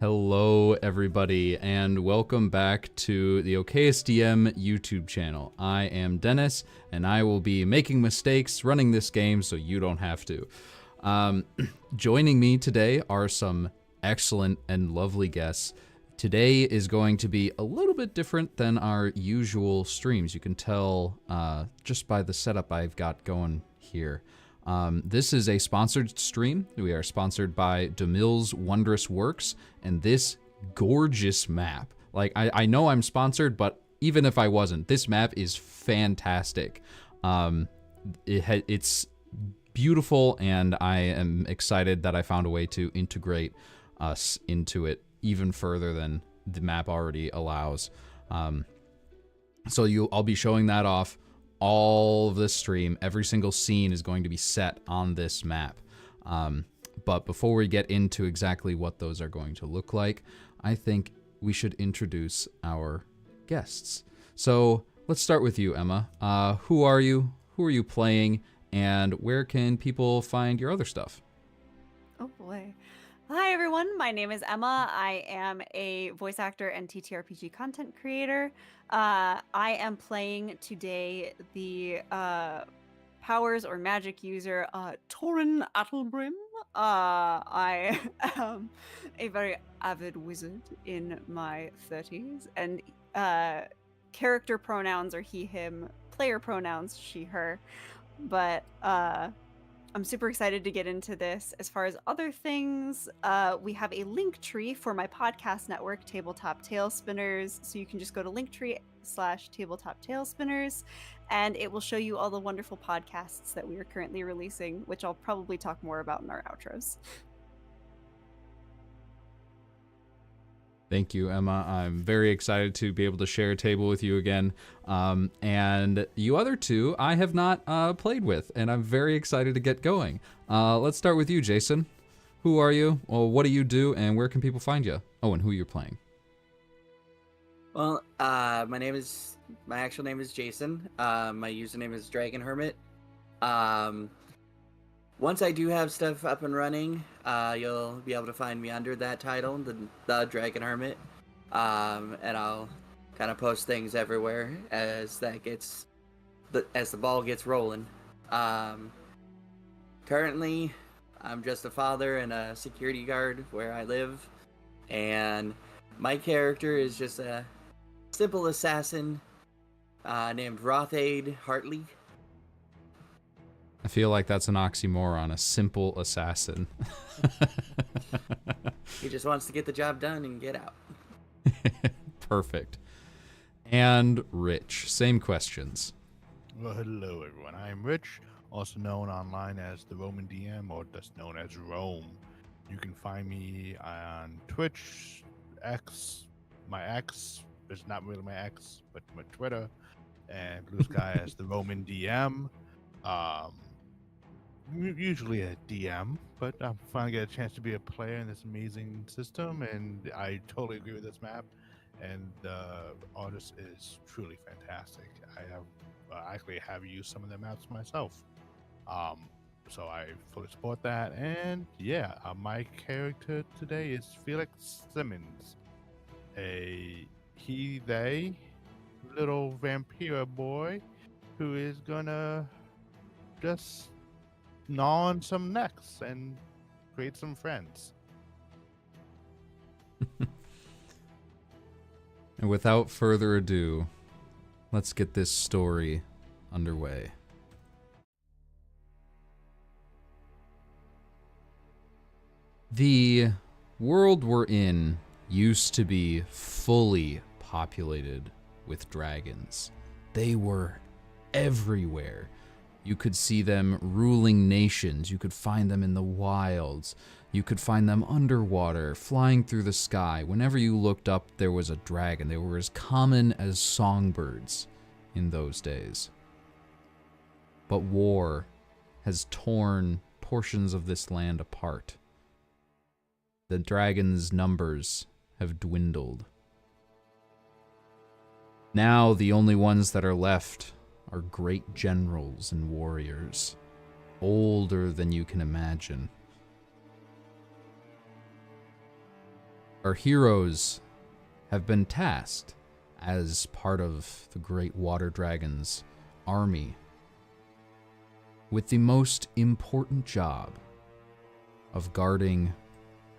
Hello, everybody, and welcome back to the OKSDM YouTube channel. I am Dennis, and I will be making mistakes running this game so you don't have to. Joining me today are some excellent and lovely guests. Today is going to be a little bit different than our usual streams. You can tell just by the setup I've got going here. This is a sponsored stream. We are sponsored by DeMille's Wondrous Works and this gorgeous map. Like, I know I'm sponsored, but even if I wasn't, this map is fantastic. It's beautiful, and I am excited that I found a way to integrate us into it even further than the map already allows. I'll be showing that off all of this stream. Every single scene is going to be set on this map. But before we get into exactly what those are going to look like, I think we should introduce our guests. So let's start with you, Emma. Who are you? Who are you playing? And where can people find your other stuff? Oh boy. Hi everyone, my name is Emma. I am a voice actor and TTRPG content creator. I am playing today the powers or magic user Torin Attlebrim. I am a very avid wizard in my 30s, and character pronouns are he, him, player pronouns she, her. But I'm super excited to get into this. As far as other things, we have a link tree for my podcast network, Tabletop Tailspinners. So you can just go to linktree/Tabletop Tailspinners, and it will show you all the wonderful podcasts that we are currently releasing, which I'll probably talk more about in our outros. Thank you, Emma. I'm very excited to be able to share a table with you again. And you other two, I have not played with, and I'm very excited to get going. Let's start with you, Jason. Who are you? Well, what do you do, and where can people find you? Oh, and who you're playing. Well, my actual name is Jason. My username is Dragon Hermit. Once I do have stuff up and running, you'll be able to find me under that title, the Dragon Hermit. And I'll kind of post things everywhere as the ball gets rolling. Currently, I'm just a father and a security guard where I live, and my character is just a simple assassin named Rothade Hartley. I feel like that's an oxymoron, a simple assassin. He just wants to get the job done and get out. Perfect. And Rich, same questions. Well, hello everyone. I'm Rich, also known online as the Roman DM, or just known as Rome. You can find me on Twitch, X. My X is not really my X, but my Twitter, and Blue Sky as the Roman DM. Usually a DM, but I'm finally get a chance to be a player in this amazing system, and I totally agree with this map. And the artist is truly fantastic. I actually have used some of their maps myself, so I fully support that. And yeah, my character today is Felix Simmons, a they little vampire boy who is gonna just gnaw on some necks and create some friends. And without further ado, let's get this story underway. The world we're in used to be fully populated with dragons. They were everywhere. You could see them ruling nations. You could find them in the wilds. You could find them underwater, flying through the sky. Whenever you looked up, there was a dragon. They were as common as songbirds in those days. But war has torn portions of this land apart. The dragons' numbers have dwindled. Now the only ones that are left are great generals and warriors, older than you can imagine. Our heroes have been tasked as part of the Great Water Dragon's army with the most important job of guarding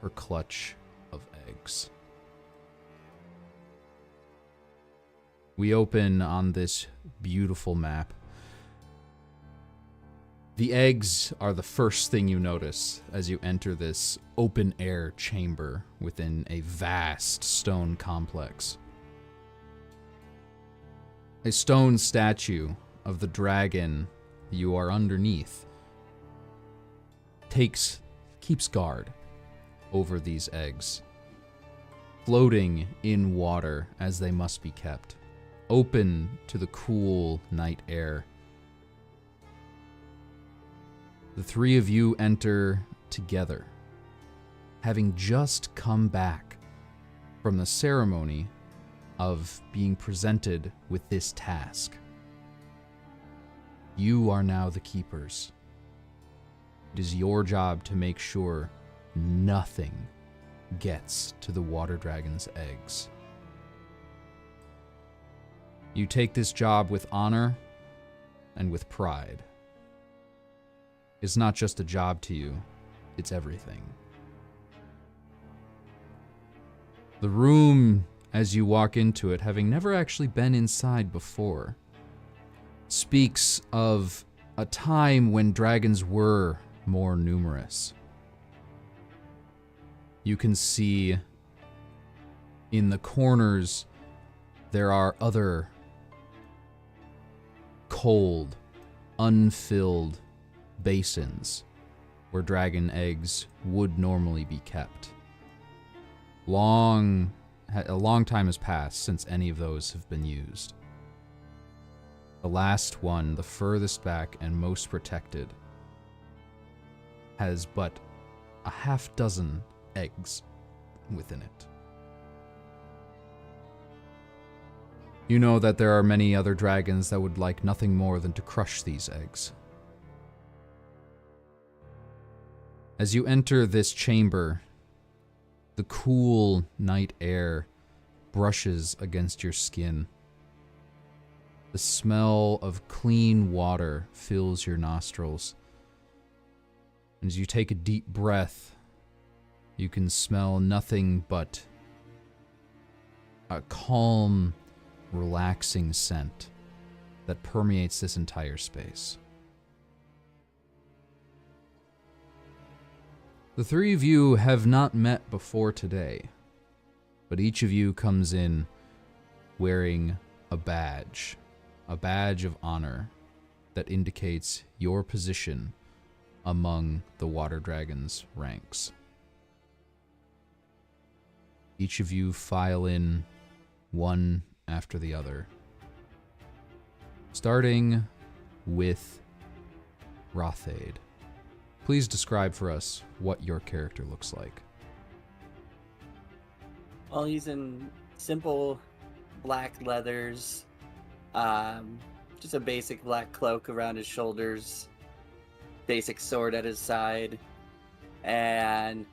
her clutch of eggs. We open on this beautiful map. The eggs are the first thing you notice as you enter this open-air chamber within a vast stone complex. A stone statue of the dragon you are underneath keeps guard over these eggs, floating in water as they must be kept, open to the cool night air. The three of you enter together, having just come back from the ceremony of being presented with this task. You are now the keepers. It is your job to make sure nothing gets to the water dragon's eggs. You take this job with honor and with pride. It's not just a job to you, it's everything. The room, as you walk into it, having never actually been inside before, speaks of a time when dragons were more numerous. You can see in the corners there are other cold, unfilled basins where dragon eggs would normally be kept. A long time has passed since any of those have been used. The last one, the furthest back and most protected, has but a half dozen eggs within it. You know that there are many other dragons that would like nothing more than to crush these eggs. As you enter this chamber, the cool night air brushes against your skin. The smell of clean water fills your nostrils. As you take a deep breath, you can smell nothing but a calm, relaxing scent that permeates this entire space. The three of you have not met before today, but each of you comes in wearing a badge of honor that indicates your position among the Water Dragon's ranks. Each of you file in one after the other, starting with Rothade. Please describe for us what your character looks like. Well, he's in simple black leathers, just a basic black cloak around his shoulders, basic sword at his side, and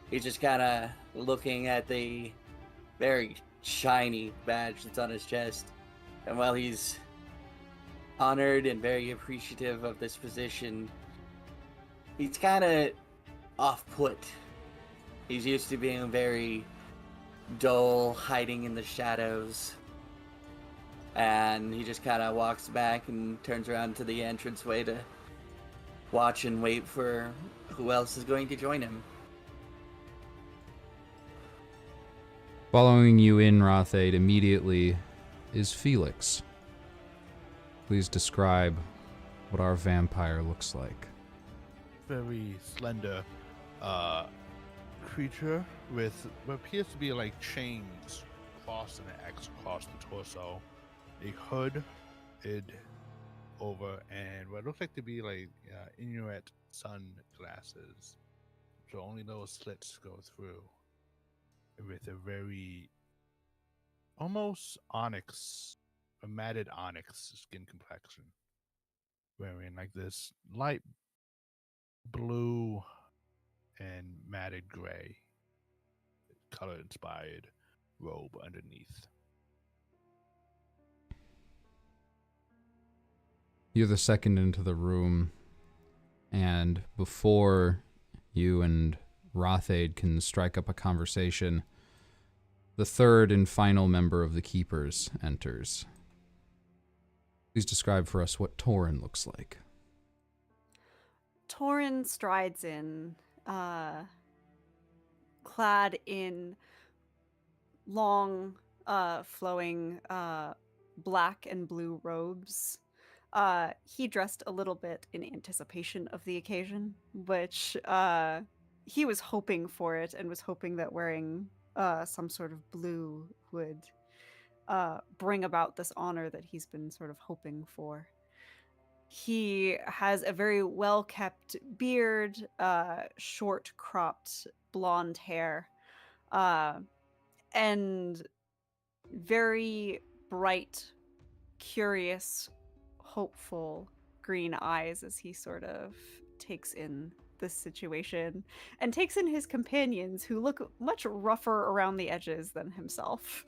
he's just kind of looking at the very shiny badge that's on his chest. And while he's honored and very appreciative of this position, he's kind of off-put. He's used to being very dull, hiding in the shadows. And he just kind of walks back and turns around to the entranceway to watch and wait for who else is going to join him. Following you in, Rothade, immediately is Felix. Please describe what our vampire looks like. Very slender creature with what appears to be like chains crossed and an X across the torso, a hood over, and what looks like to be like Inuit sunglasses, so only those slits go through, with a very almost onyx, a matted onyx skin complexion, wearing like this light blue and matted gray color inspired robe underneath. You're the second into the room, and before you and Rothaid can strike up a conversation, the third and final member of the Keepers enters. Please describe for us what Torin looks like. Torin strides in, clad in long, flowing, black and blue robes. He dressed a little bit in anticipation of the occasion, which he was hoping for it and was hoping that wearing some sort of blue would bring about this honor that he's been sort of hoping for. He has a very well-kept beard, short cropped blonde hair, and very bright, curious, hopeful green eyes as he sort of takes in this situation and takes in his companions who look much rougher around the edges than himself.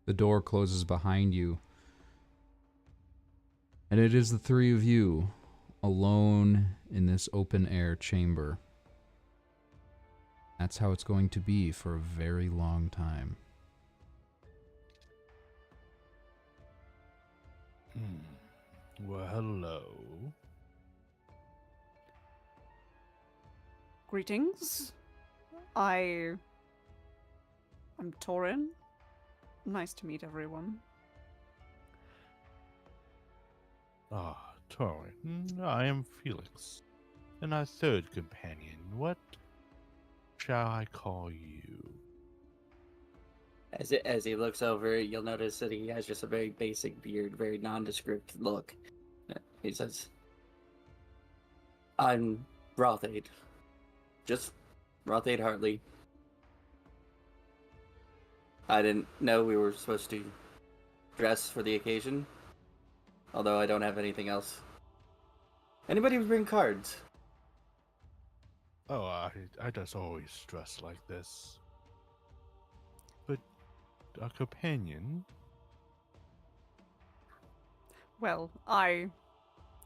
The door closes behind you, and it is the three of you alone in this open-air chamber. That's how it's going to be for a very long time. Well, hello. Greetings. I'm Torin. Nice to meet everyone. Ah, Torin. I am Felix, and our third companion. What shall I call you? As he looks over, you'll notice that he has just a very basic beard, very nondescript look. He says, "I'm Rothaid. Just Rothaid Hartley. I didn't know we were supposed to dress for the occasion, although I don't have anything else. Anybody bring cards?" Oh, I just always dress like this. But a companion? Well, it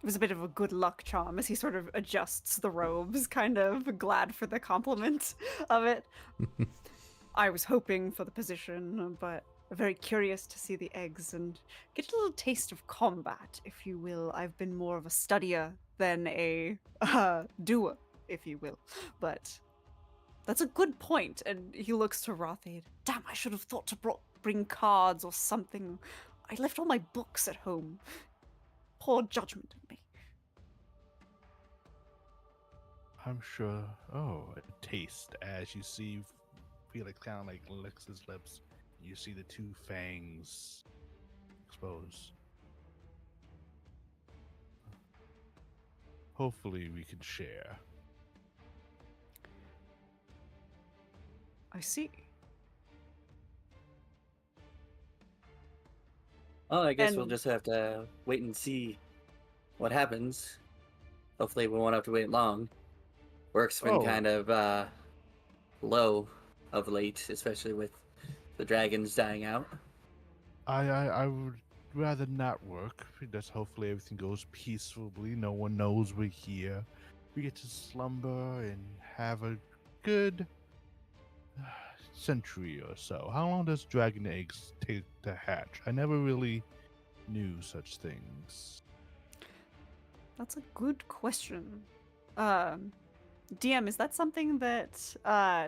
was a bit of a good luck charm as he sort of adjusts the robes, kind of glad for the compliment of it. I was hoping for the position, but very curious to see the eggs and get a little taste of combat, if you will. I've been more of a studier than a doer, if you will. But that's a good point. And he looks to Rothaid. Damn, I should have thought to bring cards or something. I left all my books at home. Poor judgment of me. I'm sure. Oh, a taste as you see Felix kind of like licks his lips. You see the two fangs exposed. Hopefully we can share. I see. Well, I guess we'll And- just have to wait and see what happens. Hopefully we won't have to wait long. Work's been Oh. kind of low of late, especially with the dragons dying out. I would rather not work. Just hopefully everything goes peacefully. No one knows we're here. We get to slumber and have a good century or so. How long does dragon eggs take to hatch? I never really knew such things. That's a good question. DM, is that something that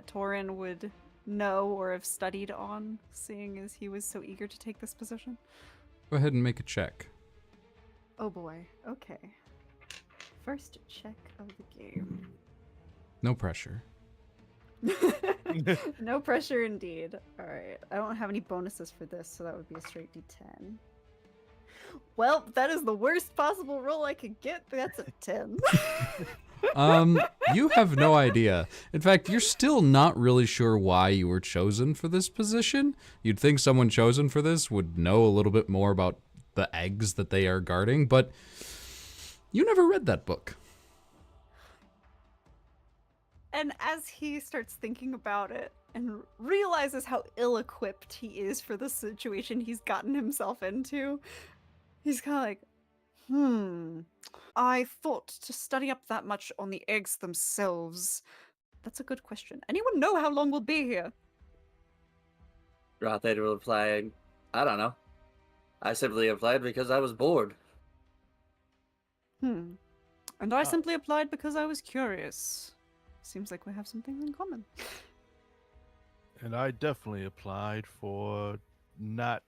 Torin would know or have studied on, seeing as he was so eager to take this position? Go ahead and make a check. Oh boy, okay. First check of the game. No pressure. No pressure indeed. Alright, I don't have any bonuses for this, so that would be a straight d10. Well, that is the worst possible roll I could get. That's a 10. You have no idea. In fact, you're still not really sure why you were chosen for this position. You'd think someone chosen for this would know a little bit more about the eggs that they are guarding, but you never read that book. And as he starts thinking about it and realizes how ill-equipped he is for the situation he's gotten himself into, he's kind of like, I thought to study up that much on the eggs themselves. That's a good question. Anyone know how long we'll be here? Rothaid will reply, I don't know. I simply applied because I was bored. And I simply applied because I was curious. Seems like we have some things in common. And I definitely applied for not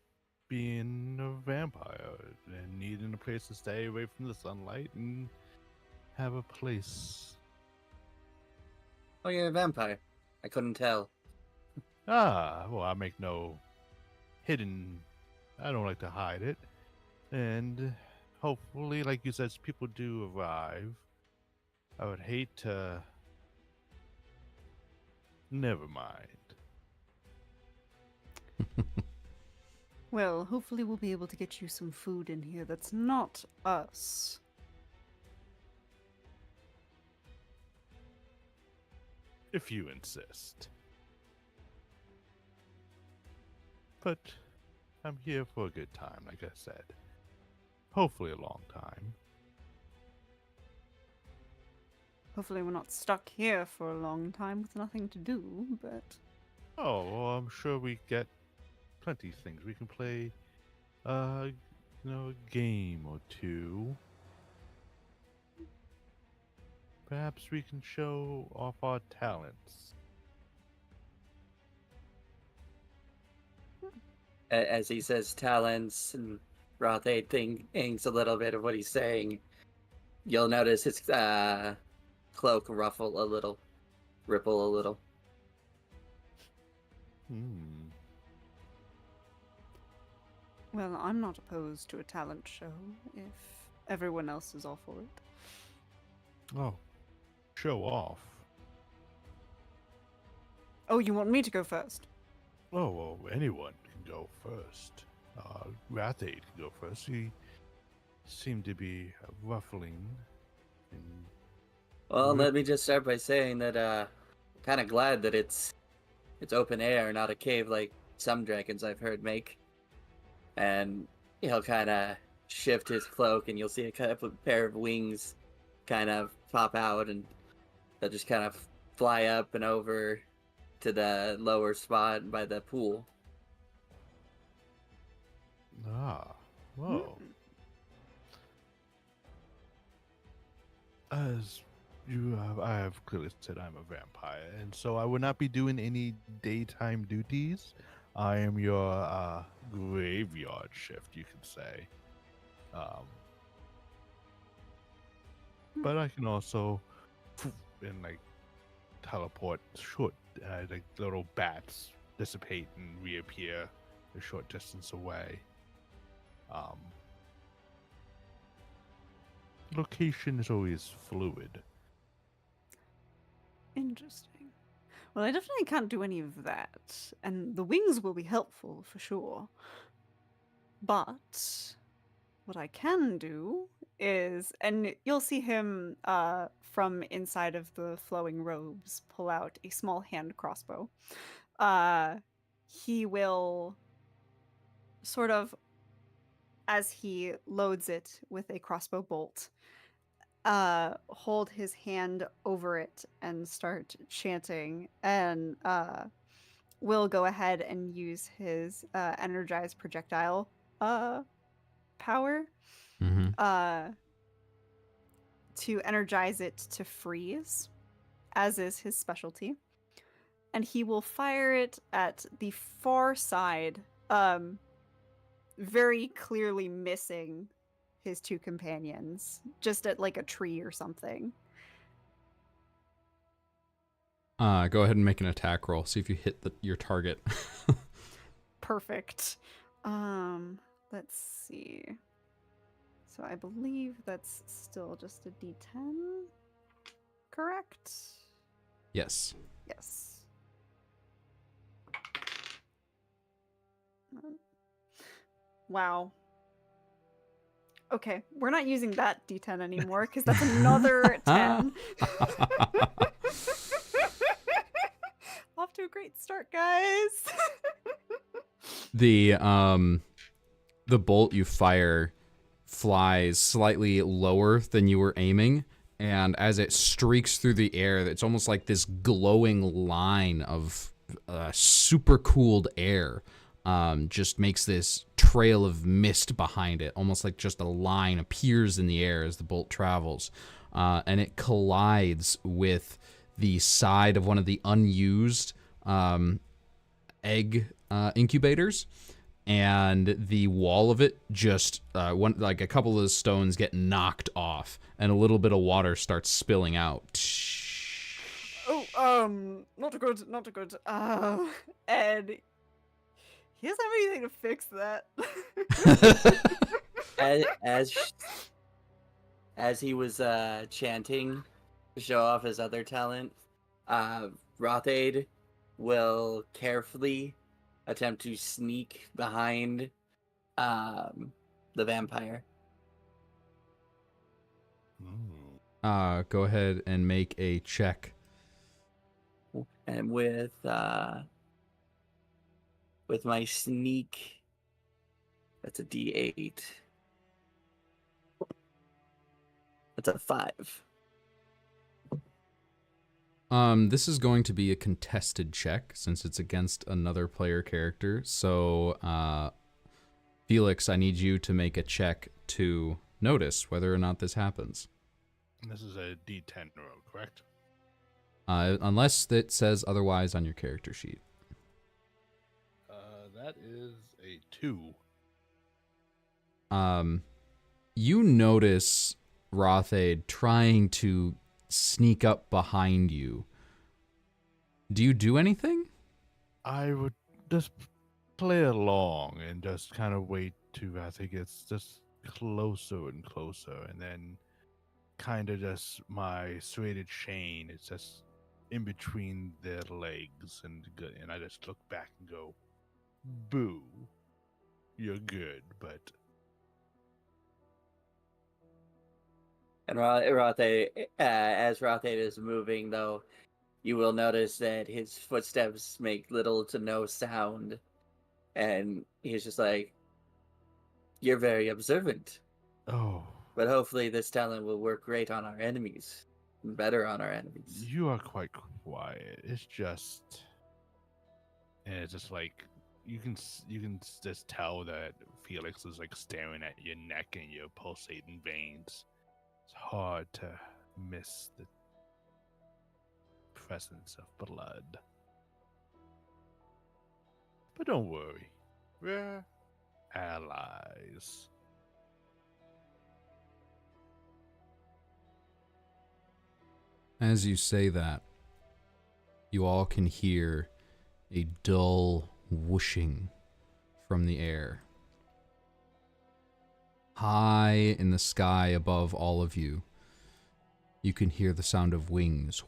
being a vampire and needing a place to stay away from the sunlight and have a place. Oh, you're a vampire. I couldn't tell. Well, I make no hidden. I don't like to hide it. And hopefully, like you said, people do arrive. I would hate to. Never mind. Well, hopefully we'll be able to get you some food in here that's not us. If you insist. But I'm here for a good time, like I said. Hopefully a long time. Hopefully we're not stuck here for a long time with nothing to do, but... Oh, well, I'm sure we get plenty of things. We can play, a game or two. Perhaps we can show off our talents. As he says talents, and Rothaid thinks a little bit of what he's saying, you'll notice his cloak ripple a little. Well, I'm not opposed to a talent show if everyone else is all for it. Oh, show off. Oh, you want me to go first? Oh, well, anyone can go first. Rathaid can go first. He seemed to be ruffling. Well, let me just start by saying that kind of glad that it's open air, not a cave like some dragons I've heard make. And he'll kind of shift his cloak, and you'll see a pair of wings kind of pop out, and they'll just kind of fly up and over to the lower spot by the pool. Whoa. As I have clearly said, I'm a vampire, and so I will not be doing any daytime duties. I am your graveyard shift, you could say. But I can also teleport short, like little bats dissipate and reappear a short distance away. Location is always fluid. Interesting. Well, I definitely can't do any of that, and the wings will be helpful for sure. But what I can do is, and you'll see him from inside of the flowing robes pull out a small hand crossbow. He will sort of, as he loads it with a crossbow bolt, hold his hand over it and start chanting, and will go ahead and use his energized projectile power to energize it to freeze, as is his specialty. And he will fire it at the far side, very clearly missing his two companions, just at like a tree or something. Go ahead and make an attack roll. See if you hit your target. Perfect. Let's see. So I believe that's still just a D10, correct? Yes. Yes. Wow. Okay, we're not using that D10 anymore because that's another 10. to a great start, guys. The bolt you fire flies slightly lower than you were aiming, and as it streaks through the air, it's almost like this glowing line of super cooled air. Just makes this trail of mist behind it, almost like just a line appears in the air as the bolt travels, and it collides with the side of one of the unused egg incubators, and the wall of it just like a couple of the stones get knocked off, and a little bit of water starts spilling out. Oh, not good, not good. And he doesn't have anything to fix that. as he was chanting to show off his other talent, Rothade will carefully attempt to sneak behind the vampire. Go ahead and make a check. And with my sneak, that's a D8. That's a 5. This is going to be a contested check since it's against another player character. So, Felix, I need you to make a check to notice whether or not this happens. This is a D10 roll, correct? Unless it says otherwise on your character sheet. That is a 2. You notice Rothade trying to sneak up behind you. Do you do anything? I would just play along and just kind of wait to, I think it's just closer and closer, and then kind of just my serrated chain is just in between their legs, and I just look back and go, "Boo, you're good," but. And Rothade, as Rothade is moving, though, you will notice that his footsteps make little to no sound. And he's just like, "You're very observant. Oh. But hopefully this talent will work great on our enemies. Better on our enemies." You are quite quiet. It's just. And it's just like. You can just tell that Felix is like staring at your neck and your pulsating veins. It's hard to miss the presence of blood. But don't worry. We're allies. As you say that, you all can hear a dull whooshing from the air. High in the sky above all of you, you can hear the sound of wings.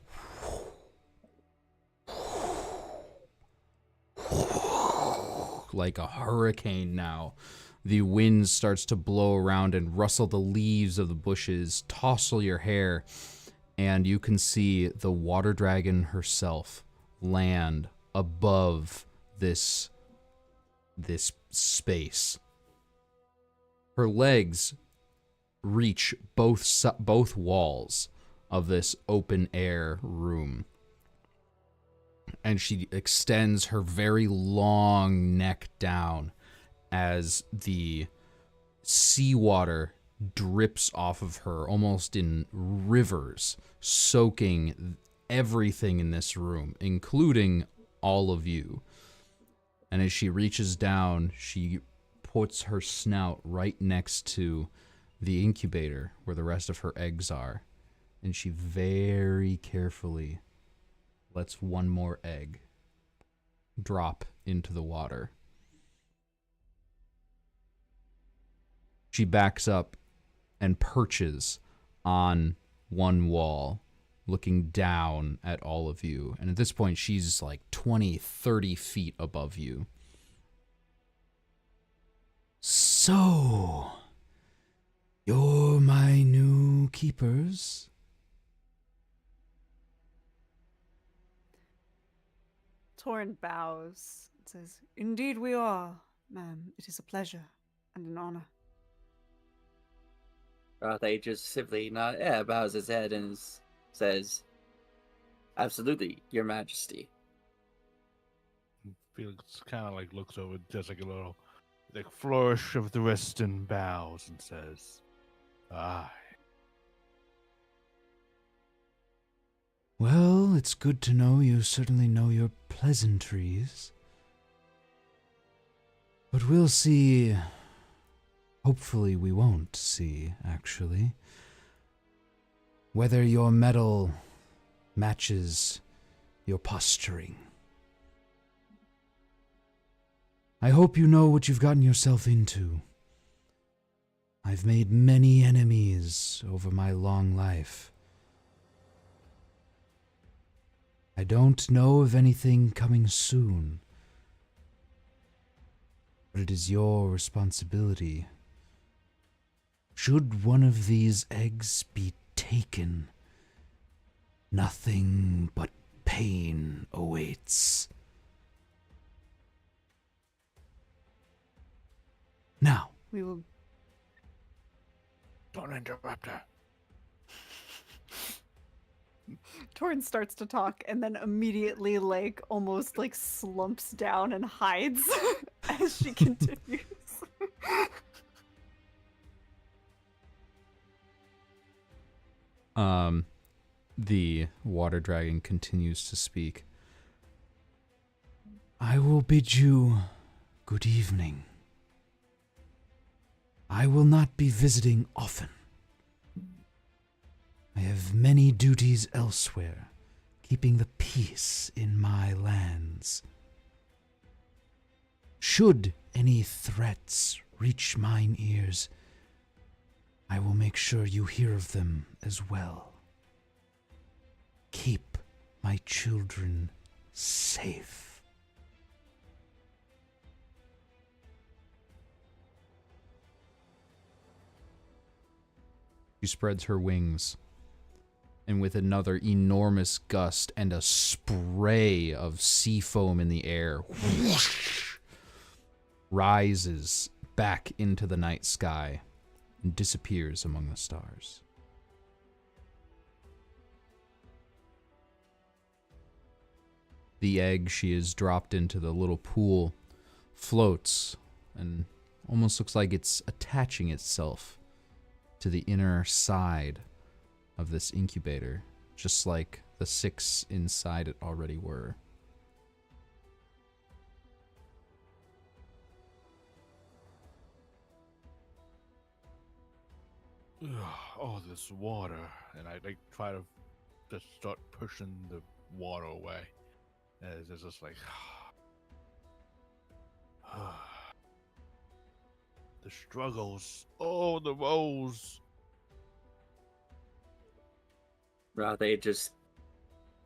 Like a hurricane now. The wind starts to blow around and rustle the leaves of the bushes, tousle your hair, and you can see the water dragon herself land above this space. Her legs reach both walls of this open air room, and she extends her very long neck down as the seawater drips off of her almost in rivers, soaking everything in this room, including all of you. And as she reaches down, she puts her snout right next to the incubator where the rest of her eggs are, and she very carefully lets one more egg drop into the water. She backs up and perches on one wall, looking down at all of you. And at this point, she's like 20, 30 feet above you. "So, you're my new keepers?" Torrent bows and says, "Indeed we are, ma'am. It is a pleasure and an honor." Rothay just simply bows his head and says, "Absolutely, Your Majesty." Felix kind of like looks over, does like a little like flourish of the wrist and bows and says, "Aye." Well, it's good to know you certainly know your pleasantries. But we'll see. Hopefully we won't see, actually. Whether your mettle matches your posturing. I hope you know what you've gotten yourself into. I've made many enemies over my long life. I don't know of anything coming soon, but it is your responsibility. Should one of these eggs be taken, nothing but pain awaits. Now, We will. Don't interrupt her. Torrent starts to talk and then immediately, like, almost like slumps down and hides as she continues. The water dragon continues to speak. I will bid you good evening. I will not be visiting often. I have many duties elsewhere, keeping the peace in my lands. Should any threats reach mine ears, I will make sure you hear of them as well. Keep my children safe. She spreads her wings, and with another enormous gust and a spray of sea foam in the air, whoosh, rises back into the night sky and disappears among the stars. The egg she has dropped into the little pool floats and almost looks like it's attaching itself to the inner side of this incubator, just like the 6 inside it already were. Oh, this water. And I like try to just start pushing the water away. And it's just like the struggles. Oh, the woes. Rothay just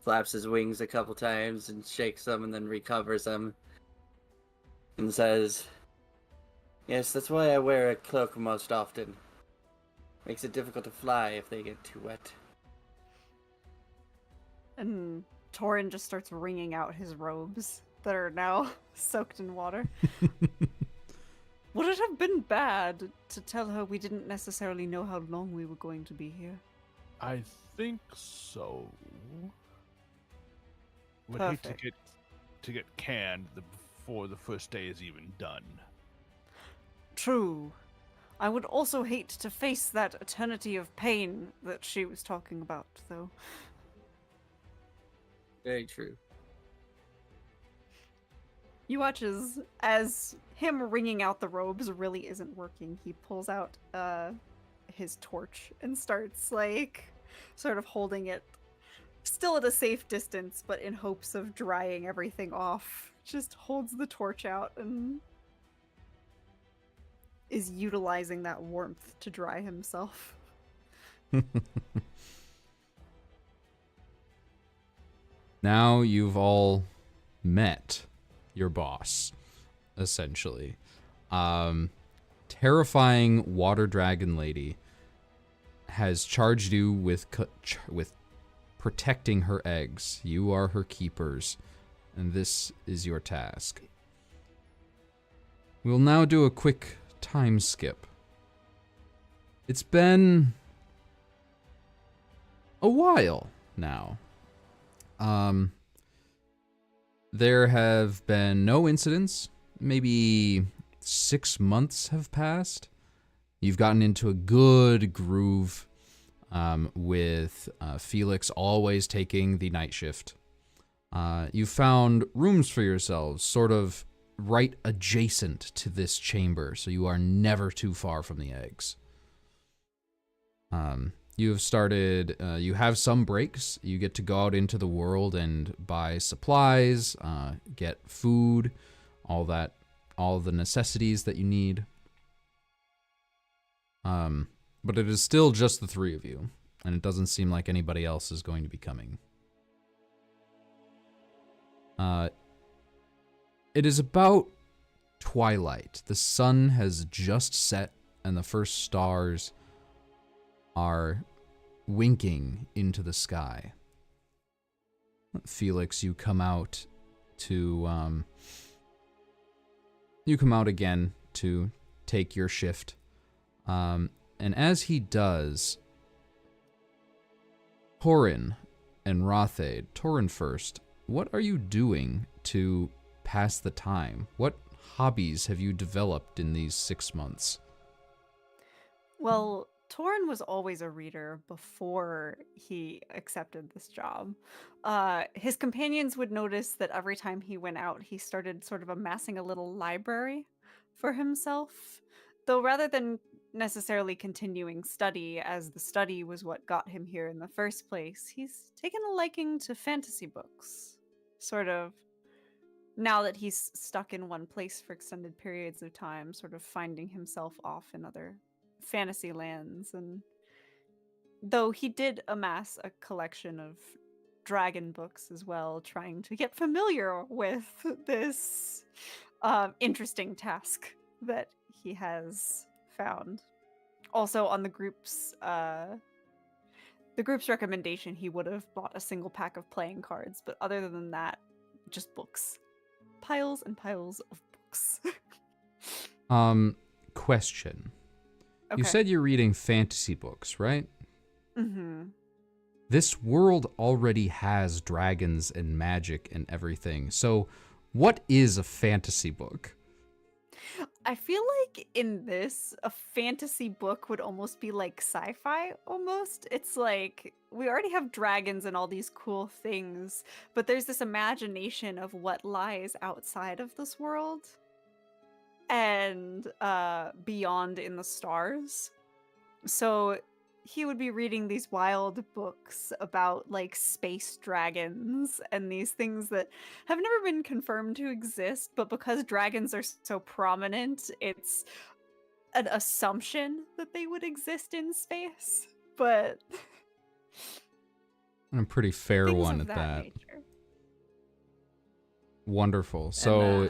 flaps his wings a couple times and shakes them and then recovers them and says, "Yes, that's why I wear a cloak most often. Makes it difficult to fly if they get too wet." And Torrent just starts wringing out his robes that are now soaked in water. Would it have been bad to tell her we didn't necessarily know how long we were going to be here? I think so. Would hate Perfect. to get canned before the first day is even done. True. I would also hate to face that eternity of pain that she was talking about, though. Very true. You watch as him wringing out the robes really isn't working. He pulls out his torch and starts, like, sort of holding it still at a safe distance, but in hopes of drying everything off. Just holds the torch out and is utilizing that warmth to dry himself. Now you've all met your boss, essentially. Terrifying water dragon lady has charged you with protecting her eggs. You are her keepers, and this is your task. We'll now do a quick time skip. It's been a while now. There have been no incidents. Maybe 6 months have passed. You've gotten into a good groove with Felix always taking the night shift. You found rooms for yourselves, sort of right adjacent to this chamber, so you are never too far from the eggs. You have started, you have some breaks. You get to go out into the world and buy supplies, get food, all the necessities that you need. But it is still just the three of you, and it doesn't seem like anybody else is going to be coming. It is about twilight. The sun has just set, and the first stars are winking into the sky. Felix, you come out again to take your shift. And as he does, Torin and Rothade, Torin first, what are you doing to pass the time? What hobbies have you developed in these 6 months? Well, Torin was always a reader before he accepted this job. His companions would notice that every time he went out, he started sort of amassing a little library for himself. Though rather than necessarily continuing study, as the study was what got him here in the first place, he's taken a liking to fantasy books. Sort of, now that he's stuck in one place for extended periods of time, sort of finding himself off in other fantasy lands. And though he did amass a collection of dragon books as well, trying to get familiar with this interesting task that he has found. Also, on the group's recommendation, he would have bought a single pack of playing cards, but other than that, just books. Piles and piles of books. Question. Okay. You said you're reading fantasy books, right? Mm-hmm. This world already has dragons and magic and everything. So, what is a fantasy book? I feel like in this, a fantasy book would almost be like sci-fi almost. It's like we already have dragons and all these cool things, but there's this imagination of what lies outside of this world and beyond in the stars. So he would be reading these wild books about like space dragons and these things that have never been confirmed to exist, but because dragons are so prominent, it's an assumption that they would exist in space. But A pretty fair things one of at that. nature. Wonderful. So,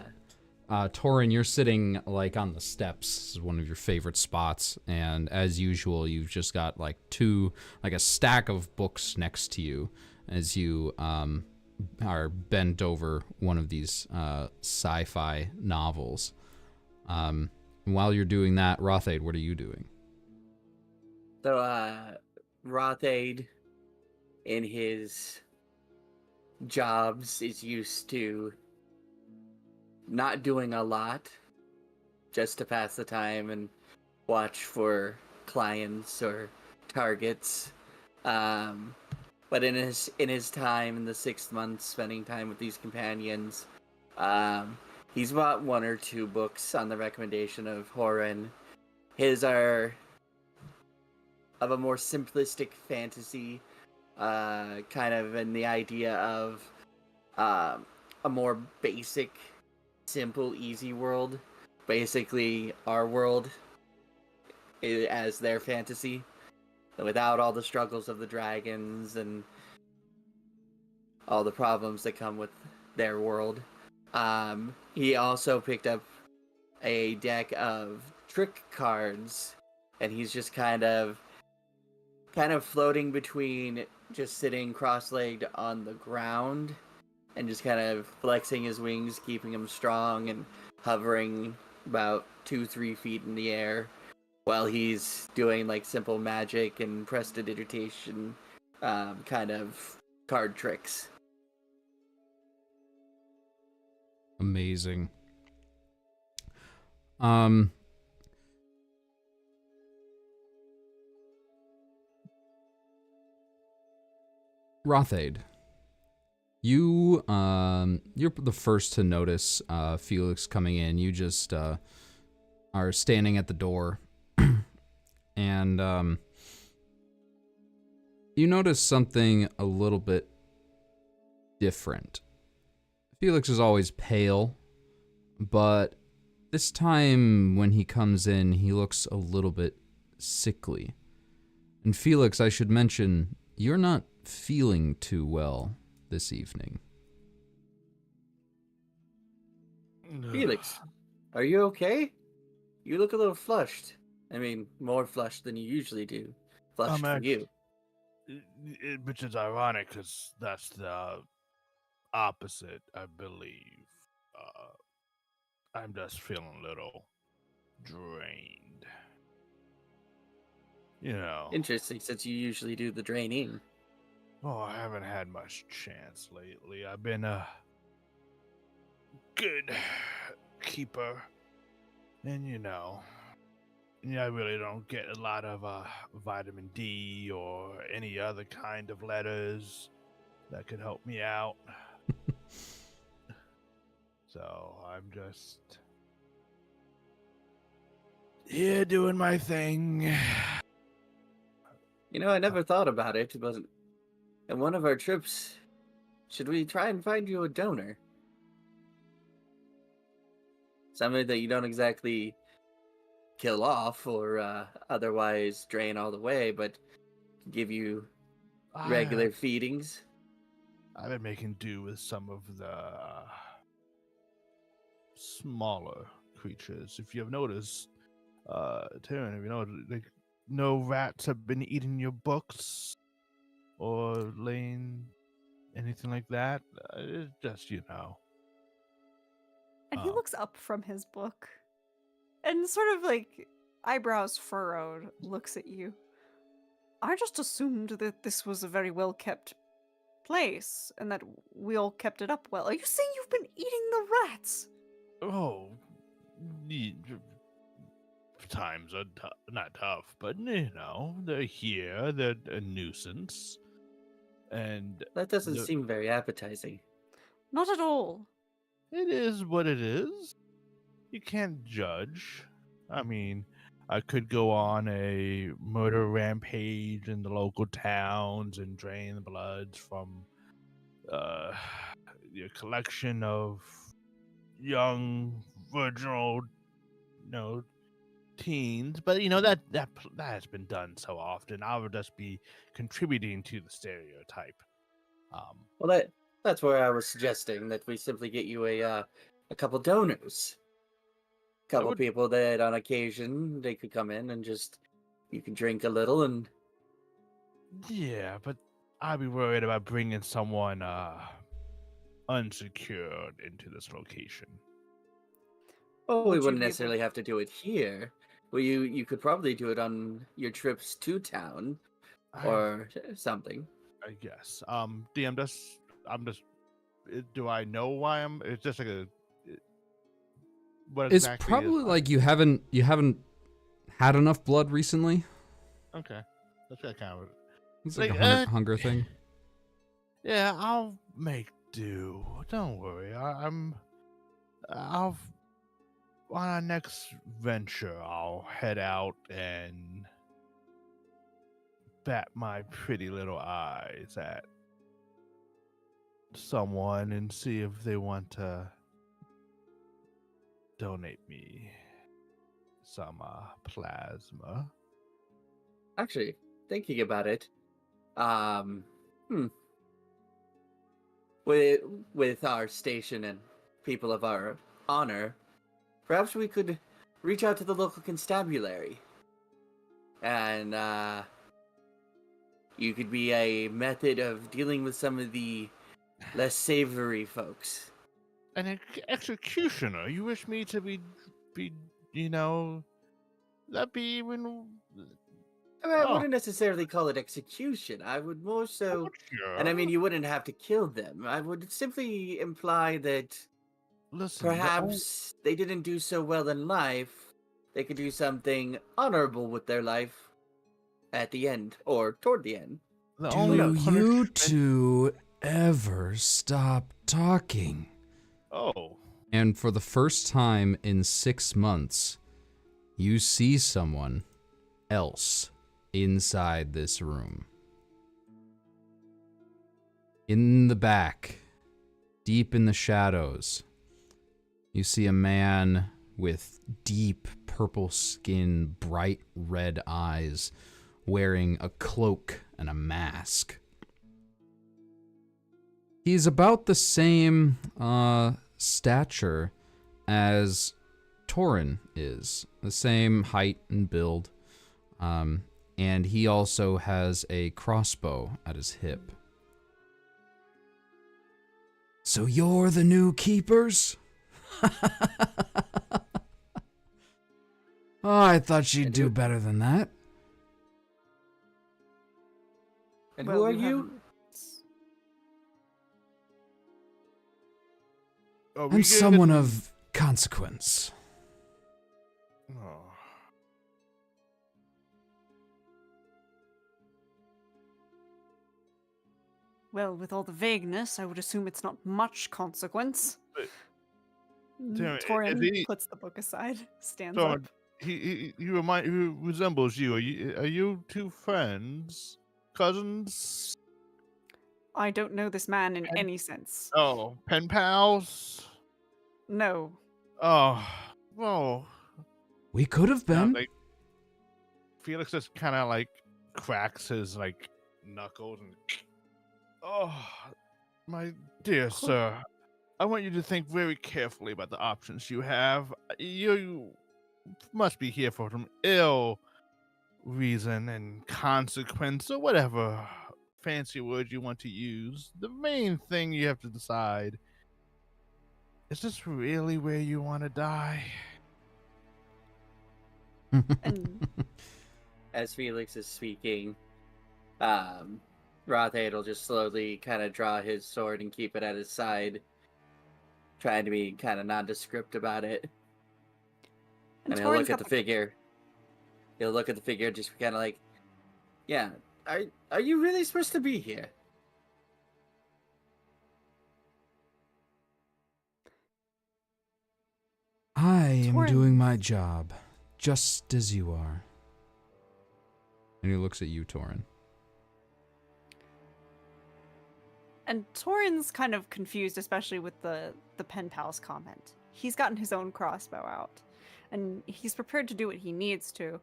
And, Torin, you're sitting like on the steps. This is one of your favorite spots, and as usual, you've just got like a stack of books next to you as you are bent over one of these sci-fi novels. While you're doing that, Rothade, what are you doing? So, Rothade, in his jobs, is used to not doing a lot just to pass the time and watch for clients or targets. But in his time in the 6 months spending time with these companions, he's bought 1 or 2 books on the recommendation of Horan. His are of a more simplistic fantasy, kind of in the idea of a more basic, simple, easy world. Basically, our world as their fantasy, without all the struggles of the dragons and all the problems that come with their world. He also picked up a deck of trick cards, and he's just kind of floating between just sitting cross-legged on the ground and just kind of flexing his wings, keeping him strong and hovering about 2-3 feet in the air while he's doing like simple magic and prestidigitation kind of card tricks. Amazing. Rothade, you're the first to notice Felix coming in. You just are standing at the door, and you notice something a little bit different. Felix is always pale, but this time when he comes in, he looks a little bit sickly. And Felix, I should mention, you're not feeling too well this evening. Felix, are you okay? You look a little flushed. I mean, more flushed than you usually do. Flushed for you. Which is ironic, because that's the opposite, I believe. I'm just feeling a little drained. You know. Interesting, since you usually do the draining. Oh, I haven't had much chance lately. I've been a good keeper. And I really don't get a lot of vitamin D or any other kind of letters that could help me out. So I'm just here doing my thing. You know, I never thought about it, but in one of our trips, should we try and find you a donor? Somebody that you don't exactly kill off or otherwise drain all the way, but give you regular feedings. I've been making do with some of the smaller creatures. If you have noticed, Taryn, have you noticed, like, no rats have been eating your books or laying anything like that? It's just, And he looks up from his book and sort of like eyebrows furrowed looks at you. I just assumed that this was a very well kept place and that we all kept it up well. Are you saying you've been eating the rats? Oh, times are not tough, but they're here. They're a nuisance, and That doesn't seem very appetizing. Not at all. it is what it is. You can't judge. I mean, I could go on a murder rampage in the local towns and drain the bloods from your collection of young virginal, teens. But that has been done so often. I would just be contributing to the stereotype. Well, that's where I was suggesting that we simply get you a couple donors. Couple people that on occasion they could come in and just you can drink a little and Yeah, but I'd be worried about bringing someone unsecured into this location. well, Would we you wouldn't be able- necessarily have to do it here. Well, you could probably do it on your trips to town or something. I guess. DM, do I know why I'm? It's just like what It's exactly probably is, like you haven't had enough blood recently. okay. That's that kind of. It's like Like, a hunger thing. Yeah, I'll make do. Don't worry. I'll on our next venture, I'll head out and bat my pretty little eyes at someone and see if they want to donate me some plasma. Actually, thinking about it, with our station and people of our honor, perhaps we could reach out to the local constabulary, and you could be a method of dealing with some of the less savory folks. An executioner? You wish me to be, you know, that'd be even. I Oh, wouldn't necessarily call it execution. I would more so, and I mean, sure. you wouldn't have to kill them. I would simply imply that Listen, perhaps they didn't do so well in life. They could do something honorable with their life at the end or toward the end. the Do only you punishment. two ever stop talking? Oh, And for the first time in 6 months, you see someone else inside this room. In the back, deep in the shadows, you see a man with deep purple skin, bright red eyes, wearing a cloak and a mask. He's about the same stature as Torin is, the same height and build, and he also has a crossbow at his hip. So you're the new keepers? Oh, I thought she'd do better than that. And Well, who are you you? haven't- are we I'm getting someone into- of consequence. Oh. Well, with all the vagueness, I would assume it's not much consequence. But- Damn it, Torin is he- puts the book aside, stands So, up. he resembles you. Are you two friends, cousins? I don't know this man in Pen- any sense. Oh, pen pals. No. Oh, well. We could have Now, been. like, Felix just kind of like cracks his like knuckles and. Oh, my dear sir, I want you to think very carefully about the options you have. You must be here for some ill reason and consequence or whatever fancy word you want to use. The main thing you have to decide is this really where you want to die? And As Felix is speaking, Rothaid will just slowly kind of draw his sword and keep it at his side, trying to be kind of nondescript about it. And he'll Torin's look at got the figure. He'll look at the figure, just kind of like, "Yeah, are you really supposed to be here?" I am Torin. doing my job, just as you are. And he looks at you, Torin. And Torin's kind of confused, especially with the pen pals comment. He's gotten his own crossbow out, and he's prepared to do what he needs to,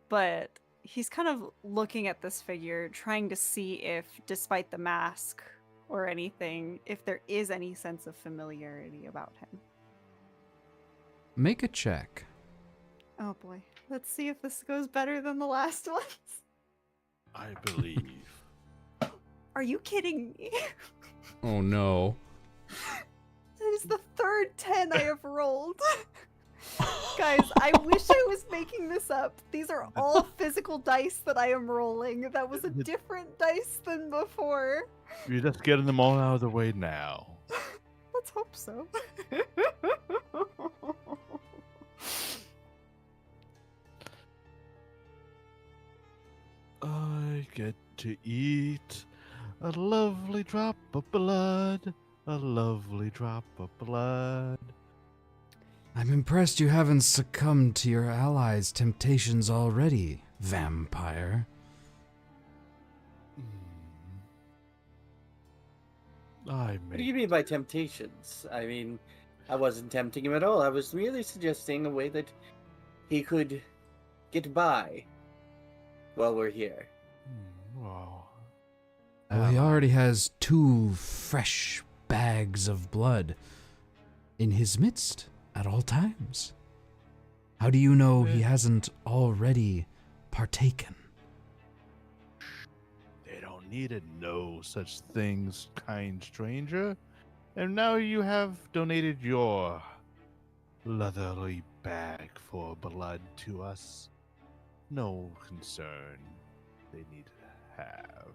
but he's kind of looking at this figure, trying to see if, despite the mask or anything, if there is any sense of familiarity about him. Make a check. Oh boy. Let's see if this goes better than the last ones. I believe. Are you kidding me? Oh no. That is the third 10 I have rolled. Guys, I wish I was making this up. These are all physical dice that I am rolling. That was a different dice than before. You're just getting them all out of the way now. Let's hope so. I get to eat a lovely drop of blood. A lovely drop of blood. I'm impressed you haven't succumbed to your allies' temptations already, vampire. I What do you may. mean by temptations? I mean, I wasn't tempting him at all. I was merely suggesting a way that he could get by while we're here. Wow. Well, he already has 2 fresh bags of blood in his midst at all times. How do you know he hasn't already partaken? They don't needed no such things, kind stranger. And now you have donated your leathery bag for blood to us. No concern they need to have.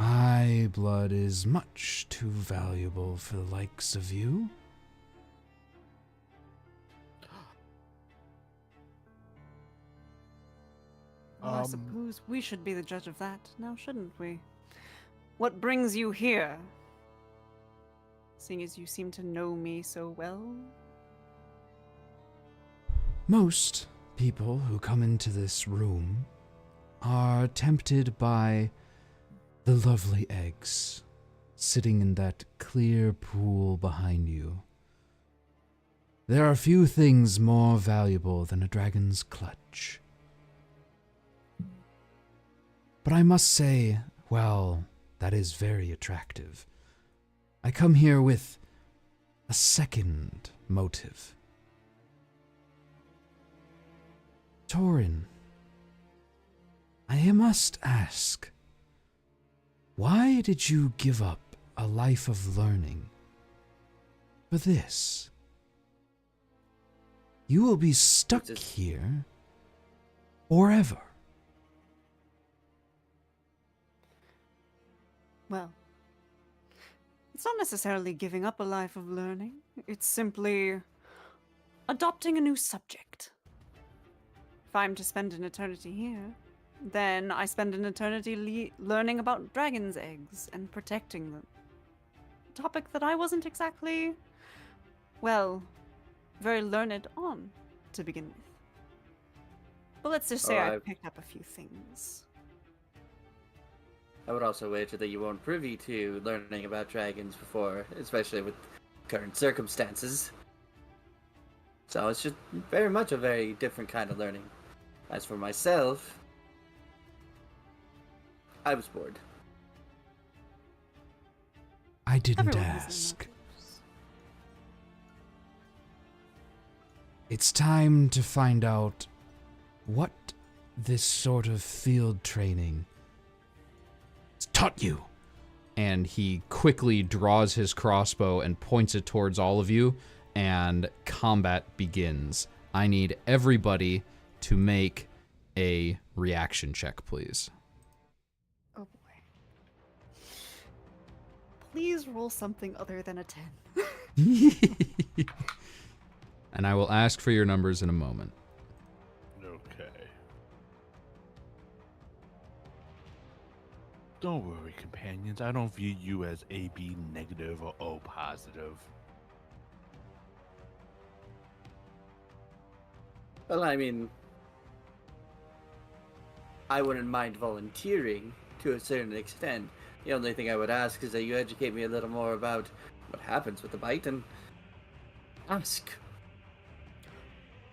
My blood is much too valuable for the likes of you. Well, I suppose we should be the judge of that now, shouldn't we? What brings you here? Seeing as you seem to know me so well. Most people who come into this room are tempted by the lovely eggs sitting in that clear pool behind you. There are few things more valuable than a dragon's clutch. But I must say, well, that is very attractive. I come here with a second motive. Torin, I must ask, why did you give up a life of learning for this? You will be stuck here forever. Well, it's not necessarily giving up a life of learning. It's simply adopting a new subject. If I'm to spend an eternity here, then I spend an eternity learning about dragon's eggs and protecting them. A topic that I wasn't exactly, well, very learned on to begin with. But let's just say I picked up a few things. I would also wager that you weren't privy to learning about dragons before, especially with current circumstances. So it's just very much a very different kind of learning. As for myself, I was bored. I didn't Everyone has their ask. motives. It's time to find out what this sort of field training has taught you. And he quickly draws his crossbow and points it towards all of you, and combat begins. I need everybody to make a reaction check, please. Oh boy. Please roll something other than a 10. And I will ask for your numbers in a moment. Okay. Don't worry, companions. I don't view you as AB negative or O positive. Well, I mean, I wouldn't mind volunteering to a certain extent. The only thing I would ask is that you educate me a little more about what happens with the bite and ask.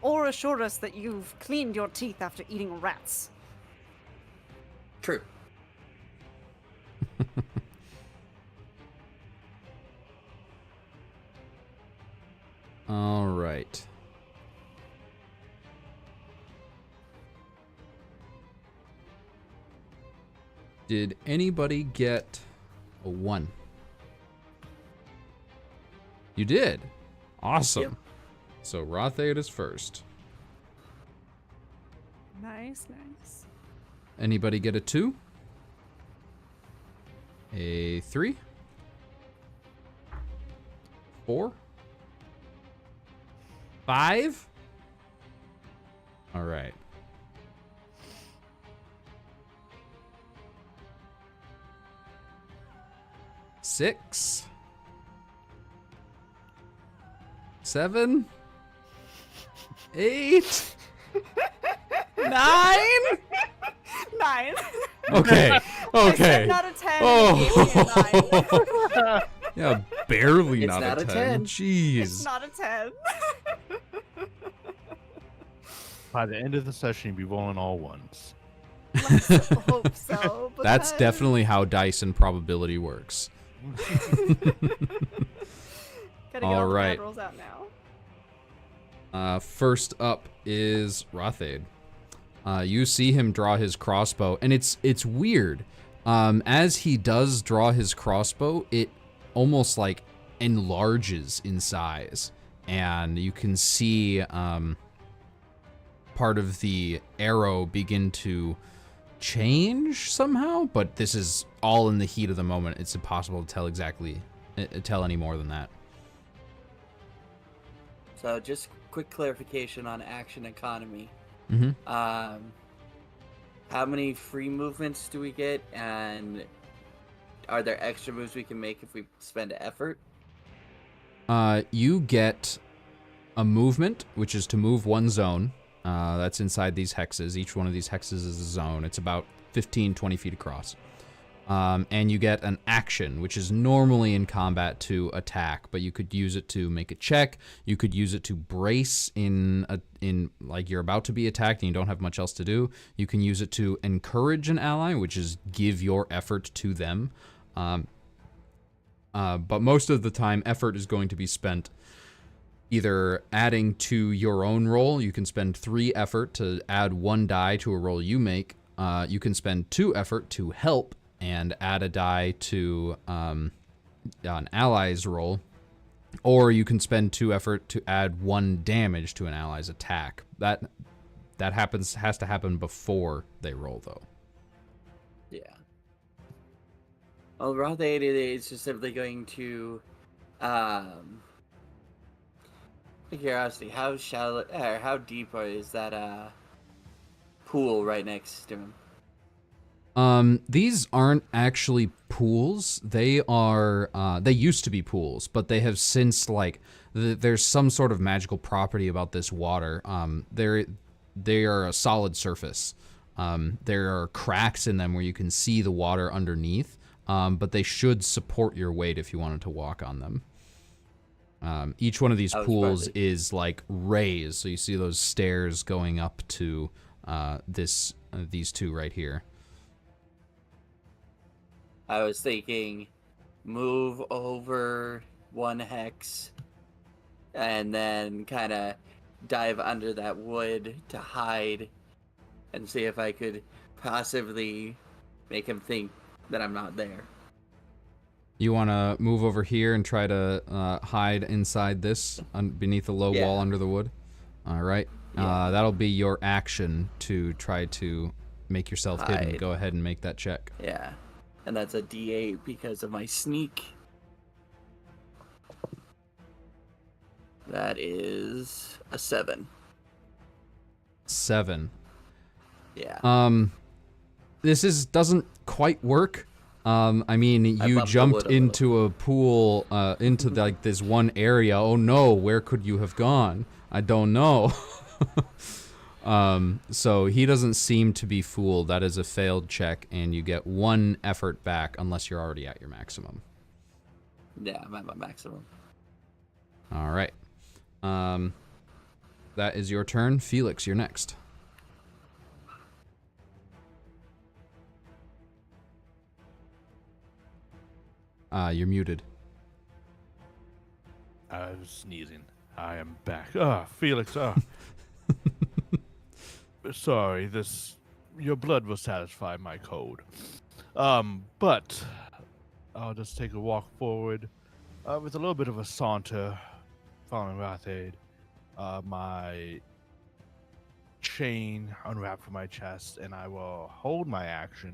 Or assure us that you've cleaned your teeth after eating rats. True. All right. Did anybody get a 1? You did. Awesome. Yep. So Rothaid is first. Nice, nice. Anybody get a 2? A 3? 4? 5? All right. Six? 7? 8? 9? 9. Okay. I Okay. said not a 10. Oh. A 9. Yeah, barely It's not, not a a 10. 10. Jeez. It's not a 10. By the end of the session, you'll be rolling all ones. Let's hope so. That's because- definitely how dice and probability works. Gotta get all the Alright. bad rolls out now. First up is Rothaid. You see him draw his crossbow, and it's weird. As he does draw his crossbow, it almost like enlarges in size, and you can see part of the arrow begin to change somehow, but this is all in the heat of the moment. It's impossible to tell any more than that. So just quick clarification on action economy. Mm-hmm. How many free movements do we get, and are there extra moves we can make if we spend effort? You get a movement, which is to move one zone. That's inside these hexes. Each one of these hexes is a zone. It's about 15, 20 feet across. And you get an action, which is normally in combat to attack, but you could use it to make a check. You could use it to brace in like you're about to be attacked and you don't have much else to do. You can use it to encourage an ally, which is give your effort to them. But most of the time, effort is going to be spent either adding to your own roll. You can spend 3 effort to add 1 die to a roll you make. You can spend 2 effort to help and add a die to an ally's roll, or you can spend 2 effort to add 1 damage to an ally's attack. That has to happen before they roll, though. Yeah. Well, Roth 8 is just simply going to, curiosity, how shallow or how deep is that pool right next to him? These aren't actually pools. They are, they used to be pools, but they have since, like, there's some sort of magical property about this water. They are a solid surface. There are cracks in them where you can see the water underneath, but they should support your weight if you wanted to walk on them. Each one of these pools is, like, raised, so you see those stairs going up to, these 2 right here. I was thinking move over 1 hex and then kind of dive under that wood to hide and see if I could possibly make him think that I'm not there. You want to move over here and try to hide inside this, beneath the low wall under the wood? All right. Yeah. That'll be your action to try to make yourself hidden. Go ahead and make that check. Yeah. And that's a D8 because of my sneak. That is a 7. 7. Yeah. This doesn't quite work. I mean, you jumped into a pool, into like this one area. Oh no, where could you have gone? I don't know. So he doesn't seem to be fooled. That is a failed check, and you get 1 effort back unless you're already at your maximum. Yeah, I'm at my maximum. All right. That is your turn. Felix, you're next. You're muted. I was sneezing. I am back. Felix, sorry, your blood will satisfy my code. But I'll just take a walk forward, with a little bit of a saunter, following Rathade. My chain unwrapped from my chest, and I will hold my action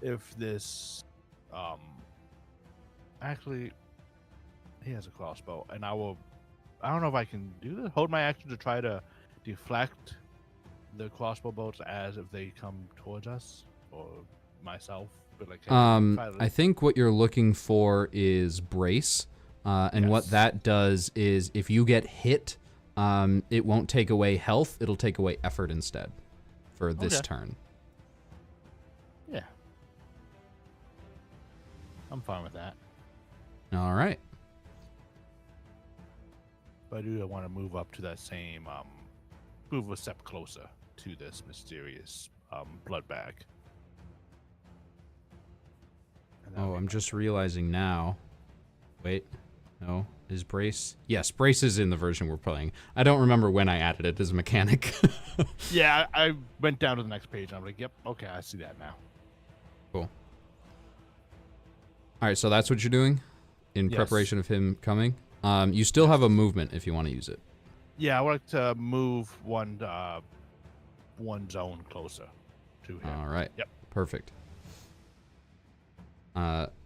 if this, actually, he has a crossbow, and I don't know if I can do this, hold my action to try to deflect the crossbow bolts as if they come towards us, or myself. But like, I think what you're looking for is brace, and Yes. what that does is if you get hit, it won't take away health, it'll take away effort instead for this turn. Yeah, I'm fine with that. All right. But I do want to move up to that same, move a step closer to this mysterious blood bag. Oh, I'm just realizing now. Wait. No, is brace? Yes, brace is in the version we're playing. I don't remember when I added it as a mechanic. Yeah, I went down to the next page and I'm like, yep, okay, I see that now. Cool. All right, so that's what you're doing in Yes. preparation of him coming. You still have a movement if you want to use it. Yeah, I would like to move one zone closer to him. All right. Yep. Perfect.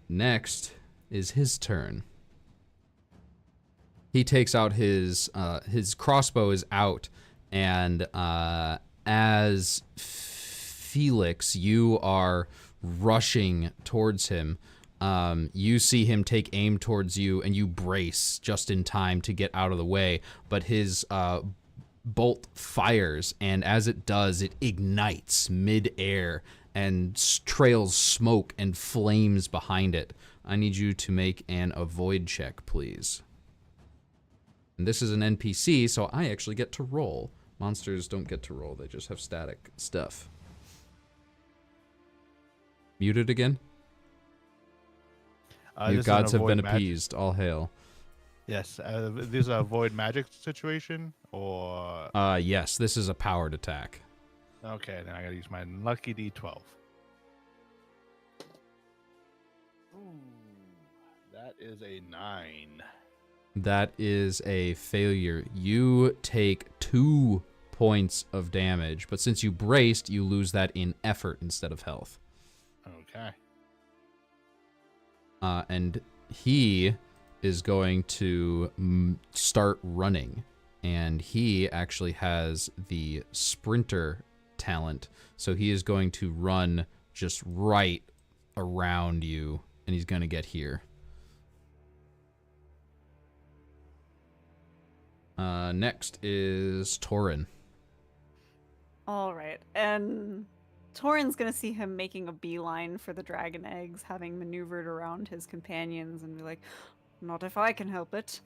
Next is his turn. He takes out his crossbow is out, and as Felix, you are rushing towards him. You see him take aim towards you, and you brace just in time to get out of the way. But his bolt fires, and as it does, it ignites mid-air and trails smoke and flames behind it. I need you to make an avoid check, please. And this is an NPC, so I actually get to roll. Monsters don't get to roll, they just have static stuff. Muted again? You This is an gods have avoid been magic- appeased, all hail. Yes, this is a avoid magic situation, or Yes, this is a powered attack. okay, then I gotta use my lucky D12. Ooh, that is a 9. That is a failure. You take 2 points of damage, but since you braced, you lose that in effort instead of health. Okay. And he is going to start running, and he actually has the sprinter talent, so he is going to run just right around you, and he's going to get here. Next is Torin. All right, and Torin's gonna see him making a beeline for the dragon eggs, having maneuvered around his companions, and be like, "Not if I can help it."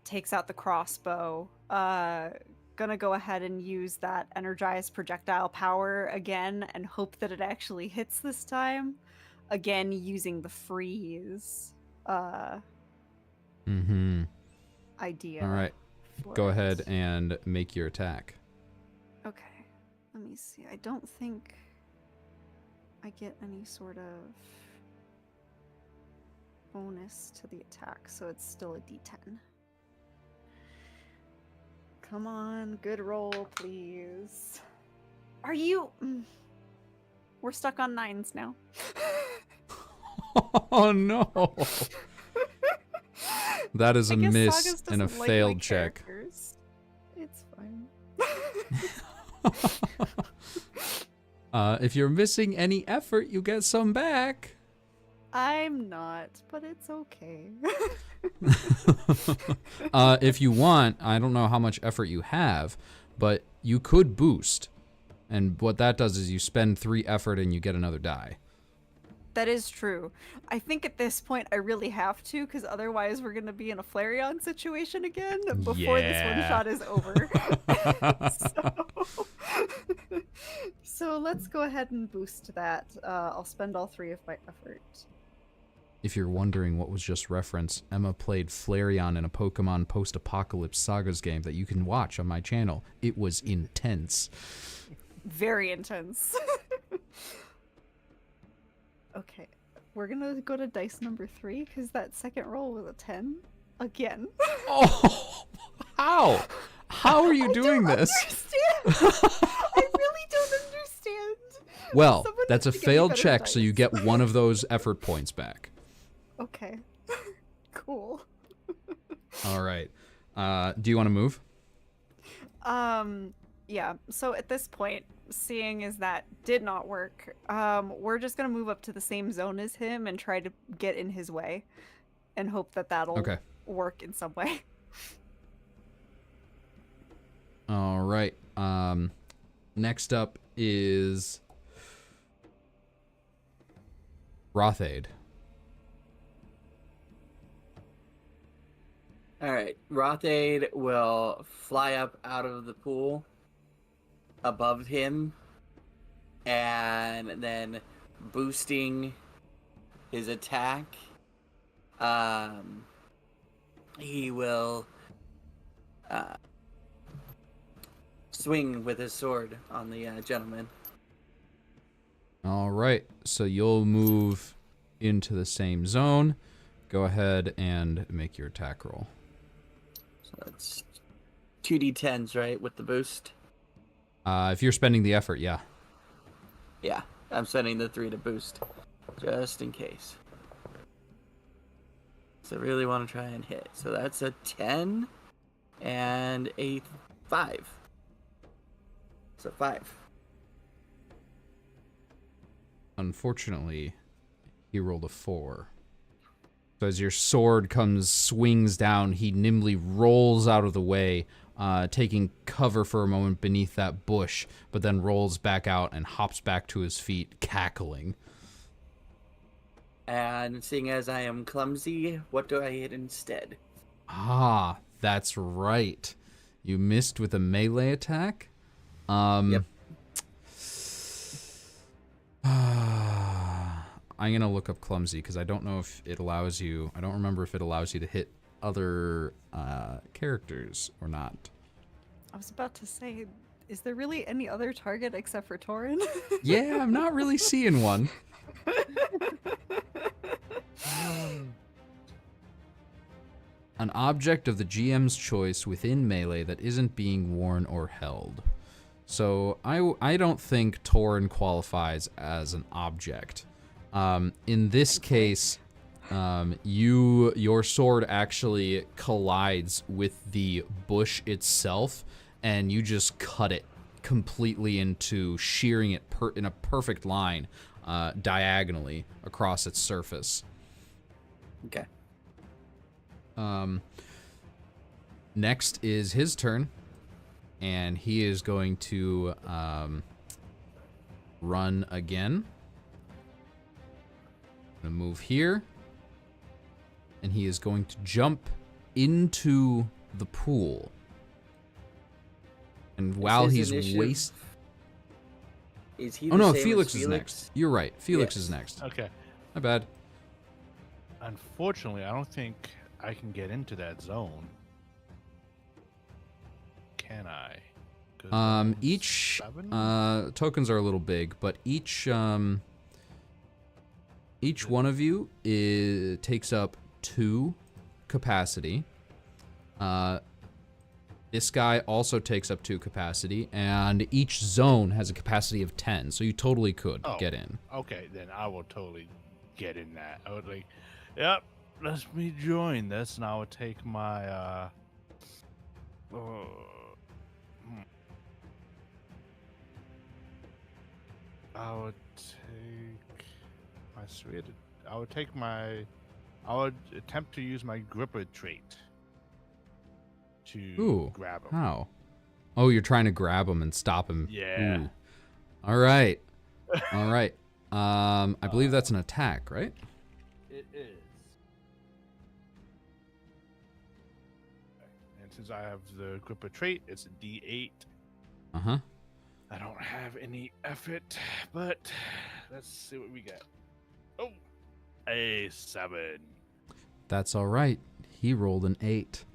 Takes out the crossbow. Gonna go ahead and use that energized projectile power again, and hope that it actually hits this time. Again, using the freeze Mm-hmm. idea. All right, for go it. ahead and make your attack. Okay, let me see. I don't think I get any sort of bonus to the attack, so it's still a d10. Come on, good roll, please. Are you... We're stuck on 9s now. Oh no! That is I a guess miss Sagas and a doesn't like my failed check. characters. It's fine. If you're missing any effort, you get some back. I'm not, but it's okay. If you want, I don't know how much effort you have, but you could boost. And what that does is you spend 3 effort and you get another die. That is true. I think at this point I really have to, because otherwise we're going to be in a Flareon situation again before this one Yeah. shot is over. So let's go ahead and boost that. I'll spend all 3 of my effort. If you're wondering what was just referenced, Emma played Flareon in a Pokemon Post-Apocalypse Sagas game that you can watch on my channel. It was intense. Very intense. Okay, we're gonna go to dice number 3 because that second roll was a 10 again. Oh, how? How are you doing this? I really don't understand. Well, Someone that's a has to give me failed better check, so you dice. get one of those effort points back. Okay, cool. All right. Do you want to move? Yeah. So at this point, seeing as that did not work, we're just gonna move up to the same zone as him and try to get in his way, and hope that that'll Okay. work in some way. All right. Next up is Rothade. All right, Rothade will fly up out of the pool above him, and then boosting his attack. he will swing with his sword on the gentleman. All right, so you'll move into the same zone. Go ahead and make your attack roll. So that's 2d10s, right, with the boost? If you're spending the effort, yeah. Yeah, I'm sending the 3 to boost, just in case. So I really want to try and hit. So that's a 10 and a 5. So 5. Unfortunately, he rolled a 4. So as your sword swings down, he nimbly rolls out of the way, taking cover for a moment beneath that bush, but then rolls back out and hops back to his feet, cackling. And seeing as I am clumsy, what do I hit instead? Ah, that's right. You missed with a melee attack? Yep. I'm going to look up clumsy because I don't know if it allows you... I don't remember if it allows you to hit other characters or not. I was about to say, is there really any other target except for Torin? Yeah, I'm not really seeing one. An object of the GM's choice within melee that isn't being worn or held. So I don't think Torin qualifies as an object. In this case, your sword actually collides with the bush itself, and you just cut it completely into shearing it in a perfect line, diagonally across its surface. Okay. Next is his turn, and he is going to run again. Gonna move here, and he is going to jump into the pool. And while he's Is he? Oh the no, same Felix as is next. You're right. Felix Yes. is next. Okay. My bad. Unfortunately, I don't think I can get into that zone. Can I? 'Cause I'm Each 7? tokens are a little big, but each one of you takes up 2 capacity. This guy also takes up 2 capacity, and each zone has a capacity of 10, so you totally could get in. Okay, then I will totally get in that. I would like, yep, let me join this, and I would take my, I would take my sweet. I would attempt to use my gripper trait to grab him. How? Oh, you're trying to grab him and stop him. Yeah. Ooh. All right. All right. I believe that's an attack, right? It is. And since I have the gripper trait, it's a D8. Uh-huh. I don't have any effort, but let's see what we get. Oh, a 7. That's all right. He rolled an 8.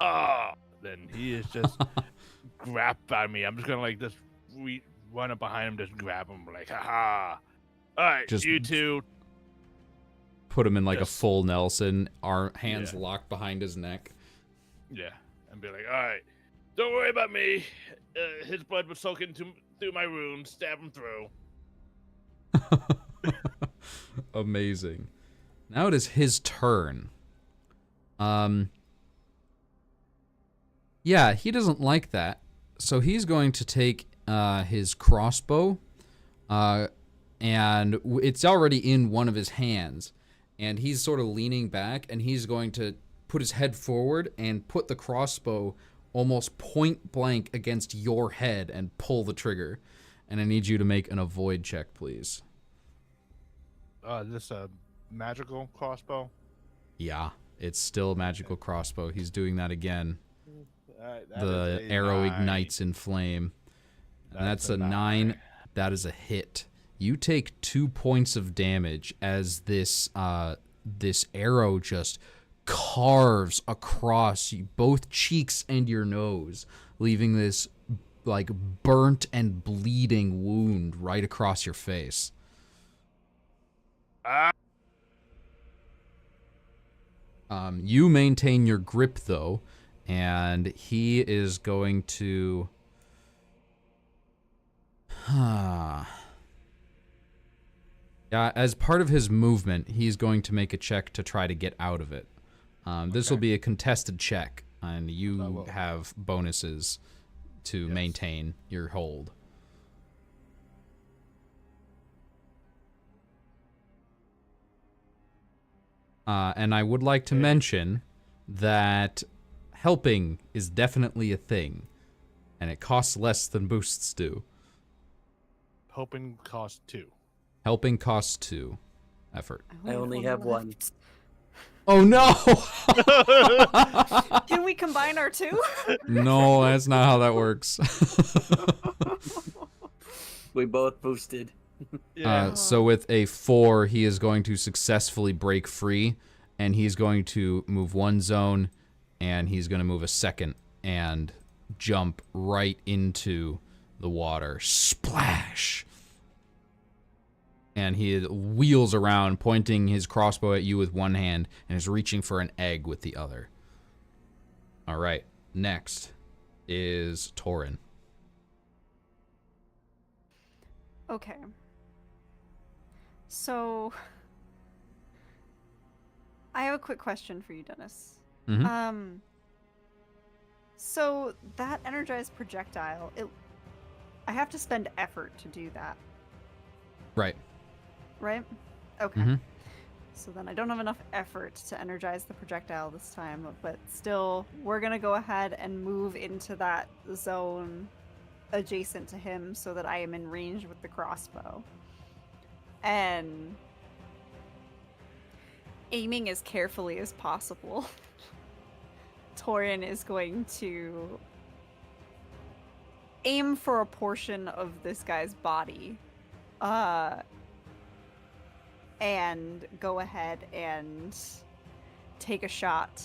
Ah, then he is just grabbed by me. I'm just gonna like just run up behind him, just grab him, like, haha. All right, Just you two. Put him in like Yes. a full Nelson, our hands Yeah. locked behind his neck. Yeah, and be like, all right, don't worry about me. His blood was soaking through my wounds. Stab him through. Amazing. Now it is his turn. Yeah, he doesn't like that. So he's going to take his crossbow, and it's already in one of his hands. And he's sort of leaning back, and he's going to put his head forward and put the crossbow almost point blank against your head and pull the trigger. And I need you to make an avoid check, please. This a magical crossbow. Yeah, it's still a magical crossbow. He's doing that again. That The is a arrow 9. ignites in flame. And that's a 9. 9. That is a hit. You take 2 points of damage as this this arrow just carves across both cheeks and your nose, leaving this like burnt and bleeding wound right across your face. You maintain your grip though, and he is going to yeah, as part of his movement, he's going to make a check to try to get out of it. This will be a contested check, and you have bonuses to maintain your hold. And I would like to mention that helping is definitely a thing, and it costs less than boosts do. Helping cost 2. Helping costs 2 effort. I only have one. left. Oh no! Can we combine our 2? No, that's not how that works. We both boosted. So with a 4, he is going to successfully break free, and he's going to move 1 zone, and he's going to move a 2nd, and jump right into the water. Splash! And he wheels around, pointing his crossbow at you with one hand, and is reaching for an egg with the other. All right, next is Torin. Okay. So, I have a quick question for you, Dennis. Mm-hmm. So that energized projectile, I have to spend effort to do that, Right. right? Okay. Mhm. So then I don't have enough effort to energize the projectile this time, but still, we're gonna go ahead and move into that zone adjacent to him so that I am in range with the crossbow. And aiming as carefully as possible, Torin is going to aim for a portion of this guy's body, and go ahead and take a shot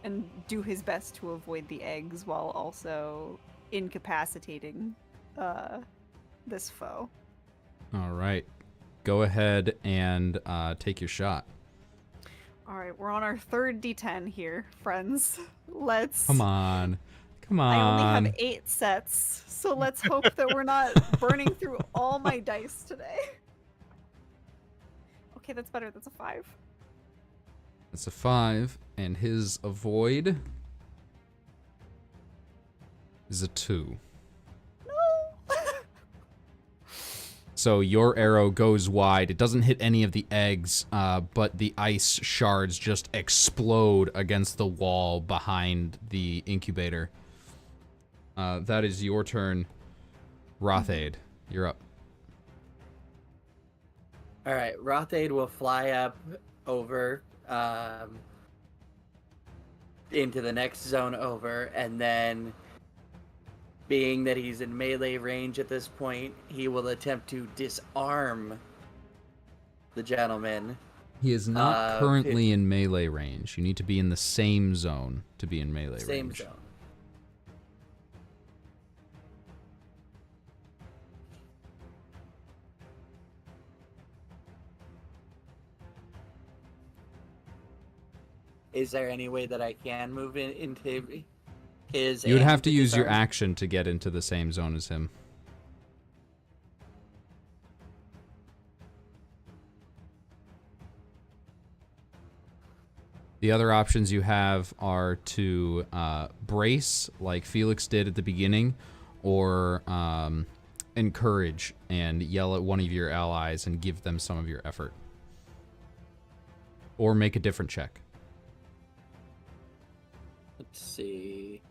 and do his best to avoid the eggs while also incapacitating this foe. All right. Go ahead and take your shot. All right, we're on our 3rd D10 here, friends. Let's. Come on. Come on. I only have 8 sets, so let's hope that we're not burning through all my dice today. Okay, that's better. That's a 5. That's a 5, and his avoid is a 2. No. So your arrow goes wide. It doesn't hit any of the eggs, but the ice shards just explode against the wall behind the incubator. That is your turn. Rothade, you're up. All right, Rothade will fly up over into the next zone over, and then, being that he's in melee range at this point, he will attempt to disarm the gentleman. He is not currently in melee range. You need to be in the same zone to be in melee range. Same zone. Is there any way that I can move into his? You would have to aim use your disarm? action to get into the same zone as him. The other options you have are to brace, like Felix did at the beginning, or encourage and yell at one of your allies and give them some of your effort. Or make a different check. Let's see.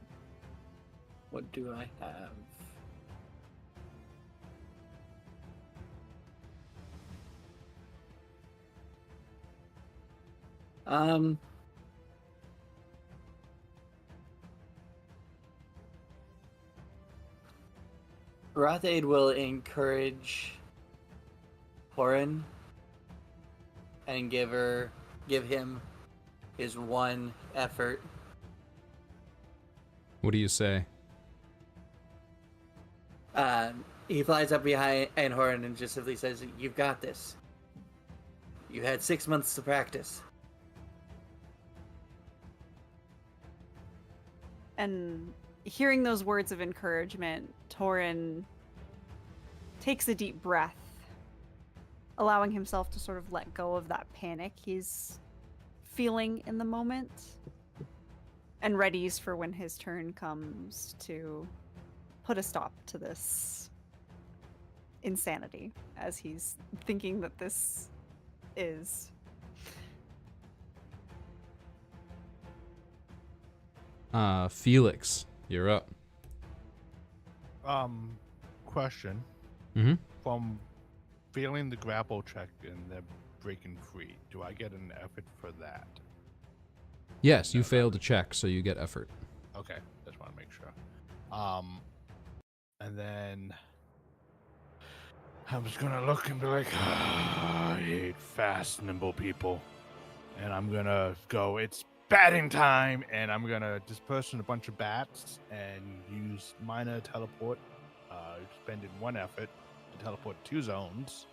What do I have? Rothade will encourage Horan and give him his one effort. What do you say? He flies up behind Einhorn and just simply says, "You've got this. You had 6 months to practice." And hearing those words of encouragement, Torin takes a deep breath, allowing himself to sort of let go of that panic he's feeling in the moment, and readies for when his turn comes to put a stop to this insanity, as he's thinking that this is. Felix, you're up. Question. Mm-hmm. From failing the grapple check and then breaking free, do I get an effort for that? Yes, you failed to check, so you get effort. Okay, just want to make sure. And then I'm just gonna look and be like, I hate fast, nimble people, and I'm gonna go. It's batting time, and I'm gonna disperse in a bunch of bats and use minor teleport. Spending 1 effort to teleport 2 zones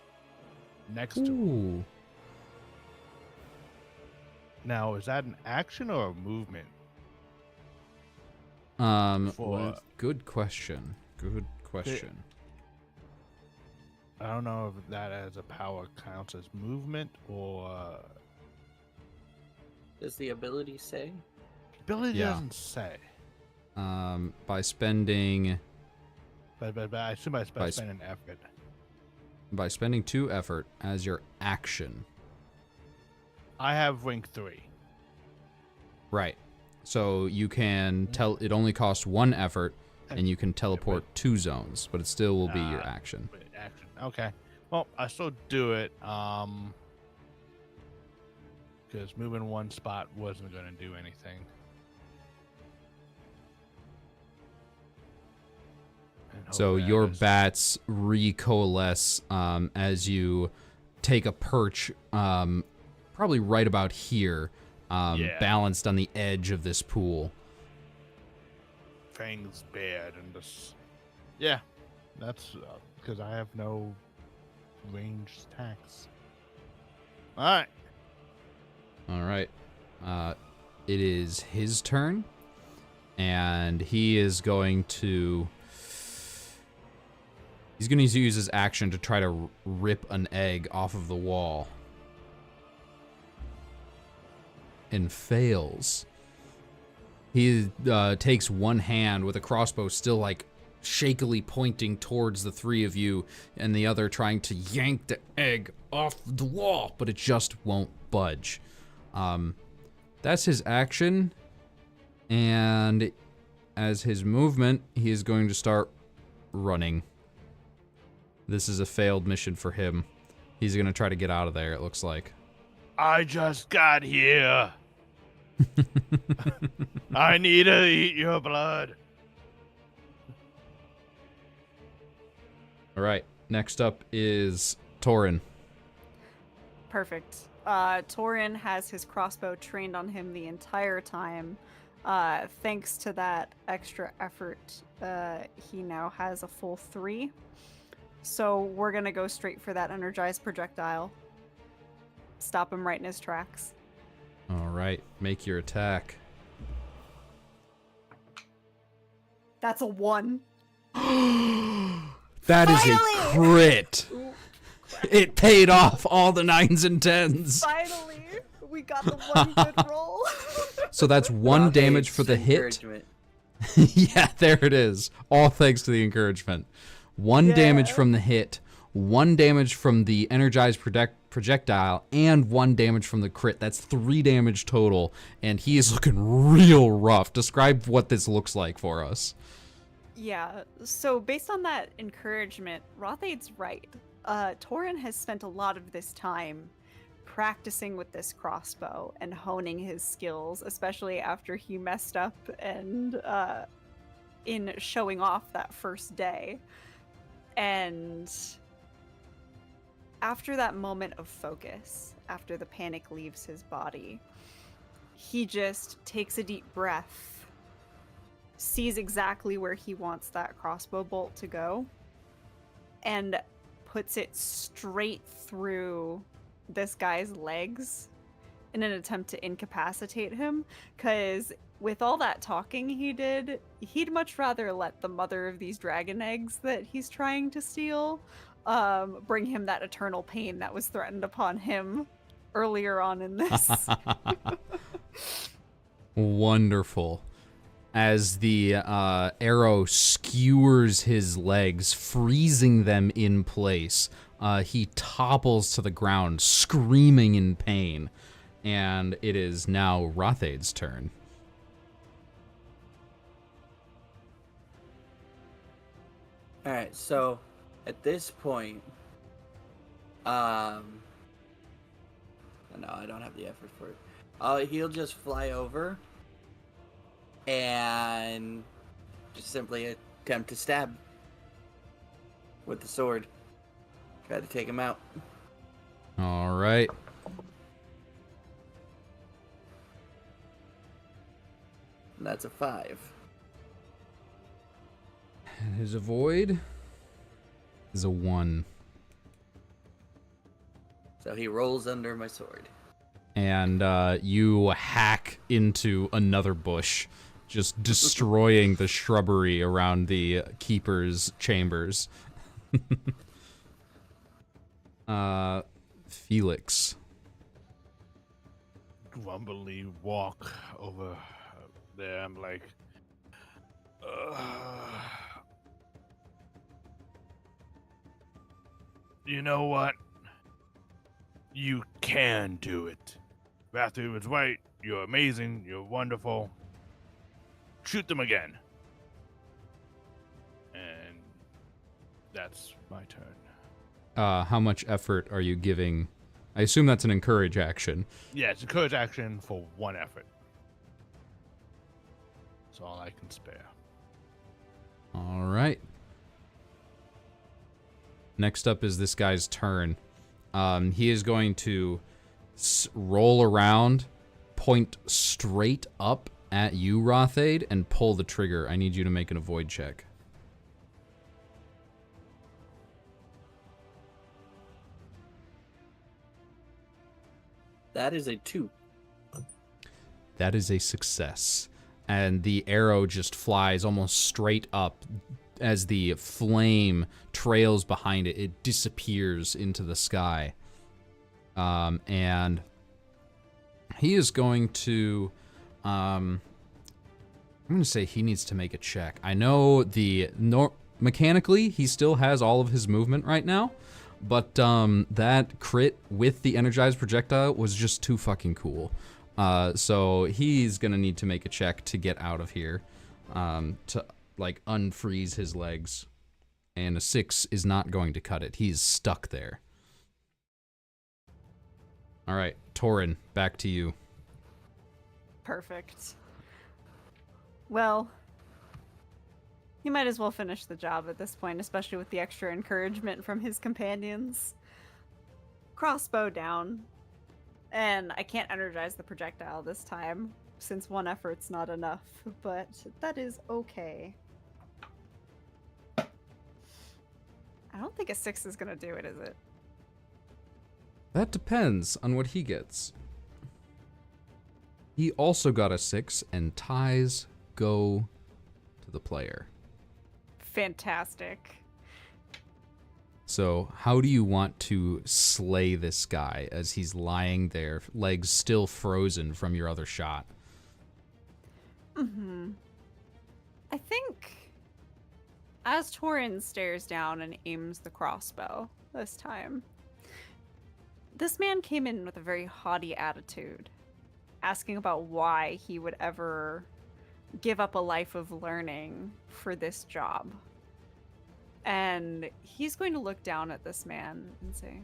next to him. Ooh. Now, is that an action or a movement? Well, good question. Good question. I don't know if that as a power counts as movement or Does the ability say? ability Yeah. doesn't say. By spending But I assume I By spend an effort. 2 effort as your action. I have rank 3. Right. So you can tell it only costs 1 effort, and you can teleport 2 zones, but it still will be your action. Action. Okay. Well, I still do it. Because moving 1 spot wasn't going to do anything. And So hopefully I your just- bats recoalesce as you take a perch, probably right about here, Yeah. balanced on the edge of this pool. fangs bared and just that's because I have no ranged attacks. All right. All right. It is his turn, and he is going to. He's going to use his action to try to rip an egg off of the wall. And fails. He takes one hand with a crossbow still like shakily pointing towards the 3 of you, and the other trying to yank the egg off the wall, but it just won't budge. That's his action, and as his movement, he is going to start running. This is a failed mission for him. He's going to try to get out of there, it looks like. I just got here. I need to eat your blood. All right, next up is Torin. Perfect. Torin has his crossbow trained on him the entire time. Thanks to that extra effort, he now has a full 3. So we're gonna go straight for that energized projectile. Stop him right in his tracks. All right, make your attack. That's a 1. That is a Finally! crit. It paid off all the 9s and 10s. Finally, we got the one good roll. So that's 1 damage for the hit. Encouragement. Yeah, there it is. All thanks to the encouragement. 1 damage Yeah. from the hit, 1 damage from the energized projectile, and 1 damage from the crit. That's 3 damage total, and he is looking real rough. Describe what this looks like for us. Yeah, so based on that encouragement, Rothade's right. Torin has spent a lot of this time practicing with this crossbow and honing his skills, especially after he messed up and in showing off that first day. And after that moment of focus, after the panic leaves his body, he just takes a deep breath, sees exactly where he wants that crossbow bolt to go, and puts it straight through this guy's legs in an attempt to incapacitate him, because with all that talking he did, he'd much rather let the mother of these dragon eggs that he's trying to steal bring him that eternal pain that was threatened upon him earlier on in this. Wonderful. As the arrow skewers his legs, freezing them in place, he topples to the ground, screaming in pain. And it is now Rothade's turn. All right, so at this point, no, I don't have the effort for it. He'll just fly over and just simply attempt to stab with the sword. Try to take him out. All right. And that's a 5. And his avoid is a 1. So he rolls under my sword. And you hack into another bush, just destroying the shrubbery around the keeper's chambers. Felix. Grumbly walk over there. I'm like, you know what? You can do it. Rathu was right. You're amazing. You're wonderful. Shoot them again. And that's my turn. How much effort are you giving? I assume that's an encourage action. Yeah, it's a courage action for 1 effort. That's all I can spare. All right. Next up is this guy's turn. He is going to roll around, point straight up at you, Rothade, and pull the trigger. I need you to make an avoid check. That is a 2. That is a success. And the arrow just flies almost straight up. As the flame trails behind it, it disappears into the sky. And he is going to... I'm going to say he needs to make a check. I know mechanically, he still has all of his movement right now. But that crit with the energized projectile was just too fucking cool. So he's gonna need to make a check to get out of here, to like unfreeze his legs. And a 6 is not going to cut it. He's stuck there. All right, Torin, back to you. Perfect. Well, he might as well finish the job at this point, especially with the extra encouragement from his companions. Crossbow down. And I can't energize the projectile this time, since 1 effort's not enough, but that is okay. I don't think a 6 is gonna do it, is it? That depends on what he gets. He also got a 6, and ties go to the player. Fantastic. So how do you want to slay this guy as he's lying there, legs still frozen from your other shot? I think as Torin stares down and aims the crossbow this time, this man came in with a very haughty attitude, asking about why he would ever give up a life of learning for this job. And he's going to look down at this man and say,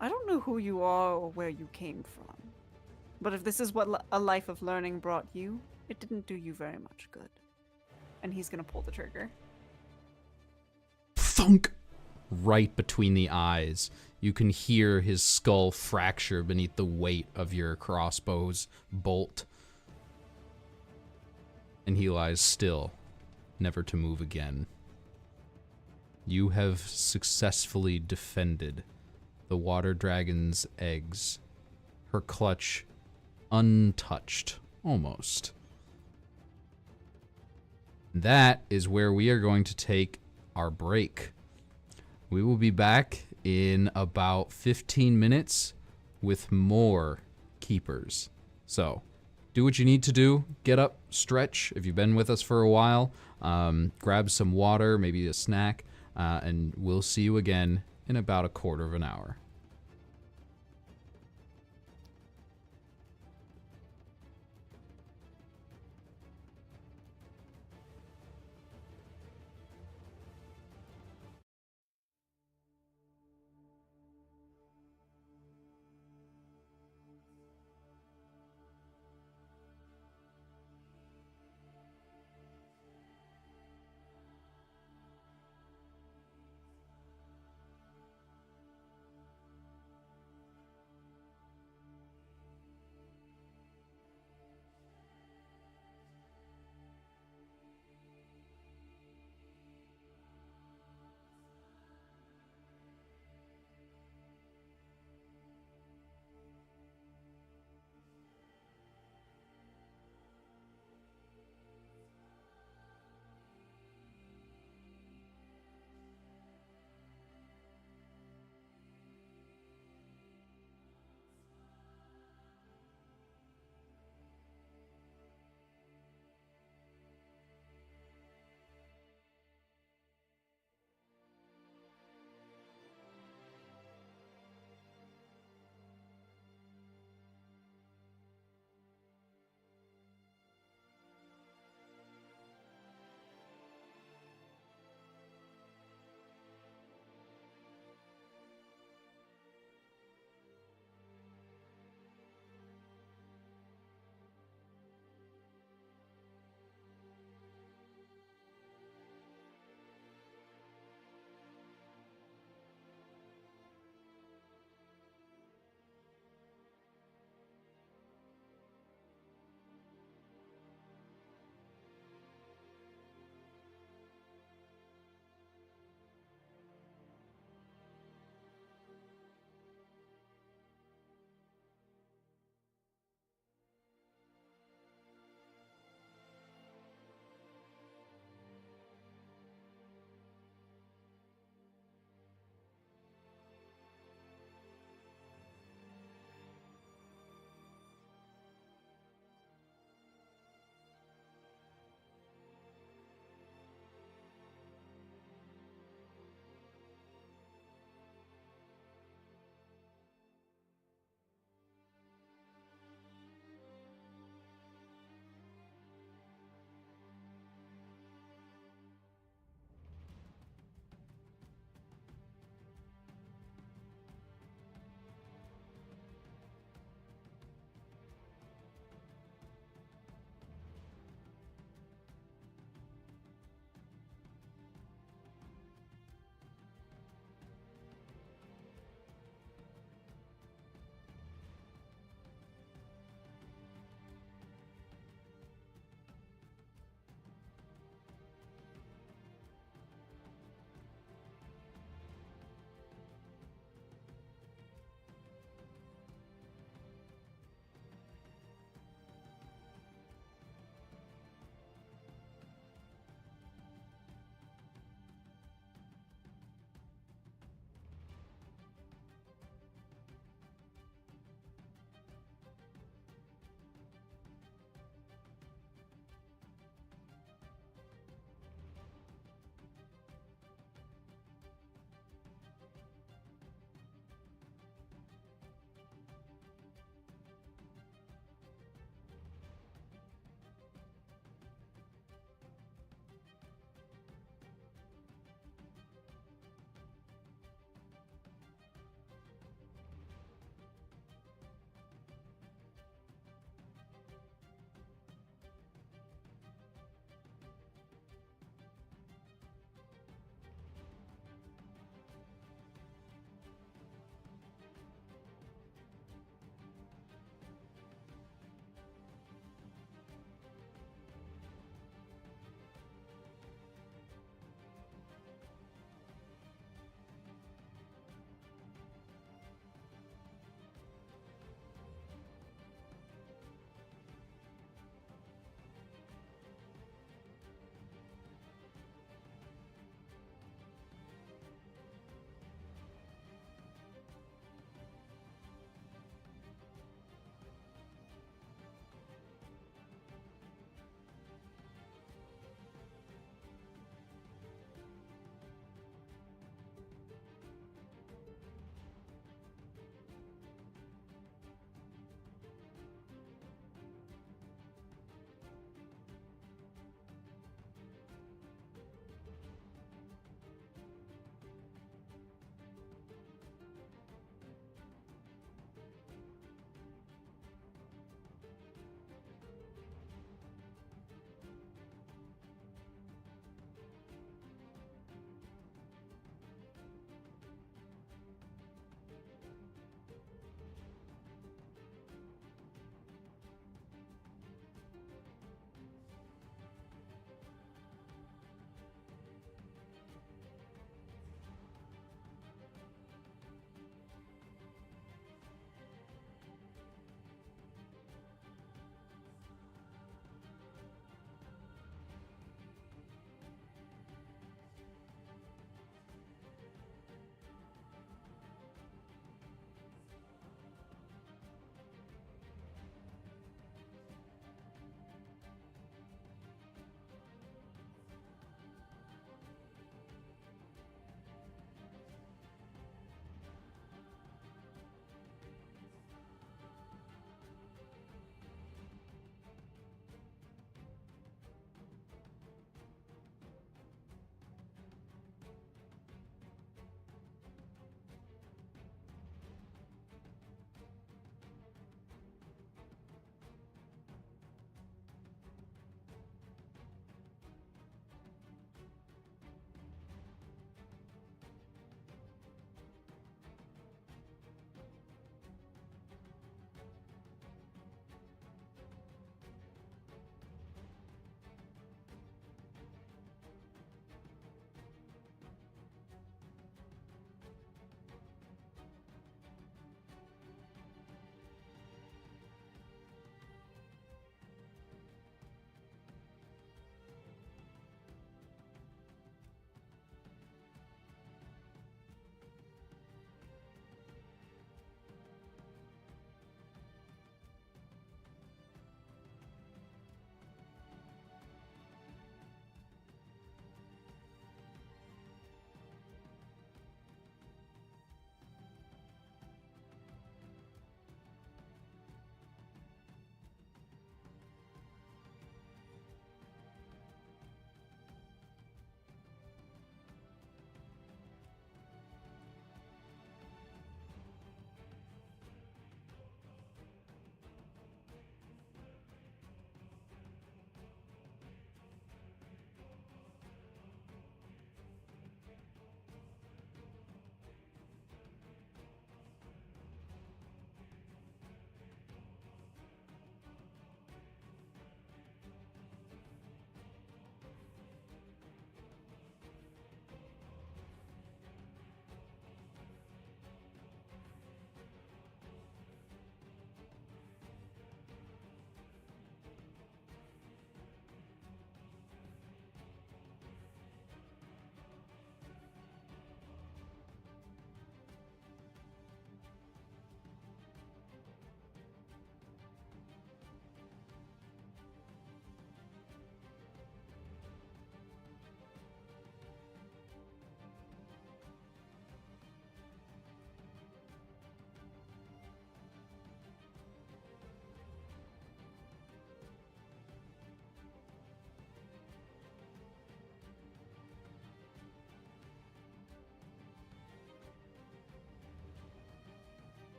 I don't know who you are or where you came from, but if this is what a life of learning brought you, it didn't do you very much good. And he's going to pull the trigger. Thunk! Right between the eyes. You can hear his skull fracture beneath the weight of your crossbow's bolt. and he lies still, never to move again. You have successfully defended the water dragon's eggs, her clutch untouched, almost. That is where we are going to take our break. We will be back in about 15 minutes with more keepers. So, do what you need to do. Get up, stretch if you've been with us for a while. Grab some water, maybe a snack, and we'll see you again in about a quarter of an hour.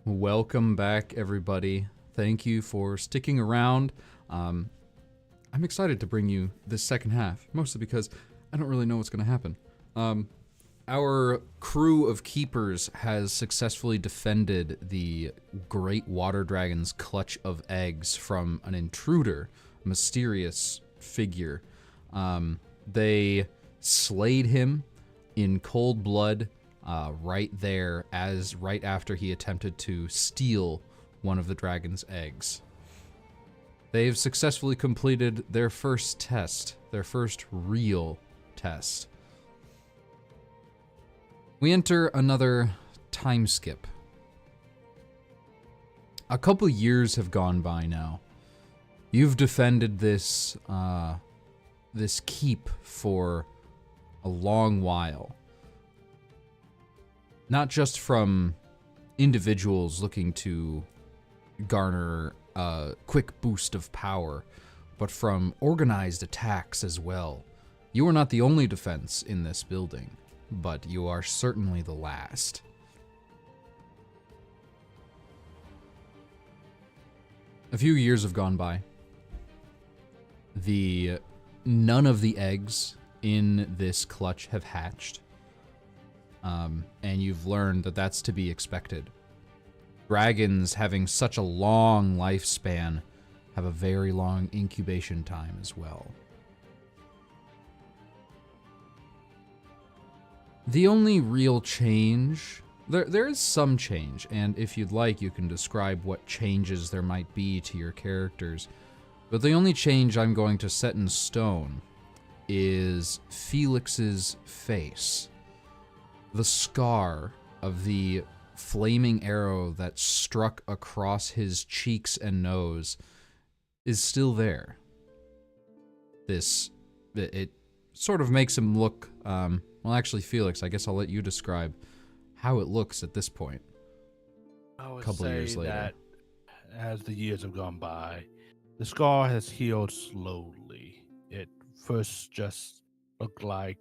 welcome back, everybody. Thank you for sticking around. I'm excited to bring you this second half, mostly because I don't really know what's going to happen. Our crew of keepers has successfully defended the great water dragon's clutch of eggs from an intruder, a mysterious figure. They slayed him in cold blood right after he attempted to steal one of the dragon's eggs. They've successfully completed their first test, their first real test. We enter another time skip. A couple years have gone by now. You've defended this keep for a long while. Not just from individuals looking to garner a quick boost of power, but from organized attacks as well. You are not the only defense in this building, but you are certainly the last. A few years have gone by. None of the eggs in this clutch have hatched. And you've learned that that's to be expected. Dragons, having such a long lifespan, have a very long incubation time as well. The only real change, there is some change, and if you'd like, you can describe what changes there might be to your characters. But the only change I'm going to set in stone is Felix's face. The scar of the flaming arrow that struck across his cheeks and nose is still there. It sort of makes him look, well, actually, Felix, I guess I'll let you describe how it looks at this point. I would Couple say years later. that as the years have gone by, the scar has healed slowly. It first just looked like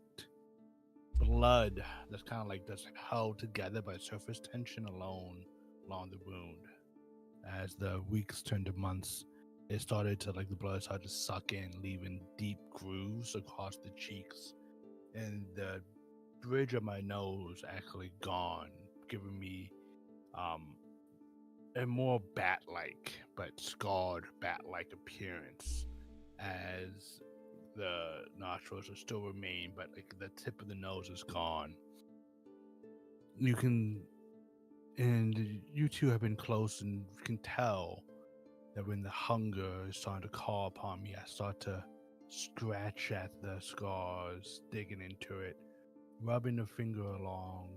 blood that's kind of like that's held together by surface tension alone along the wound. As the weeks turned to months, it started to, like, the blood started to suck in, leaving deep grooves across the cheeks, and the bridge of my nose actually gone, giving me a more bat-like but scarred bat-like appearance, as the nostrils are still remain, but like the tip of the nose is gone. You two have been close, and you can tell that when the hunger is starting to call upon me, I start to scratch at the scars, digging into it, rubbing the finger along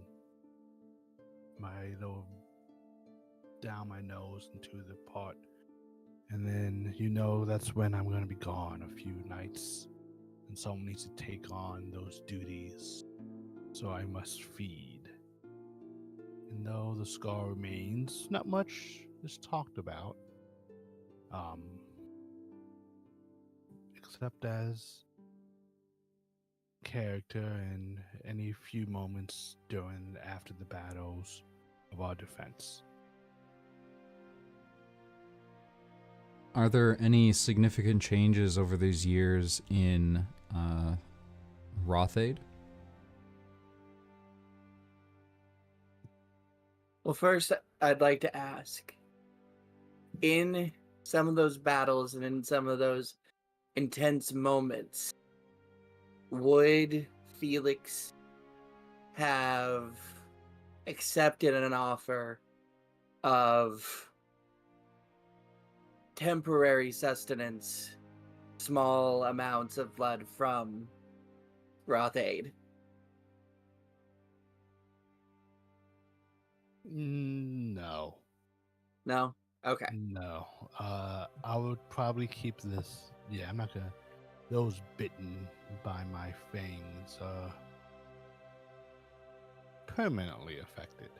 down my nose into the part. And then that's when I'm going to be gone a few nights, and someone needs to take on those duties, so I must feed. And though the scar remains, not much is talked about, except as character and any few moments after the battles of our defense. Are there any significant changes over these years in Rothaid? Well, first, I'd like to ask, in some of those battles and in some of those intense moments, would Felix have accepted an offer of temporary sustenance, small amounts of blood from Rothaid? No. No? Okay. No. I would probably keep this. Yeah, I'm not gonna. Those bitten by my fangs are permanently affected.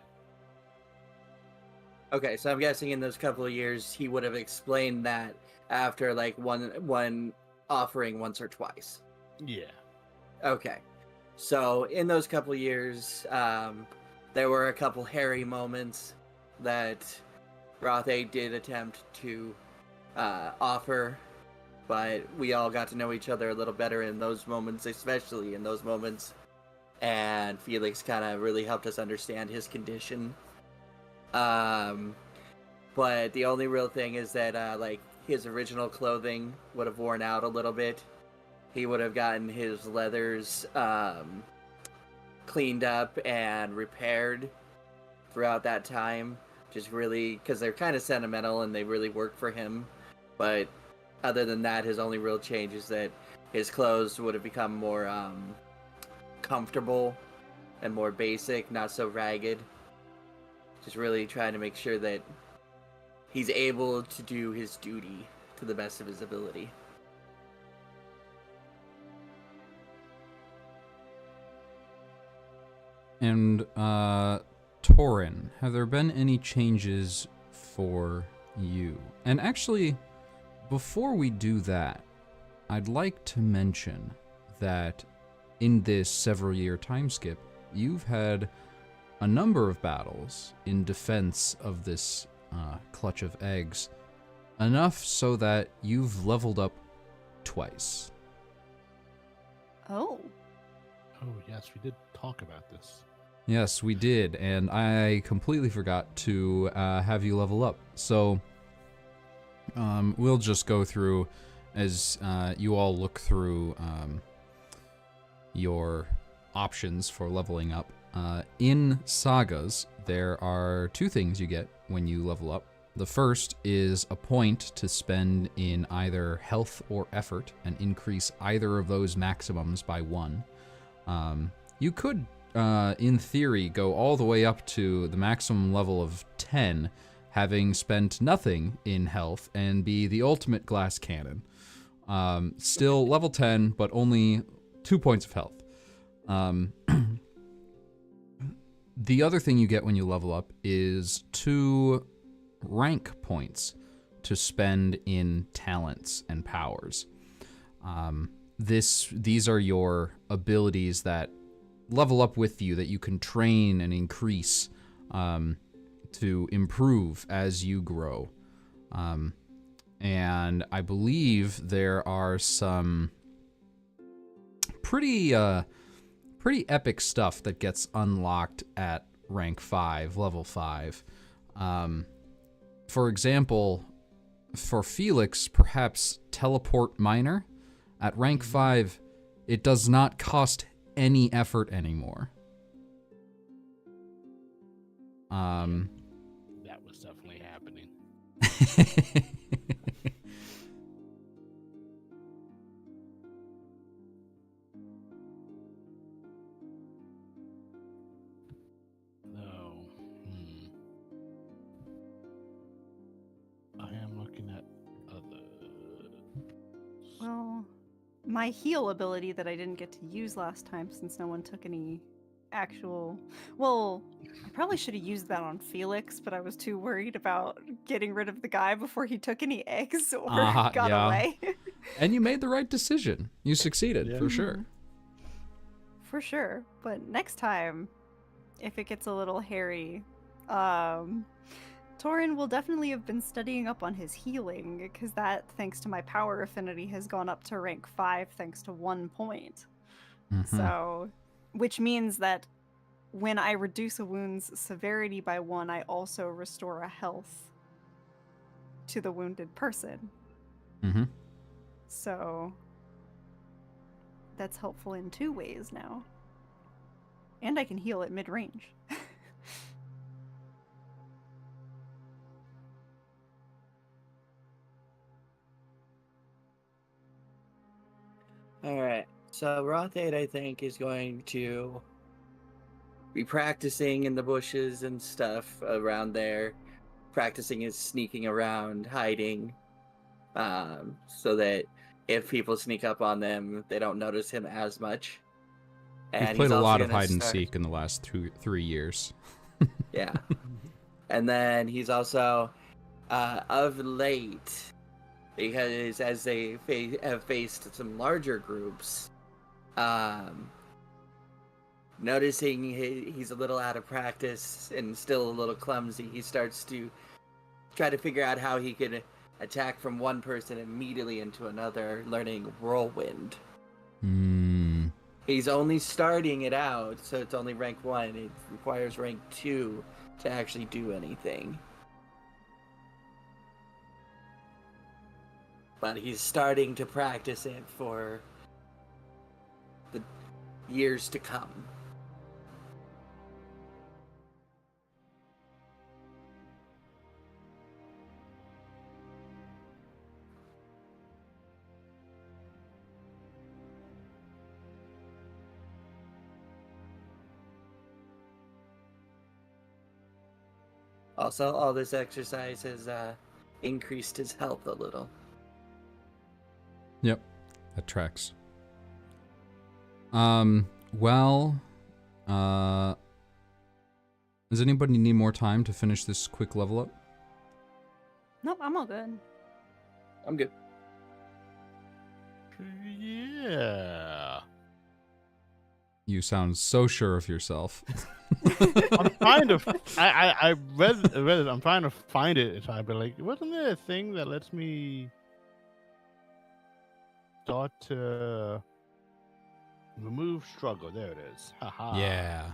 Okay, so I'm guessing in those couple of years he would have explained that after like one offering once or twice. Yeah. Okay. So in those couple of years, there were a couple hairy moments. that Rothe did attempt to offer, but we all got to know each other a little better in those moments, especially in those moments. And Felix kind of really helped us understand his condition. But the only real thing is that like his original clothing would have worn out a little bit. He would have gotten his leathers cleaned up and repaired throughout that time. Just really, because they're kind of sentimental and they really work for him. But other than that, his only real change is that his clothes would have become more comfortable and more basic, not so ragged. Just really trying to make sure that he's able to do his duty to the best of his ability. And, Torin, have there been any changes for you? And actually, before we do that, I'd like to mention that in this several-year time skip, you've had a number of battles in defense of this clutch of eggs, enough so that you've leveled up twice. Oh. Oh, yes, we did talk about this. Yes, we did, and I completely forgot to have you level up. So, we'll just go through as you all look through your options for leveling up. In sagas, there are two things you get when you level up. The first is a point to spend in either health or effort and increase either of those maximums by 1. You could, in theory, go all the way up to the maximum level of 10, having spent nothing in health, and be the ultimate glass cannon. Still level 10, but only 2 points of health. The other thing you get when you level up is 2 rank points to spend in talents and powers. These are your abilities that level up with you, that you can train and increase to improve as you grow. And I believe there are some pretty epic stuff that gets unlocked at rank 5, level 5. For example, for Felix, perhaps Teleport Minor. At rank 5, it does not cost any effort anymore. That was definitely happening. No. I am looking at other. Well, my heal ability that I didn't get to use last time since no one took any actual... Well, I probably should have used that on Felix, but I was too worried about getting rid of the guy before he took any eggs or got yeah. away. And you made the right decision. You succeeded, for sure. For sure. But next time, if it gets a little hairy, Torin will definitely have been studying up on his healing, because that, thanks to my power affinity, has gone up to rank 5 thanks to 1 point. So, which means that when I reduce a wound's severity by 1, I also restore a health to the wounded person. So, that's helpful in 2 ways now. And I can heal at mid-range. Alright, so Rothaid, I think, is going to be practicing in the bushes and stuff around there. Practicing his sneaking around, hiding, so that if people sneak up on them, they don't notice him as much. We've played a lot of hide and seek in the last 3 years. Yeah. And then he's also, of late, because as they have faced some larger groups, noticing he's a little out of practice and still a little clumsy, he starts to try to figure out how he could attack from one person immediately into another, learning Whirlwind. He's only starting it out, so it's only rank 1. It requires rank 2 to actually do anything. But he's starting to practice it for the years to come. Also, all this exercise has increased his health a little. Yep, that tracks. Well, does anybody need more time to finish this quick level up? Nope, I'm all good. I'm good. Yeah. You sound so sure of yourself. I'm trying to. I read it. I'm trying to find it. So I'd be like, wasn't there a thing that lets me start to remove struggle? There it is. Haha. Yeah.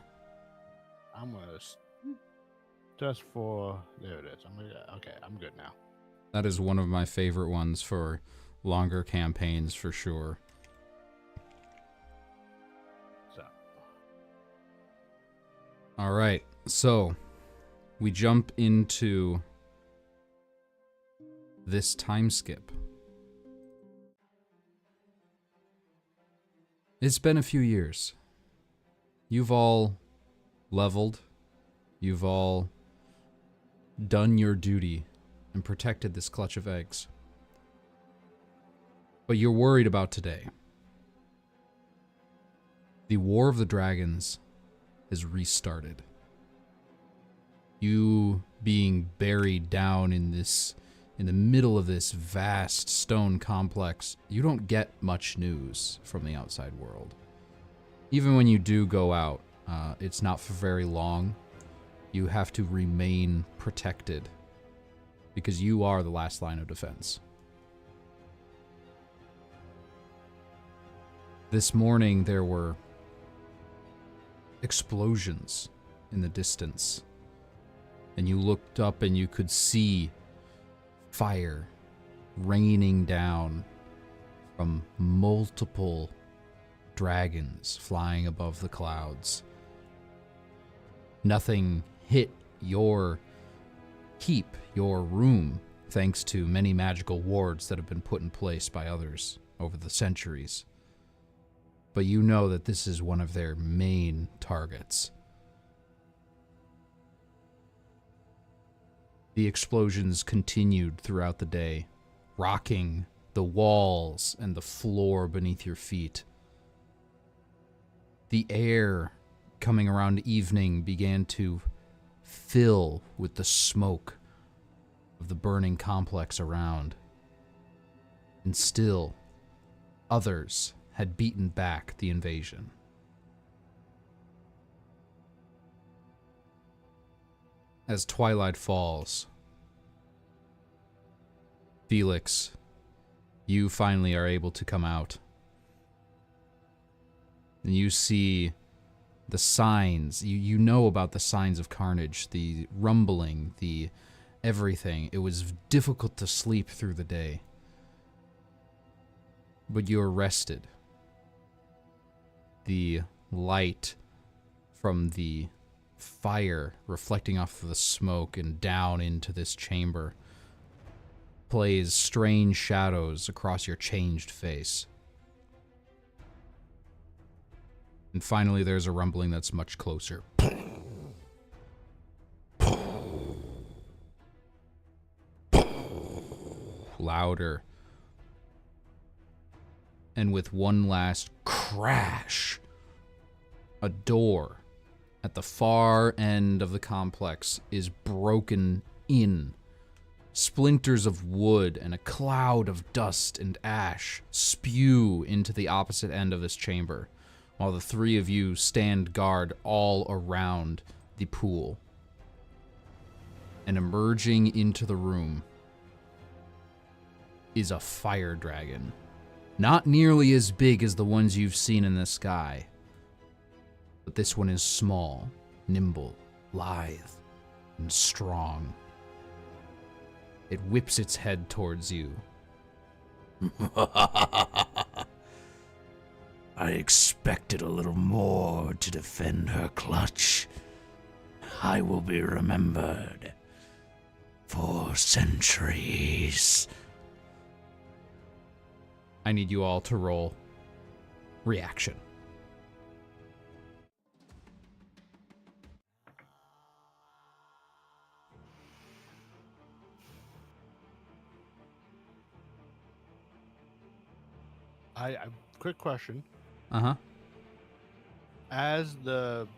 I'm gonna just for there it is. Okay. I'm good now. That is one of my favorite ones for longer campaigns for sure. All right, so we jump into this time skip. It's been a few years. You've all leveled. You've all done your duty and protected this clutch of eggs. But you're worried about today. The War of the Dragons has restarted. You being buried down in the middle of this vast stone complex, you don't get much news from the outside world. Even when you do go out, it's not for very long. You have to remain protected because you are the last line of defense. This morning there were explosions in the distance, and you looked up and you could see fire raining down from multiple dragons flying above the clouds. Nothing hit your keep, your room, thanks to many magical wards that have been put in place by others over the centuries. But you know that this is one of their main targets. The explosions continued throughout the day, rocking the walls and the floor beneath your feet. The air coming around evening began to fill with the smoke of the burning complex around. And still, others had beaten back the invasion. As twilight falls, Felix, you finally are able to come out. And you see the signs, you know about the signs of carnage, the rumbling, the everything. It was difficult to sleep through the day. But you're rested. The light from the fire reflecting off of the smoke and down into this chamber plays strange shadows across your changed face. And finally there's a rumbling that's much closer. Louder. And with one last crash, a door at the far end of the complex is broken in. Splinters of wood and a cloud of dust and ash spew into the opposite end of this chamber, while the three of you stand guard all around the pool. And emerging into the room is a fire dragon. Not nearly as big as the ones you've seen in the sky, but this one is small, nimble, lithe, and strong. It whips its head towards you. I expected a little more to defend her clutch. I will be remembered for centuries. I need you all to roll reaction. Quick question. Uh-huh. As the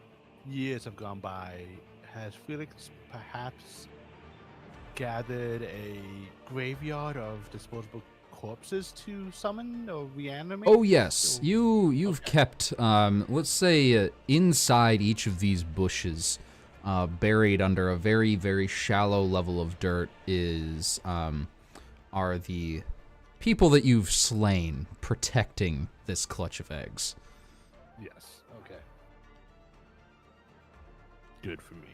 years have gone by, has Felix perhaps gathered a graveyard of disposable corpses to summon or reanimate? Oh yes, Or- you've Okay. kept let's say inside each of these bushes, buried under a very, very shallow level of dirt is are the people that you've slain protecting this clutch of eggs. Yes. Okay. Good for me.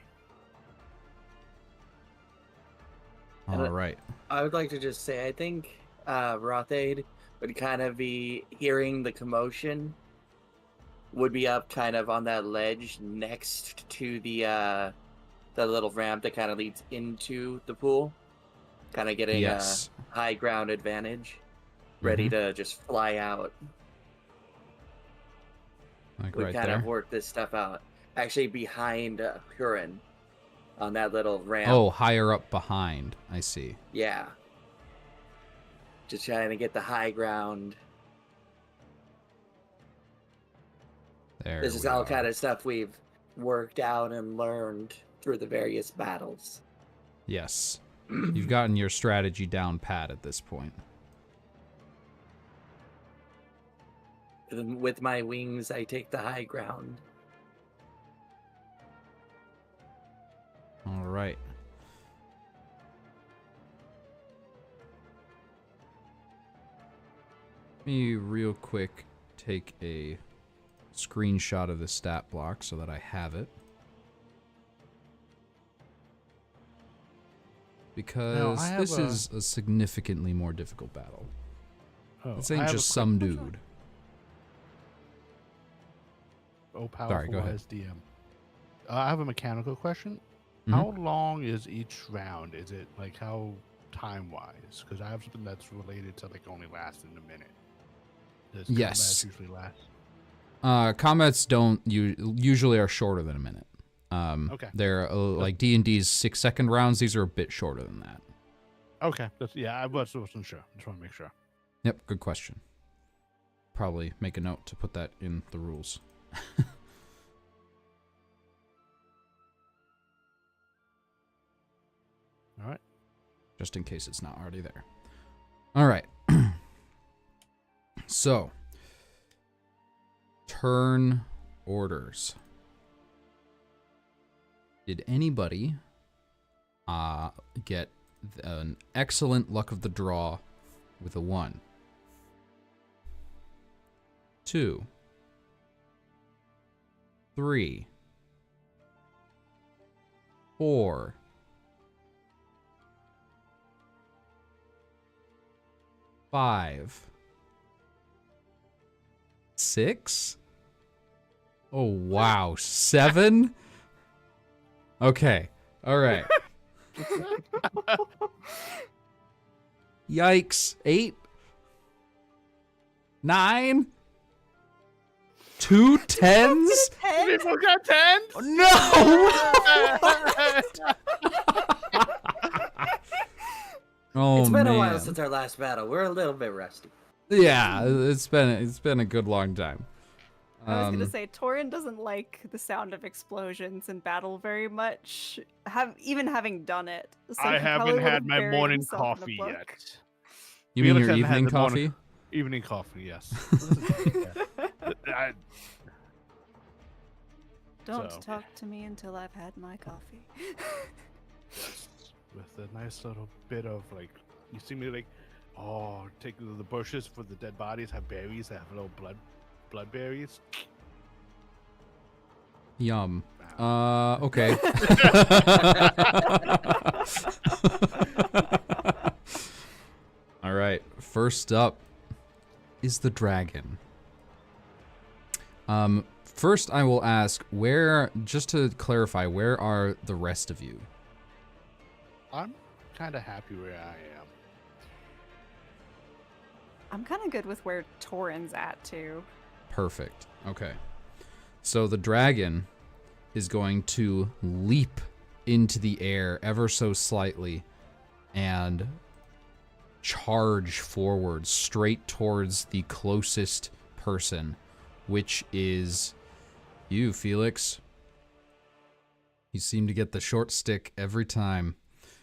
And All right. I would like to just say, I think Rothade would kind of be hearing the commotion, would be up kind of on that ledge next to the little ramp that kind of leads into the pool, kind of getting Yes. a high ground advantage, ready to just fly out. Like We right kind there. of work this stuff out. Actually, behind Huron, on that little ramp. Oh, higher up behind. I see. Yeah. Just trying to get the high ground. There. This is we all are. kind of stuff we've worked out and learned through the various battles. Yes. You've gotten your strategy down pat at this point. And with my wings, I take the high ground. All right. Let me real quick take a screenshot of the stat block so that I have it. Because have this a- is a significantly more difficult battle. Oh, This I ain't have a just quick some question. dude. Oh, powerful go ahead. as DM. I have a mechanical question. Mhm. How long is each round? Is it like how time-wise? Because I have something that's related to like only lasting a minute. Does combat Yes. usually last? Combats don't usually are shorter than a minute. Okay. They're like D&D's 6-second rounds. These are a bit shorter than that. Okay. I wasn't sure. Just want to make sure. Yep, good question. Probably make a note to put that in the rules. All right. Just in case it's not already there. All right. So, turn orders. Did anybody get an excellent luck of the draw with a 1? 2, 3, 4, 5, 6? Oh, wow. 7? Okay. All right. Yikes. 8? 9? 2 10s? People got 10? No! Oh, It's been man. a while since our last battle. We're a little bit rusty. Yeah, it's been a good long time. I was gonna say Torin doesn't like the sound of explosions in battle very much. Even having done it, so I he haven't probably would had have my buried morning himself in a coffee book. yet. You mean Felix your hasn't had evening the morning- coffee? Evening coffee, yes. Don't So- talk to me until I've had my coffee. With a nice little bit of like, you see me like, oh, take the bushes for the dead bodies have berries that have little blood berries. Yum. Okay. All right. First up is the dragon. First I will ask just to clarify, where are the rest of you? I'm kind of happy where I am. I'm kind of good with where Torin's at too. Perfect. Okay. So the dragon is going to leap into the air ever so slightly and charge forward straight towards the closest person, which is you, Felix. You seem to get the short stick every time.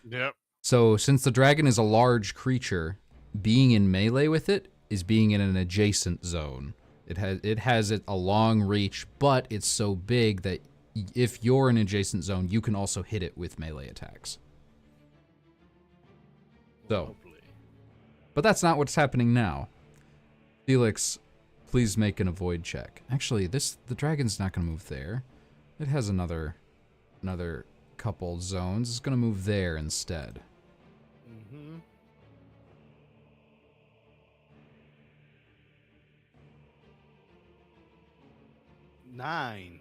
Yep. So since the dragon is a large creature, being in melee with it is being in an adjacent zone. It has a long reach, but it's so big that if you're in an adjacent zone, you can also hit it with melee attacks. So, Lovely. but that's not what's happening now. Felix, please make an avoid check. Actually, the dragon's not going to move there. It has another couple zones. It's going to move there instead. Mm-hmm. Nine.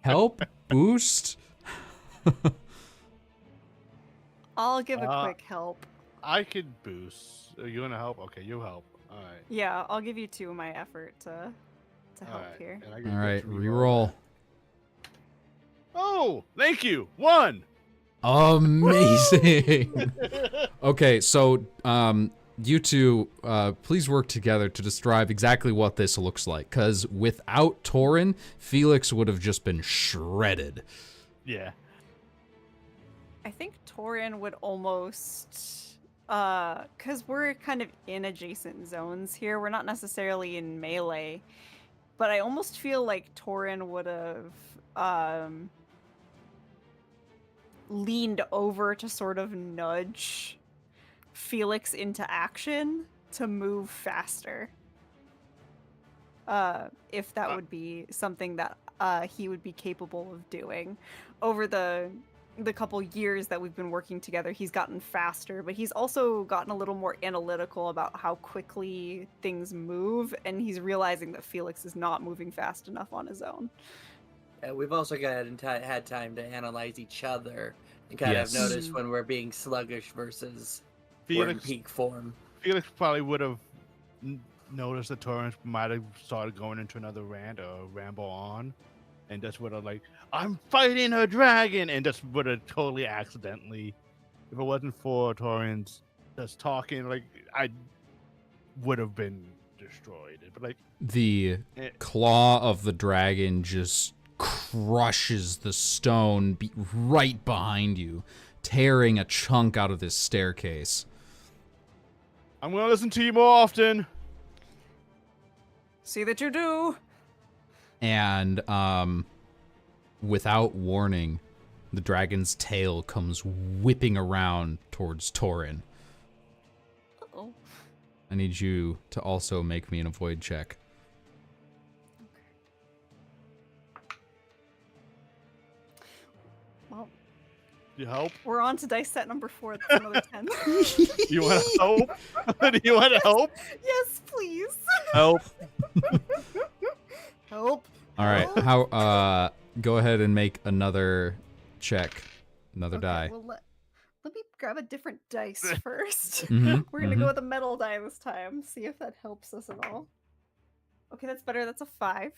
Help? Boost? I'll give a Uh, quick help. I could boost. You want to help? Okay, you help. All right. Yeah, I'll give you 2 of my effort to help Alright, here. and I get All right, to reroll. that. Oh, thank you. 1. Amazing. Okay, so you two, please work together to describe exactly what this looks like. Because without Torin, Felix would have just been shredded. Yeah. I think Torin would almost, because we're kind of in adjacent zones here. We're not necessarily in melee, but I almost feel like Torin would have leaned over to sort of nudge Felix into action to move faster. If that would be something that he would be capable of doing. Over the couple years that we've been working together, he's gotten faster, but he's also gotten a little more analytical about how quickly things move, and he's realizing that Felix is not moving fast enough on his own. We've also had time to analyze each other and kind Yes. of notice when we're being sluggish versus we're in Felix, peak form. Felix probably would have noticed that Torrance might have started going into another rant or ramble on, and just would have like, I'm fighting a dragon, and just would have totally accidentally, if it wasn't for Torrance just talking, like I would have been destroyed. But like The claw of the dragon just crushes the stone right behind you, tearing a chunk out of this staircase. I'm gonna listen to you more often. See that you do. And without warning, the dragon's tail comes whipping around towards Torin. Uh-oh. I need you to also make me an avoid check. Well, You help? we're on to dice set number 4. That's another 10. You want to help? Do you want to help? Yes, please. Help. Help. All right, how? Go ahead and make another check, another die. Well, let me grab a different dice first. Mhm, We're gonna go with a metal die this time. See if that helps us at all. Okay, that's better. That's a 5.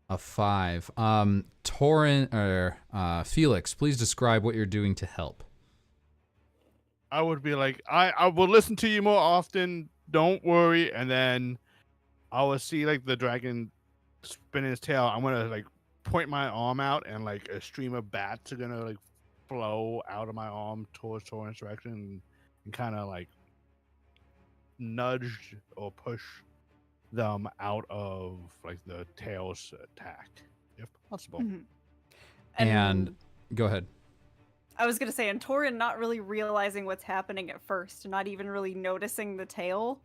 A 5. Torin or Felix, please describe what you're doing to help. I would be like, I will listen to you more often. Don't worry. And then I will see like the dragon spin his tail. I'm gonna like point my arm out, and like a stream of bats are gonna like flow out of my arm towards Torrance direction, and kind of like nudge or push them out of like the tail's attack, if possible. Mhm. And go ahead. I was gonna say, and Torin not really realizing what's happening at first, not even really noticing the tail,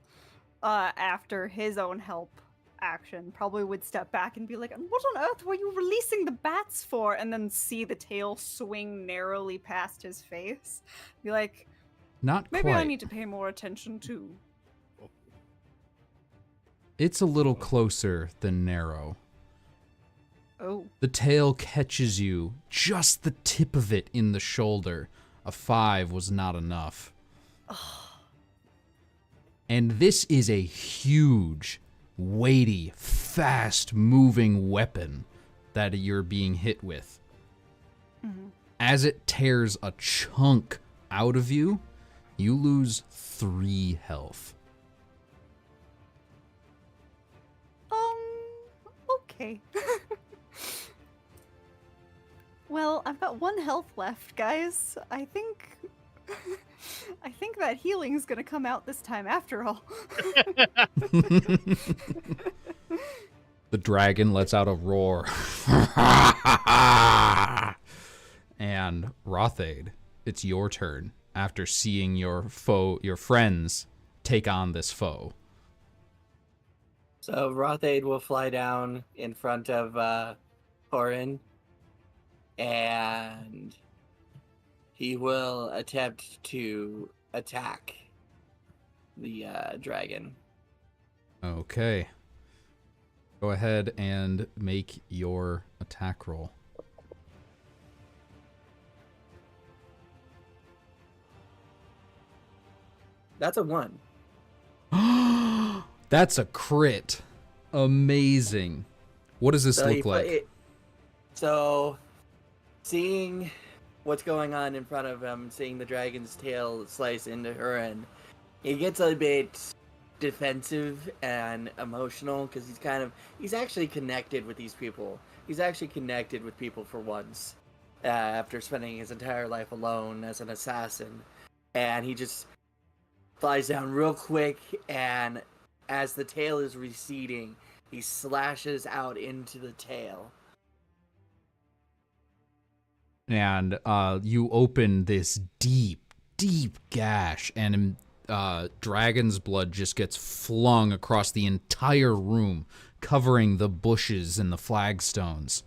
after his own help action, probably would step back and be like, "What on earth were you releasing the bats for?" And then see the tail swing narrowly past his face. Be like, Not maybe quite. I need to pay more attention too. It's a little closer than narrow. Oh. The tail catches you, just the tip of it in the shoulder. A 5 was not enough. And this is a huge, weighty, fast-moving weapon that you're being hit with. Mhm. As it tears a chunk out of you, you lose 3 health. Okay. Well, I've got 1 health left, guys. I think that healing's gonna come out this time after all. The dragon lets out a roar. And Rothade, it's your turn after seeing your friends take on this foe. So Rothade will fly down in front of Torin, and he will attempt to attack the dragon. Okay. Go ahead and make your attack roll. That's a 1. That's a crit. Amazing. What does this So look like? So, seeing what's going on in front of him, seeing the dragon's tail slice into her, and he gets a bit defensive and emotional because he's actually connected with these people. He's actually connected with people for once, after spending his entire life alone as an assassin, and he just flies down real quick, and as the tail is receding, he slashes out into the tail. And you open this deep, deep gash, and dragon's blood just gets flung across the entire room, covering the bushes and the flagstones.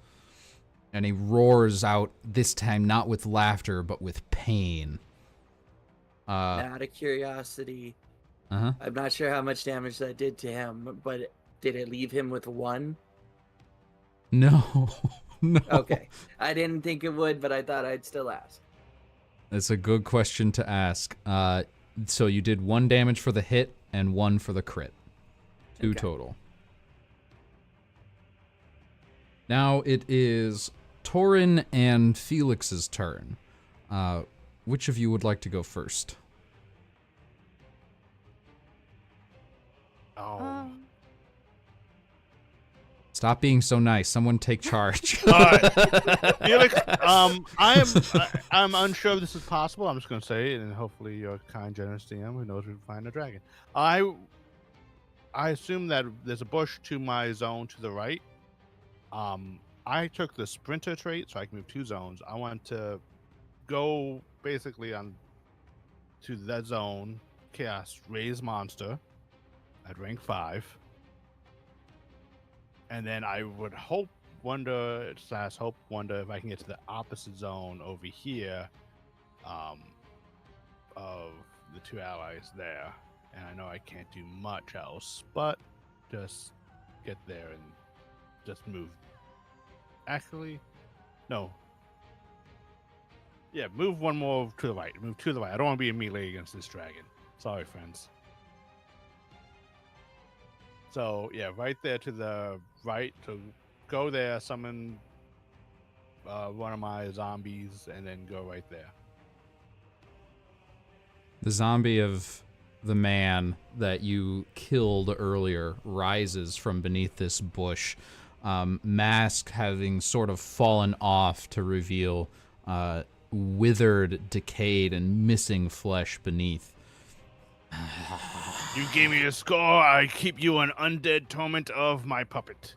And he roars out, this time not with laughter, but with pain. Out of curiosity, Uh-huh. I'm not sure how much damage that did to him, but did it leave him with 1? No. No. Okay. I didn't think it would, but I thought I'd still ask. That's a good question to ask. So you did 1 damage for the hit and 1 for the crit. 2 Okay. total. Now it is Torin and Felix's turn. Which of you would like to go first? Oh. Stop being so nice. Someone take charge. Felix, I'm unsure if this is possible. I'm just going to say it, and hopefully your kind, generous DM who knows where to find a dragon. I assume that there's a bush to my zone to the right. I took the sprinter trait, so I can move 2 zones. I want to go basically on to that zone, cast Raise Monster at rank 5. And then I would wonder if I can get to the opposite zone over here, of the 2 allies there. And I know I can't do much else, but just get there and just move. Actually, no. Yeah, move 1 more to the right. Move to the right. I don't want to be in melee against this dragon. Sorry, friends. So, yeah, right there to the right. So go there, summon one of my zombies, and then go right there. The zombie of the man that you killed earlier rises from beneath this bush, mask having sort of fallen off to reveal withered, decayed, and missing flesh beneath. You gave me a score. I keep you an undead torment of my puppet.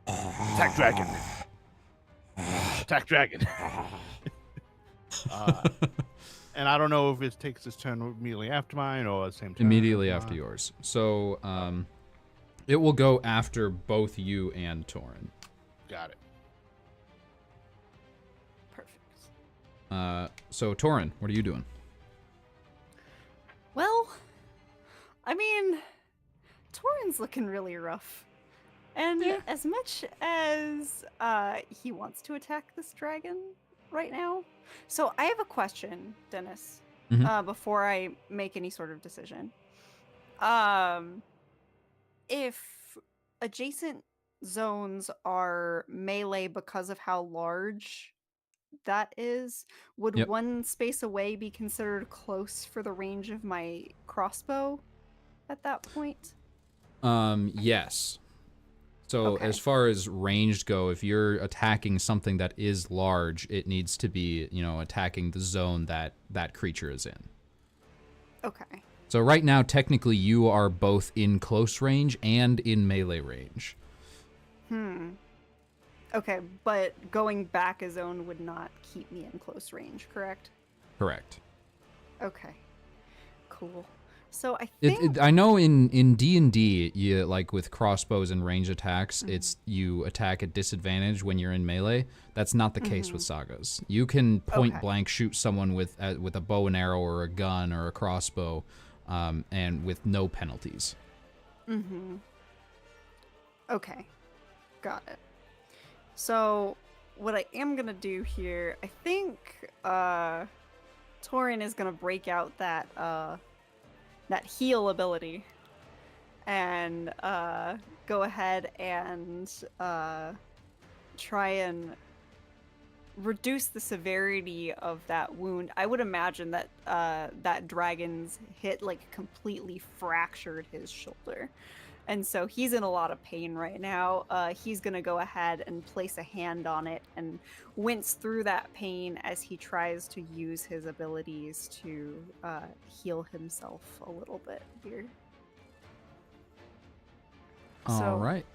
Attack dragon. Attack dragon. And I don't know if it takes its turn immediately after mine or at the same time. Immediately after yours. So, it will go after both you and Torin. Got it. Perfect. So Torin, what are you doing? Well, I mean, Torin's looking really rough. And as much as he wants to attack this dragon right now. So I have a question, Dennis, before I make any sort of decision. If adjacent zones are melee because of how large that is, would Yep. one space away be considered close for the range of my crossbow at that point? Yes. So Okay. as far as ranged go, if you're attacking something that is large, it needs to be, attacking the zone that that creature is in. Okay. So right now, technically, you are both in close range and in melee range. Okay, but going back a zone would not keep me in close range, correct? Correct. Okay. Cool. So I think I know in D&D, you like with crossbows and range attacks, it's you attack at disadvantage when you're in melee. That's not the case with sagas. You can point blank shoot someone with a bow and arrow or a gun or a crossbow, and with no penalties. Okay. Got it. So what I am gonna do here, I think Torin is gonna break out that that heal ability and go ahead and try and reduce the severity of that wound. I would imagine that that dragon's hit like completely fractured his shoulder. And so he's in a lot of pain right now. He's going to go ahead and place a hand on it and wince through that pain as he tries to use his abilities to heal himself a little bit here. All right.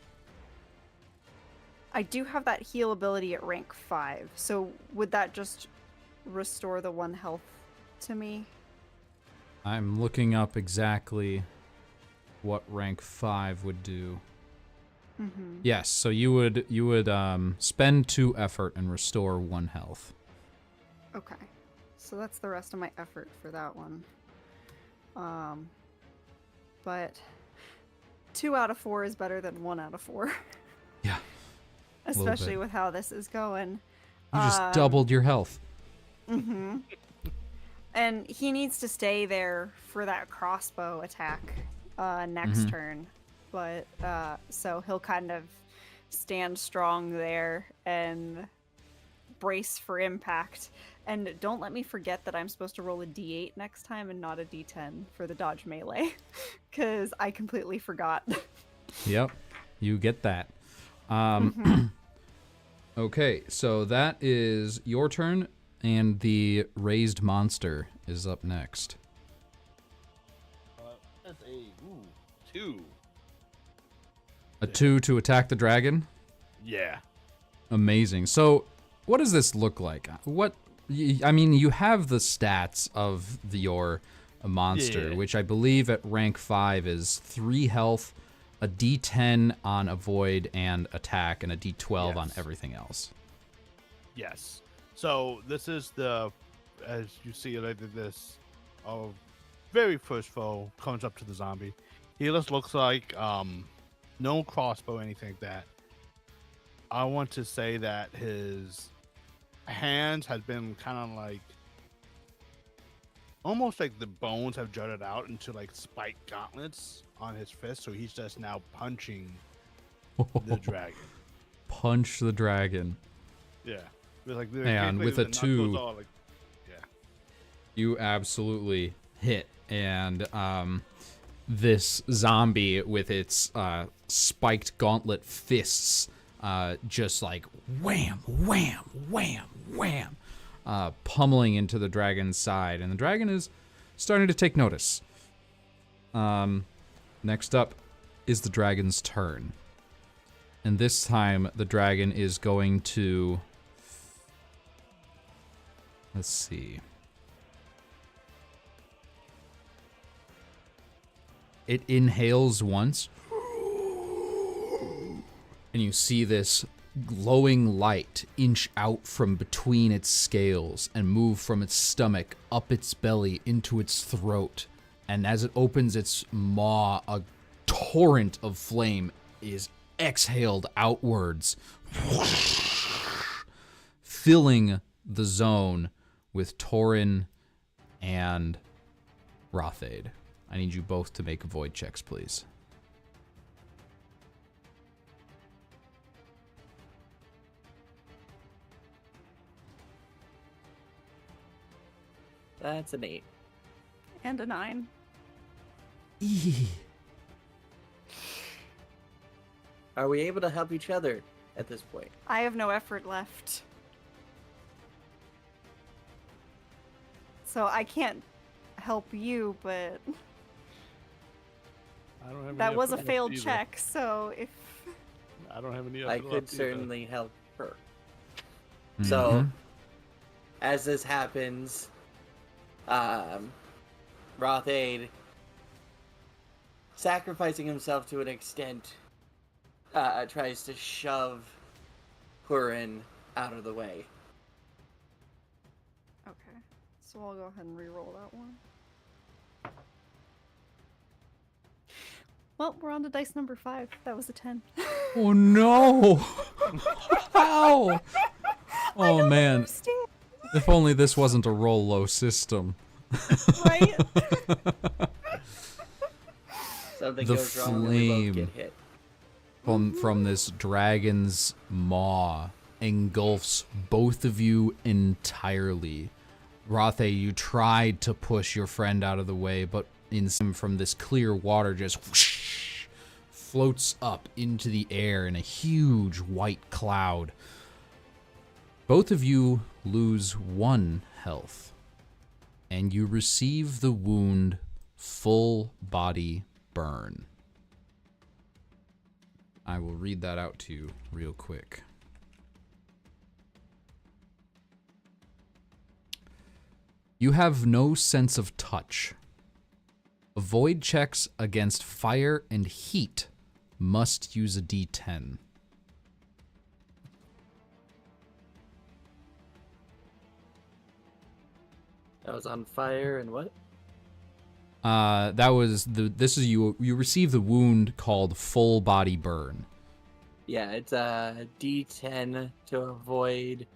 I do have that heal ability at rank 5. So would that just restore the 1 health to me? I'm looking up exactly what rank 5 would do. Yes, so you would spend 2 effort and restore 1 health. Okay. So that's the rest of my effort for that one. But 2 out of 4 is better than 1 out of 4. Yeah. Especially with how this is going. You just doubled your health. And he needs to stay there for that crossbow attack next turn. But so he'll kind of stand strong there and brace for impact. And don't let me forget that I'm supposed to roll a d8 next time and not a d10 for the dodge melee, because I completely forgot. Yep, you get that. Okay, so that is your turn, and the raised monster is up next. That's a 2. A 2 to attack the dragon? Yeah. Amazing. So, what does this look like? I mean, you have the stats of your monster, Yeah. which I believe at rank 5 is 3 health, a d10 on avoid and attack, and a d12 on Yes. everything else. Yes. So this is as you see, I did this. Our very first foe comes up to the zombie. He just looks like no crossbow, anything like that. I want to say that his hands had been kind of like almost like the bones have jutted out into like spiked gauntlets on his fist, so he's just now punching the dragon. Punch the dragon. Yeah. Like, And with the a 2, knuckles all, like, yeah. you absolutely hit, and this zombie with its spiked gauntlet fists just like wham, wham, wham, wham, pummeling into the dragon's side, and the dragon is starting to take notice. Next up is the dragon's turn. And this time, the dragon is going to... Let's see. It inhales once. And you see this glowing light inch out from between its scales and move from its stomach up its belly into its throat. And as it opens its maw, a torrent of flame is exhaled outwards, filling the zone with Torin and Rothade. I need you both to make void checks, please. That's an 8. And a 9. Are we able to help each other at this point? I have no effort left. So I can't help you, but I don't have that any was a effort left failed either. check, so if... I don't have any effort I left could either. certainly help her. So, as this happens, Rothade, sacrificing himself to an extent, tries to shove Hurin out of the way. Okay, so I'll go ahead and re-roll that one. Well, we're on to dice number 5. That was a 10. Oh no! How? Oh man, Understand, if only this wasn't a roll low system. right? Something The goes wrong and we flame. both get hit. From this dragon's maw engulfs both of you entirely. Rothe, you tried to push your friend out of the way, but from this clear water just whoosh, floats up into the air in a huge white cloud. Both of you lose 1 health, and you receive the wound full body burn. I will read that out to you real quick. You have no sense of touch. Avoid checks against fire and heat must use a D10. That was on fire and what? This is you receive the wound called full body burn. Yeah, it's a D10 to avoid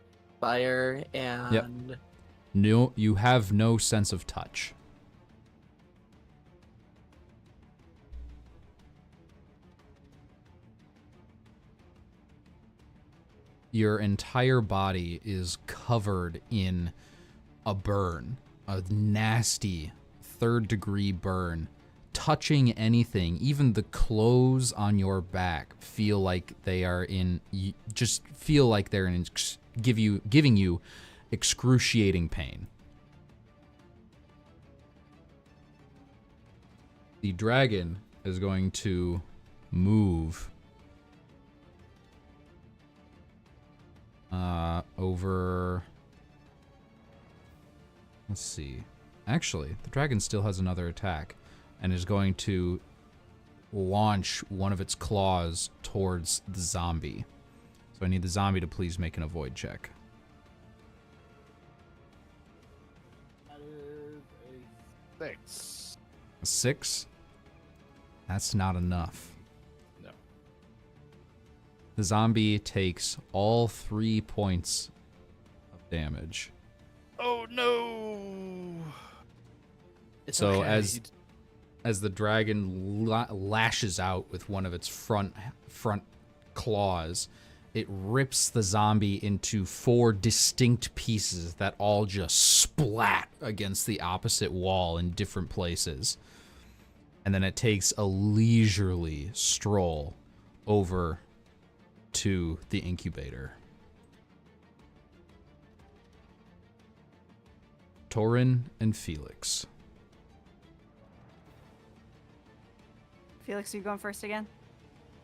fire and... No, you have no sense of touch. Your entire body is covered in a burn, a nasty 3rd-degree burn. Touching anything, even the clothes on your back, feel like they are in, just feel like they're in, giving you excruciating pain. The dragon is going to move over. Let's see. Actually, the dragon still has another attack and is going to launch one of its claws towards the zombie. So I need the zombie to please make an avoid check. That is a 6. A 6? That's not enough. No. The zombie takes all 3 points of damage. Oh no! It's So okay. as the dragon lashes out with one of its front claws, it rips the zombie into 4 distinct pieces that all just splat against the opposite wall in different places. And then it takes a leisurely stroll over to the incubator. Torin and Felix. Felix, are you going first again?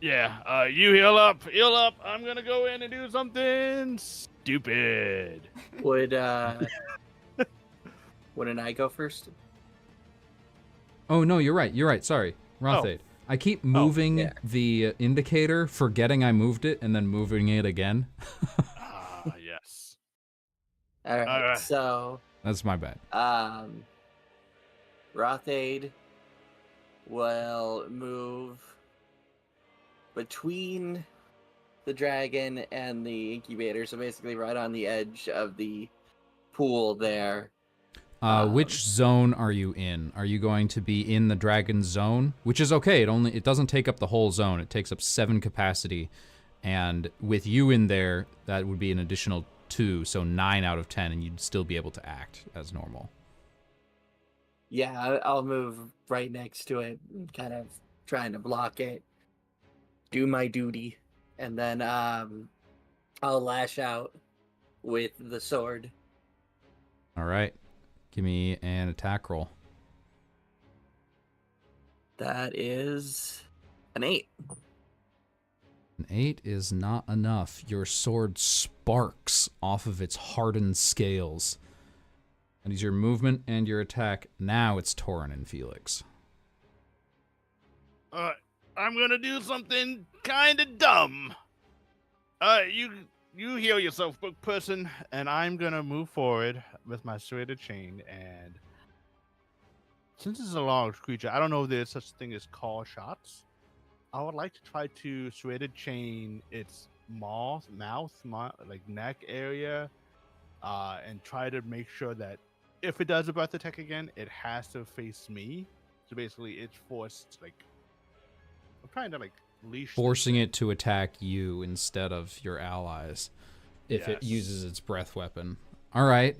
Yeah, you heal up, heal up. I'm gonna go in and do something stupid. Would wouldn't I go first? Oh no, you're right. You're right. Sorry, Rothade. I keep moving yeah. the indicator, forgetting I moved it, and then moving it again. Yes. All right. Alright. So, That's my bad. Rothade will move between the dragon and the incubator, so basically right on the edge of the pool there. Which zone are you in? Are you going to be in the dragon zone? Which is okay. It doesn't take up the whole zone. It takes up 7 capacity, and with you in there, that would be an additional 2, so 9 out of 10, and you'd still be able to act as normal. Yeah, I'll move right next to it, kind of trying to block it, do my duty, and then I'll lash out with the sword. All right, give me an attack roll. That is an 8. An 8 is not enough. Your sword sparks off of its hardened scales. That is your movement and your attack. Now it's Torin and Felix. I'm gonna do something kind of dumb. You heal yourself, book person, and I'm gonna move forward with my serrated chain. And since it's a large creature, I don't know if there's such a thing as call shots. I would like to try to serrated chain its mouth, like neck area, and try to make sure that if it does a breath attack again, it has to face me. So basically, it's forced, like, I'm trying to, like, leash. Forcing it to attack you instead of your allies if it Yes. uses its breath weapon. All right.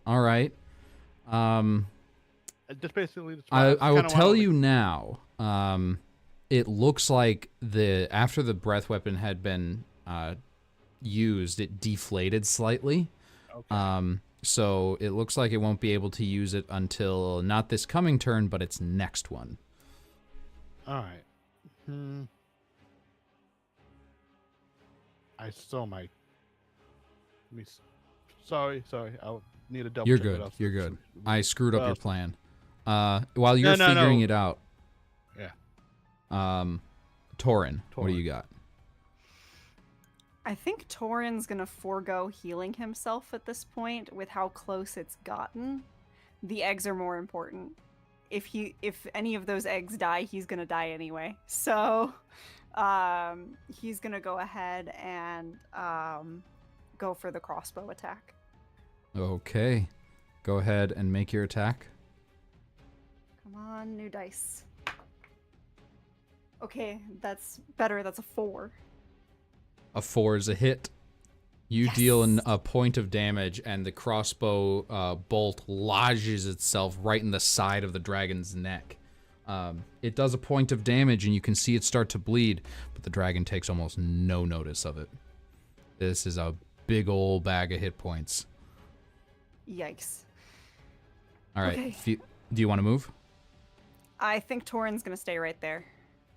All right. Just basically. I will tell you now. It looks like after the breath weapon had been used, it deflated slightly. Okay. So it looks like it won't be able to use it until not this coming turn, but its next one. All right. I still might. Sorry. I'll need a double. You're check what good. else- You're good. I screwed up Well, your plan. While you're No. figuring it out, Yeah. Torin, what do Torin. you got? I think Torin's gonna forego healing himself at this point with how close it's gotten. The eggs are more important. If any of those eggs die, he's gonna die anyway. So he's gonna go ahead and go for the crossbow attack. Okay. Go ahead and make your attack. Come on, new dice. Okay, that's better. That's a 4. A 4 is a hit. You Yes. deal a point of damage, and the crossbow bolt lodges itself right in the side of the dragon's neck. It does a point of damage, and you can see it start to bleed, but the dragon takes almost no notice of it. This is a big old bag of hit points. Yikes. All right. Okay. Do you want to move? I think Torin's gonna stay right there.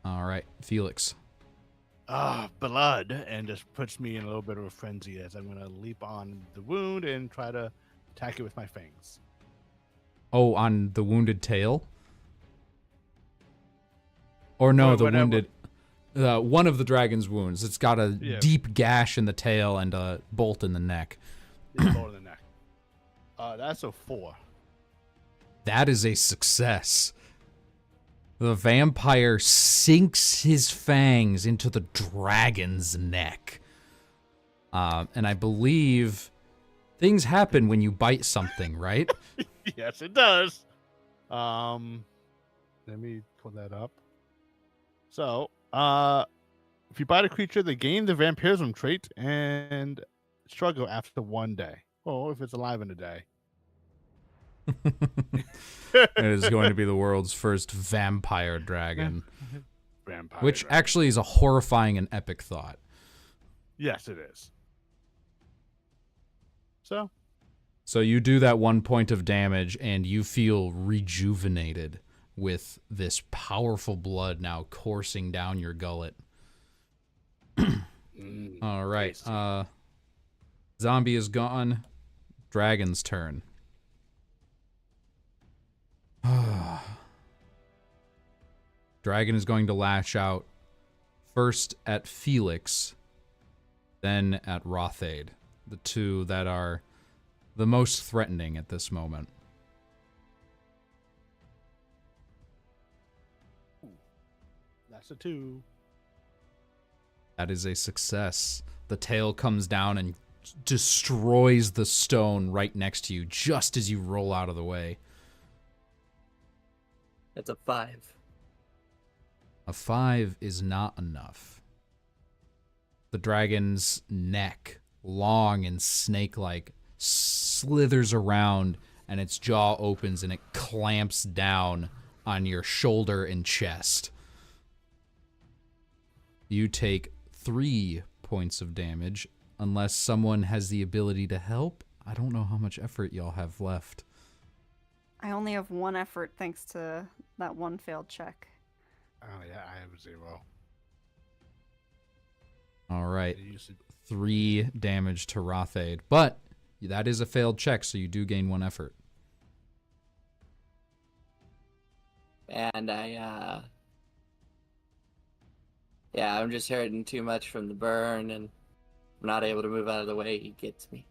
All right. Felix. Blood, and just puts me in a little bit of a frenzy as I'm gonna leap on the wound and try to attack it with my fangs. Oh, on the wounded tail? Or no, Or the whatever. wounded... one of the dragon's wounds. It's got a deep gash in the tail and a bolt in the neck. Yeah, lower the neck. That's a 4. That is a success. The vampire sinks his fangs into the dragon's neck. And I believe things happen when you bite something, right? Yes, it does. Let me pull that up. So, if you bite a creature, they gain the vampirism trait and struggle after 1 day. Or if it's alive in a day. It is going to be the world's first vampire dragon. Vampire. Which dragon. actually is a horrifying and epic thought. Yes, it is. So So you do that 1 point of damage and you feel rejuvenated with this powerful blood now coursing down your gullet. All right. tasty. Zombie is gone. Dragon's turn. Dragon is going to lash out first at Felix, then at Rothade, the two that are the most threatening at this moment. That's a 2. That is a success. The tail comes down and destroys the stone right next to you just as you roll out of the way. That's a 5. A 5 is not enough. The dragon's neck, long and snake-like, slithers around and its jaw opens and it clamps down on your shoulder and chest. You take 3 points of damage unless someone has the ability to help. I don't know how much effort y'all have left. I only have 1 effort thanks to that 1 failed check. Oh yeah, I have 0. All right. I used to- 3 damage to Rothade, but that is a failed check, so you do gain 1 effort. And yeah, I'm just hurting too much from the burn, and I'm not able to move out of the way. He gets me.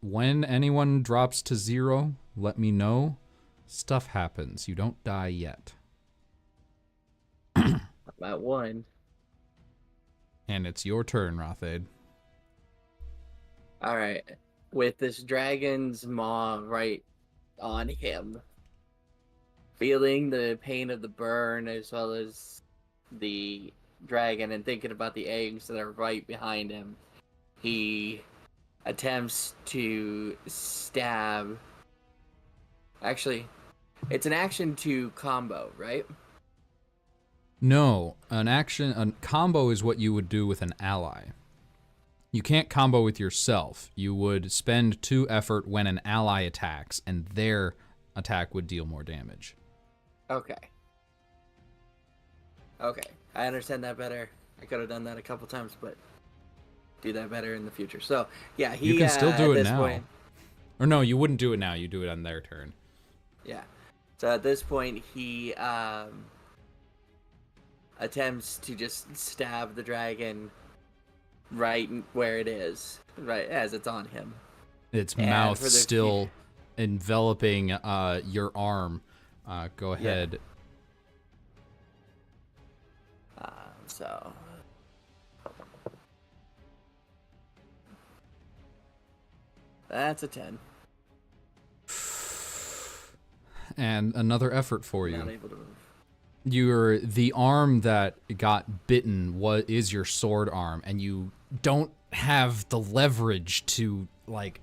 When anyone drops to 0, let me know. Stuff happens. You don't die yet. I'm at 1. And it's your turn, Rothade. All right, with this dragon's maw right on him, feeling the pain of the burn as well as the dragon and thinking about the eggs that are right behind him, he attempts to stab. Actually, it's an action to combo, right? No, a combo is what you would do with an ally. You can't combo with yourself. You would spend 2 effort when an ally attacks, and their attack would deal more damage. Okay. Okay, I understand that better. I could have done that a couple times, but do that better in the future. So, yeah, he You can still do at it this now. point- Or no, you wouldn't do it now. You do it on their turn. Yeah. So at this point, he attempts to just stab the dragon right where it is, right as it's on him. Its And mouth for the still enveloping your arm. Go ahead. So. That's a 10. And another effort for you. Not able to move. The arm that got bitten is your sword arm, and you don't have the leverage to like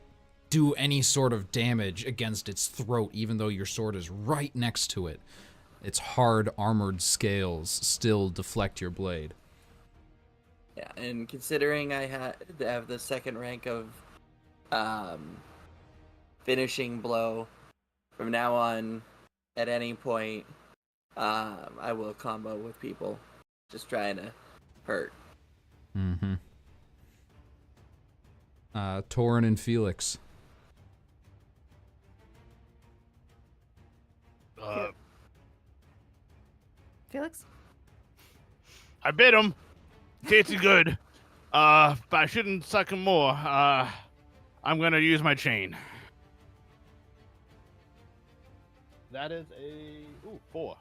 do any sort of damage against its throat, even though your sword is right next to it. Its hard armored scales still deflect your blade. Yeah, and considering I have the second rank of finishing blow, from now on, at any point, I will combo with people, just trying to hurt. Mm-hmm. Torin and Felix. Felix? I bit him. Tasted good. But I shouldn't suck him more. I'm gonna use my chain. That is a 4.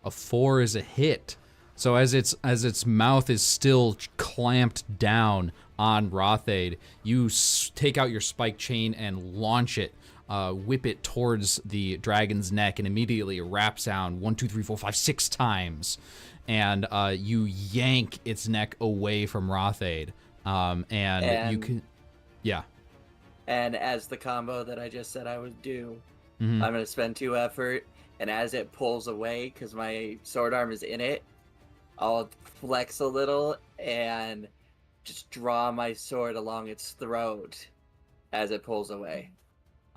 A 4 is a hit. So as its mouth is still clamped down on Rothade, you take out your spike chain and launch it, whip it towards the dragon's neck, and immediately it wraps down 1, 2, 3, 4, 5, 6 times, and you yank its neck away from Rothade, and you can, yeah. And as the combo that I just said I would do, Mhm. I'm going to spend 2 effort, and as it pulls away, because my sword arm is in it, I'll flex a little and just draw my sword along its throat as it pulls away.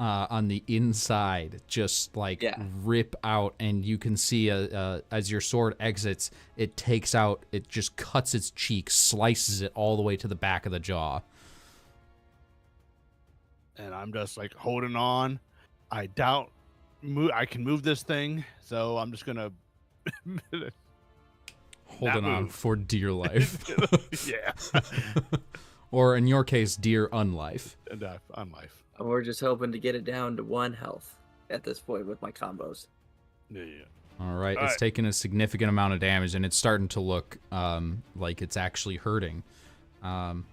on the inside just like Yeah. rip out, and you can see as your sword exits, it takes out, it just cuts its cheek, slices it all the way to the back of the jaw. And I'm just like holding on. I doubt I can move this thing, so I'm just gonna Holding on move. for dear life. yeah, Or in your case, dear unlife. and on life. We're just hoping to get it down to 1 health at this point with my combos. Yeah. All right, All it's right. taking a significant amount of damage, and it's starting to look like it's actually hurting. And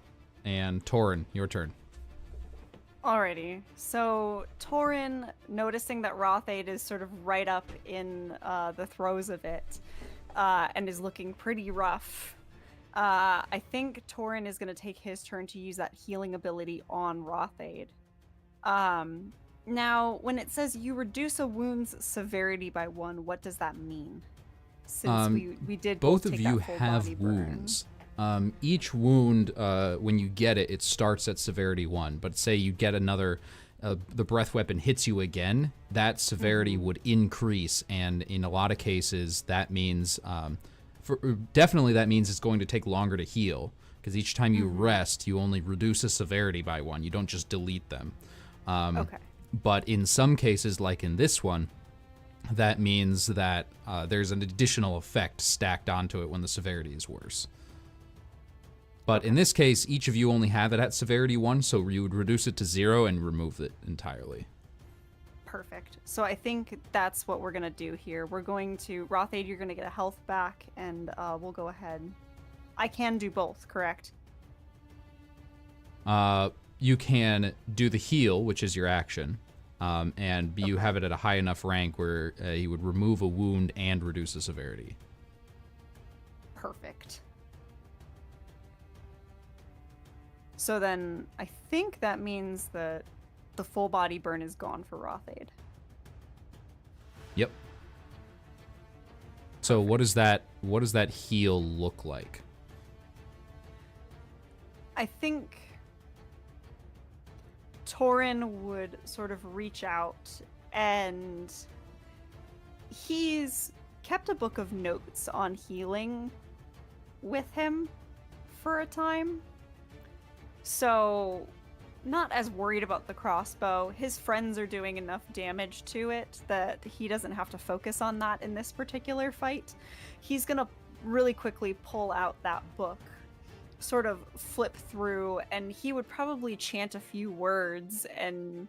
Torin, your turn. Alrighty, so Torin, noticing that Rothaid is sort of right up in the throes of it, and is looking pretty rough, I think Torin is going to take his turn to use that healing ability on Rothaid. Now, when it says you reduce a wound's severity by 1, what does that mean? Since we did Both take of that you full have body burn. wounds. Each wound, when you get it, it starts at severity 1. But say you get another, the breath weapon hits you again, that severity would increase. And in a lot of cases, that means, definitely that means it's going to take longer to heal. Because each time you rest, you only reduce a severity by 1. You don't just delete them. Okay. But in some cases, like in this one, that means that there's an additional effect stacked onto it when the severity is worse. But in this case, each of you only have it at severity 1, so you would reduce it to 0 and remove it entirely. Perfect. So I think that's what we're going to do here. We're going to, Rothaid, you're going to get a health back, and we'll go ahead. I can do both, correct? You can do the heal, which is your action, and you have it at a high enough rank where you would remove a wound and reduce the severity. Perfect. So then I think that means that the full body burn is gone for Rothaid. Yep. So what does that heal look like? I think Torin would sort of reach out, and he's kept a book of notes on healing with him for a time. So, not as worried about the crossbow. His friends are doing enough damage to it that he doesn't have to focus on that in this particular fight. He's gonna really quickly pull out that book, sort of flip through, and he would probably chant a few words, and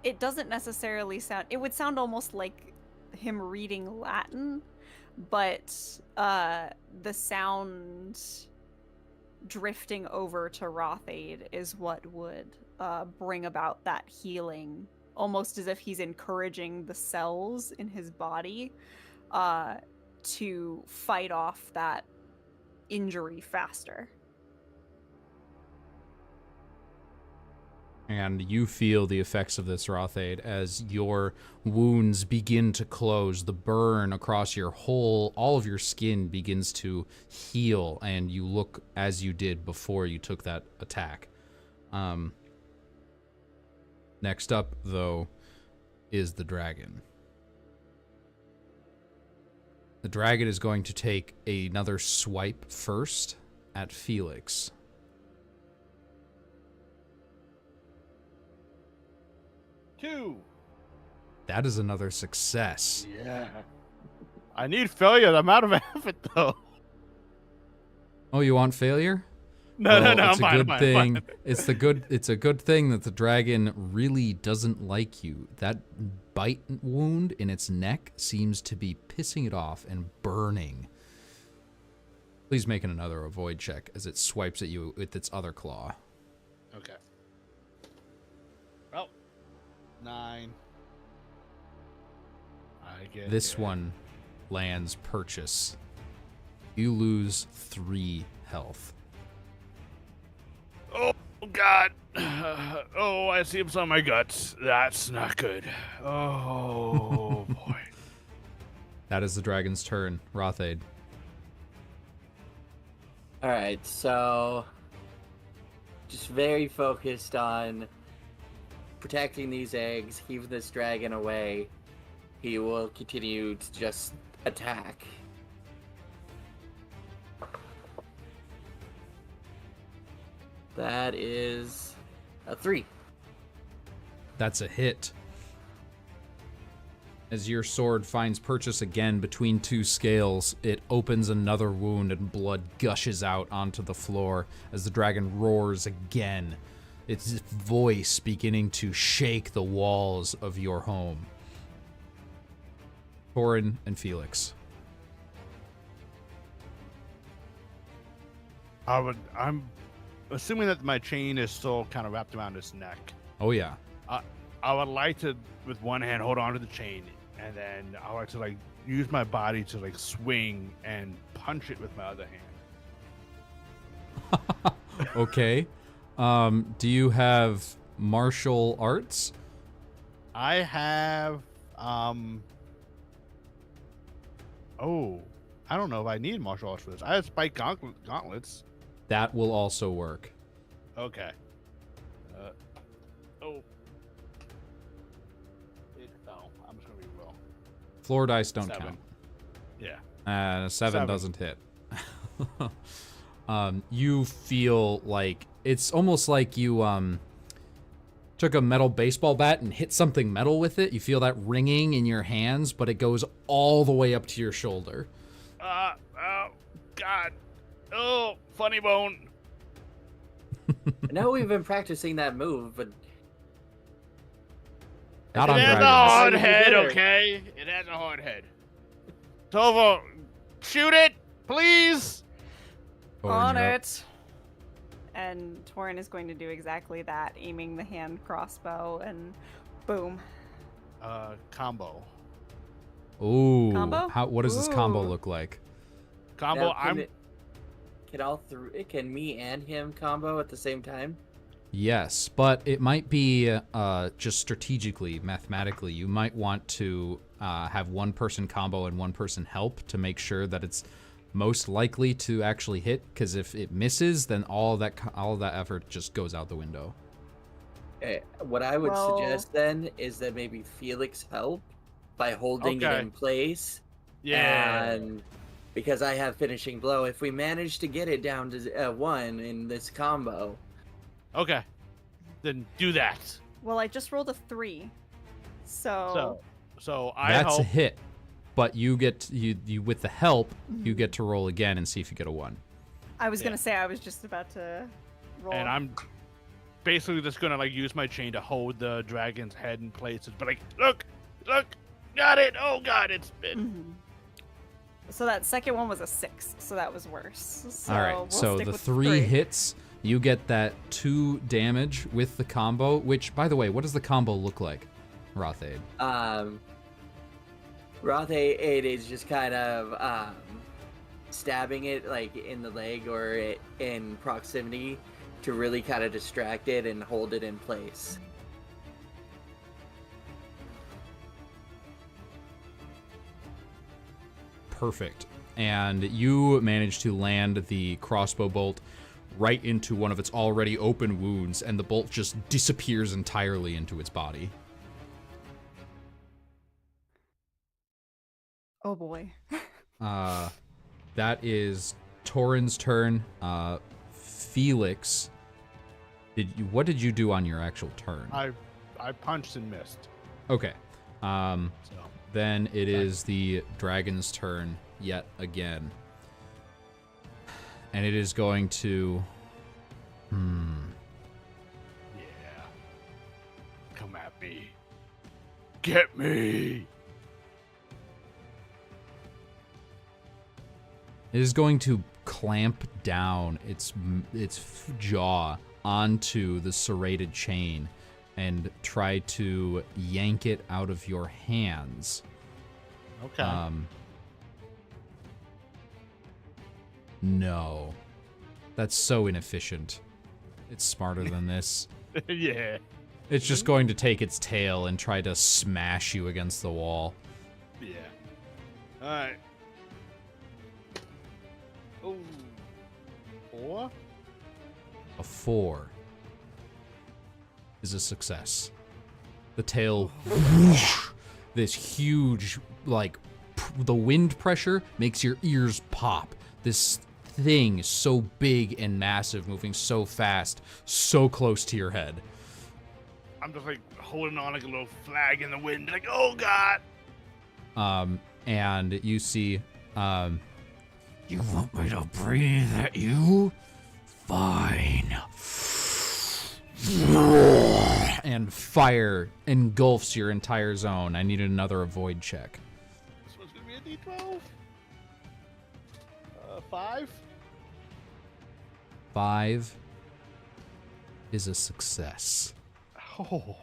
it doesn't necessarily sound, it would sound almost like him reading Latin, but the sound drifting over to Rothaid is what would bring about that healing, almost as if he's encouraging the cells in his body to fight off that injury faster. And you feel the effects of this, Rothaid, as your wounds begin to close. The burn across your all of your skin begins to heal, and you look as you did before you took that attack. Next up, though, is the dragon. The dragon is going to take another swipe first at Felix. Two. That is another success. Yeah. I need failure. I'm out of effort though. Oh, you want failure? No, Well, no, it's I'm a fine. good I'm thing. fine. It's a good thing that the dragon really doesn't like you. That bite wound in its neck seems to be pissing it off and burning. Please make another avoid check as it swipes at you with its other claw. Okay. Well, 9. I get This it. one lands purchase. You lose 3 health. Oh God! Oh, I see some on my guts. That's not good. Oh boy. That is the dragon's turn. Rothaid. All right, so just very focused on protecting these eggs, keeping this dragon away. He will continue to just attack. That is a 3. That's a hit. As your sword finds purchase again between two scales, it opens another wound and blood gushes out onto the floor as the dragon roars again, its voice beginning to shake the walls of your home. Torin and Felix. I'm assuming that my chain is still kind of wrapped around his neck. Oh yeah. I would like to, with one hand, hold on to the chain, and then I would like to like use my body to like swing and punch it with my other hand. Okay. Do you have martial arts? I have oh, I don't know if I need martial arts for this. I have spike gauntlets. That will also work. Okay. Oh. I'm just gonna re-roll. Floor dice don't 7. count. Yeah. 7 doesn't hit. You feel like it's almost like you took a metal baseball bat and hit something metal with it. You feel that ringing in your hands, but it goes all the way up to your shoulder. Oh God. Oh, funny bone. I know we've been practicing that move, but Not It on has a dragons. hard Dragons. head, okay? It has a hard head. Tova, shoot it, please. Torin, On you're up. it. And Torin is going to do exactly that, aiming the hand crossbow, and boom. Combo. Ooh. Combo? What does this combo Ooh. look like? Combo. now, I'm. can me and him combo at the same time? Yes, but it might be just strategically, mathematically, you might want to have one person combo and one person help to make sure that it's most likely to actually hit, because if it misses, then all of that effort just goes out the window. Okay, what I would Well- suggest then is that maybe Felix help by holding it Okay. in place. Yeah. And because I have finishing blow, if we manage to get it down to 1 in this combo, Okay. Then do that. Well, I just rolled a 3. So, So I That's a help. hit, but you get you with the help, you Mm-hmm. get to roll again and see if you get a 1. I was Yeah. going to say I was just about to roll. And I'm basically just gonna like use my chain to hold the dragon's head in place. But like, look, got it. Oh God, it's been. Mhm. So that second one was a 6, so that was worse. So All right, we'll so stick the with 3 hits, you get that 2 damage with the combo, which, by the way, what does the combo look like, Rothaid? Rothe, it is just kind of stabbing it like in the leg or in proximity to really kind of distract it and hold it in place. Perfect. And you manage to land the crossbow bolt right into one of its already open wounds, and the bolt just disappears entirely into its body. Oh boy. That is Torin's turn. Felix, what did you do on your actual turn? I punched and missed. Okay. So Then it is the dragon's turn yet again. And it is going to... yeah. Come at me. Get me. It is going to clamp down its jaw onto the serrated chain and try to yank it out of your hands. Okay. No. That's so inefficient. It's smarter than this. Yeah. It's just going to take its tail and try to smash you against the wall. Yeah. All right. Ooh. 4? A 4. is a success. The tail, whoosh, this huge, like, the wind pressure makes your ears pop. This thing is so big and massive, moving so fast, so close to your head. I'm just like holding on like a little flag in the wind, like, oh god. And you see, You want me to breathe at you? Fine. and fire engulfs your entire zone. I need another avoid check. This one's gonna be a D12. 5. 5 is a success. Oh.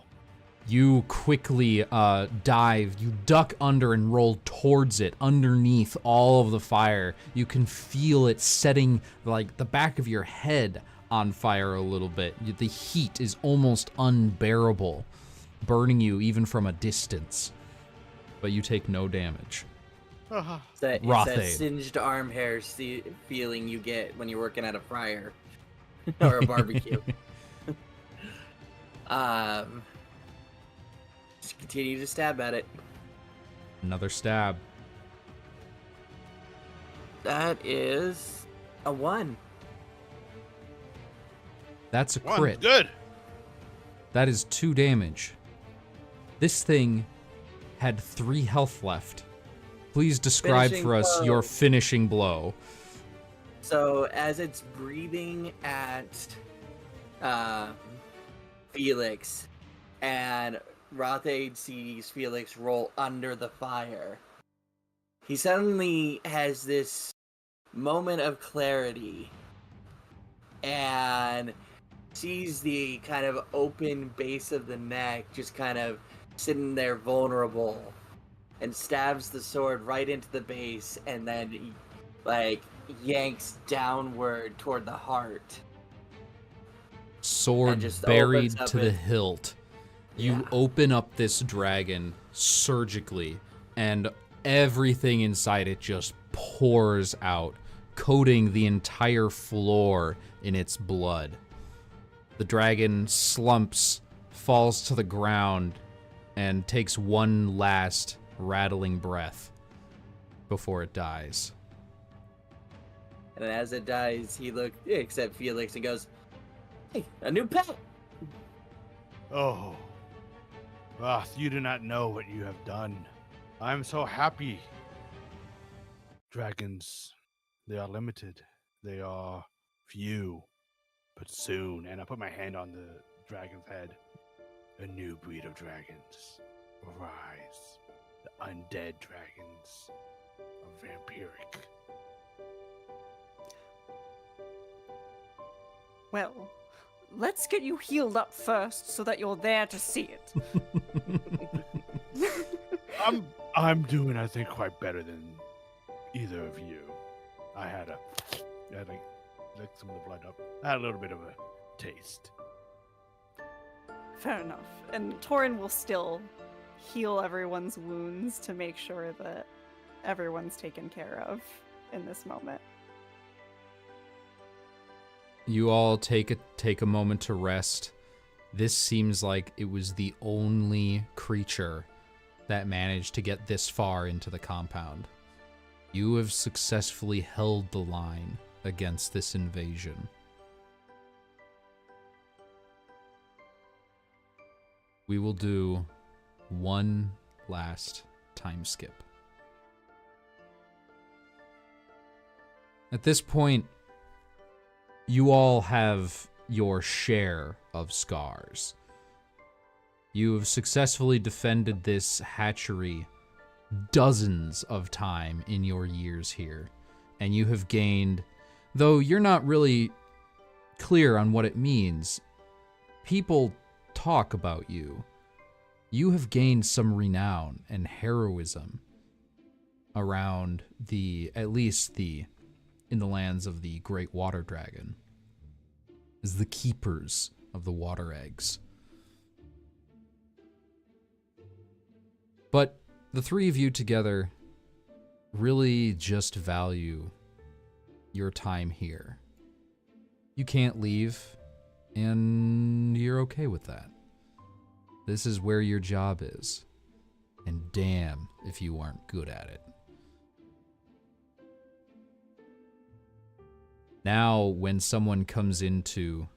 You quickly dive, you duck under and roll towards it underneath all of the fire. You can feel it setting like the back of your head on fire a little bit. The heat is almost unbearable, burning you even from a distance. But you take no damage. It's that Rothaid. singed arm hair feeling you get when you're working at a fryer or a barbecue. Just continue to stab at it. Another stab. That is a 1. That's a One. crit. Good. That is 2 damage. This thing had 3 health left. Please describe Finishing for us blow. your finishing blow. So as it's breathing at Felix, and Rothaid sees Felix roll under the fire, he suddenly has this moment of clarity and sees the kind of open base of the neck just kind of sitting there vulnerable, and stabs the sword right into the base, and then like yanks downward toward the heart. Sword And just buried opens up to the it. hilt. You Yeah. open up this dragon surgically, and everything inside it just pours out, coating the entire floor in its blood. The dragon slumps, falls to the ground, and takes one last rattling breath before it dies. And as it dies, he looks at Felix and goes, "Hey, a new pet!" Oh. Roth, you do not know what you have done. I'm so happy. Dragons, they are limited. They are few, but soon. And I put my hand on the dragon's head. A new breed of dragons will rise. The undead dragons are vampiric. Well, let's get you healed up first so that you're there to see it. I'm doing, I think, quite better than either of you. I had like lick some of the blood up. I had a little bit of a taste. Fair enough. And Torin will still heal everyone's wounds to make sure that everyone's taken care of in this moment. You all take a moment to rest. This seems like it was the only creature that managed to get this far into the compound. You have successfully held the line against this invasion. We will do one last time skip. At this point, you all have your share of scars. You have successfully defended this hatchery dozens of times in your years here, and you have gained, though you're not really clear on what it means, people talk about you. You have gained some renown and heroism around at least in the lands of the Great Water Dragon, as the keepers of the water eggs. But the three of you together really just value your time here. You can't leave, and you're okay with that. This is where your job is. And damn if you aren't good at it. Now, when someone comes in to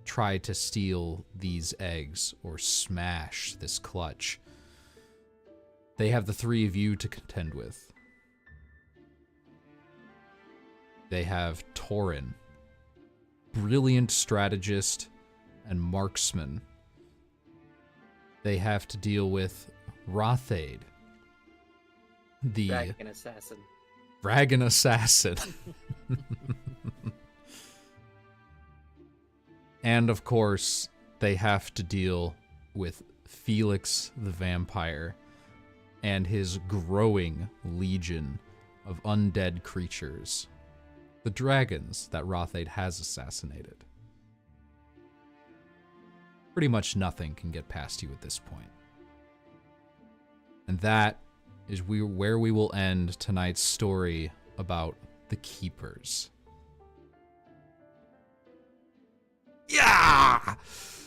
try to steal these eggs or smash this clutch, they have the three of you to contend with. They have Torin, brilliant strategist and marksman. They have to deal with Rothaid, the Dragon assassin. Dragon assassin. And of course, they have to deal with Felix the vampire and his growing legion of undead creatures. The dragons that Rothaid has assassinated. Pretty much nothing can get past you at this point. And that is where we will end tonight's story about the Keepers. Yeah!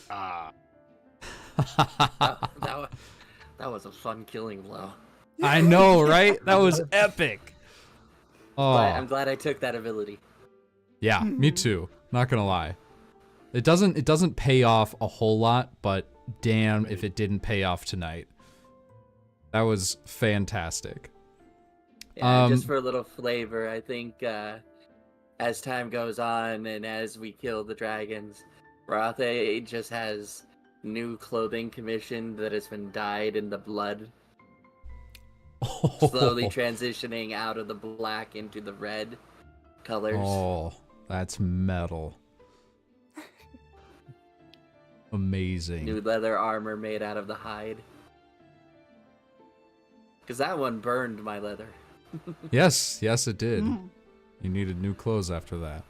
That was a fun killing blow. I know, right? That was epic. Oh, I'm glad I took that ability. yeah, me too. Not gonna lie. It doesn't pay off a whole lot, but damn if it didn't pay off tonight. That was fantastic. Yeah, just for a little flavor, I think as time goes on and as we kill the dragons, Rothaid just has new clothing commissioned that has been dyed in the blood, slowly transitioning out of the black into the red colors. Oh, that's metal. Amazing. New leather armor made out of the hide. Because that one burned my leather. Yes, it did. You needed new clothes after that.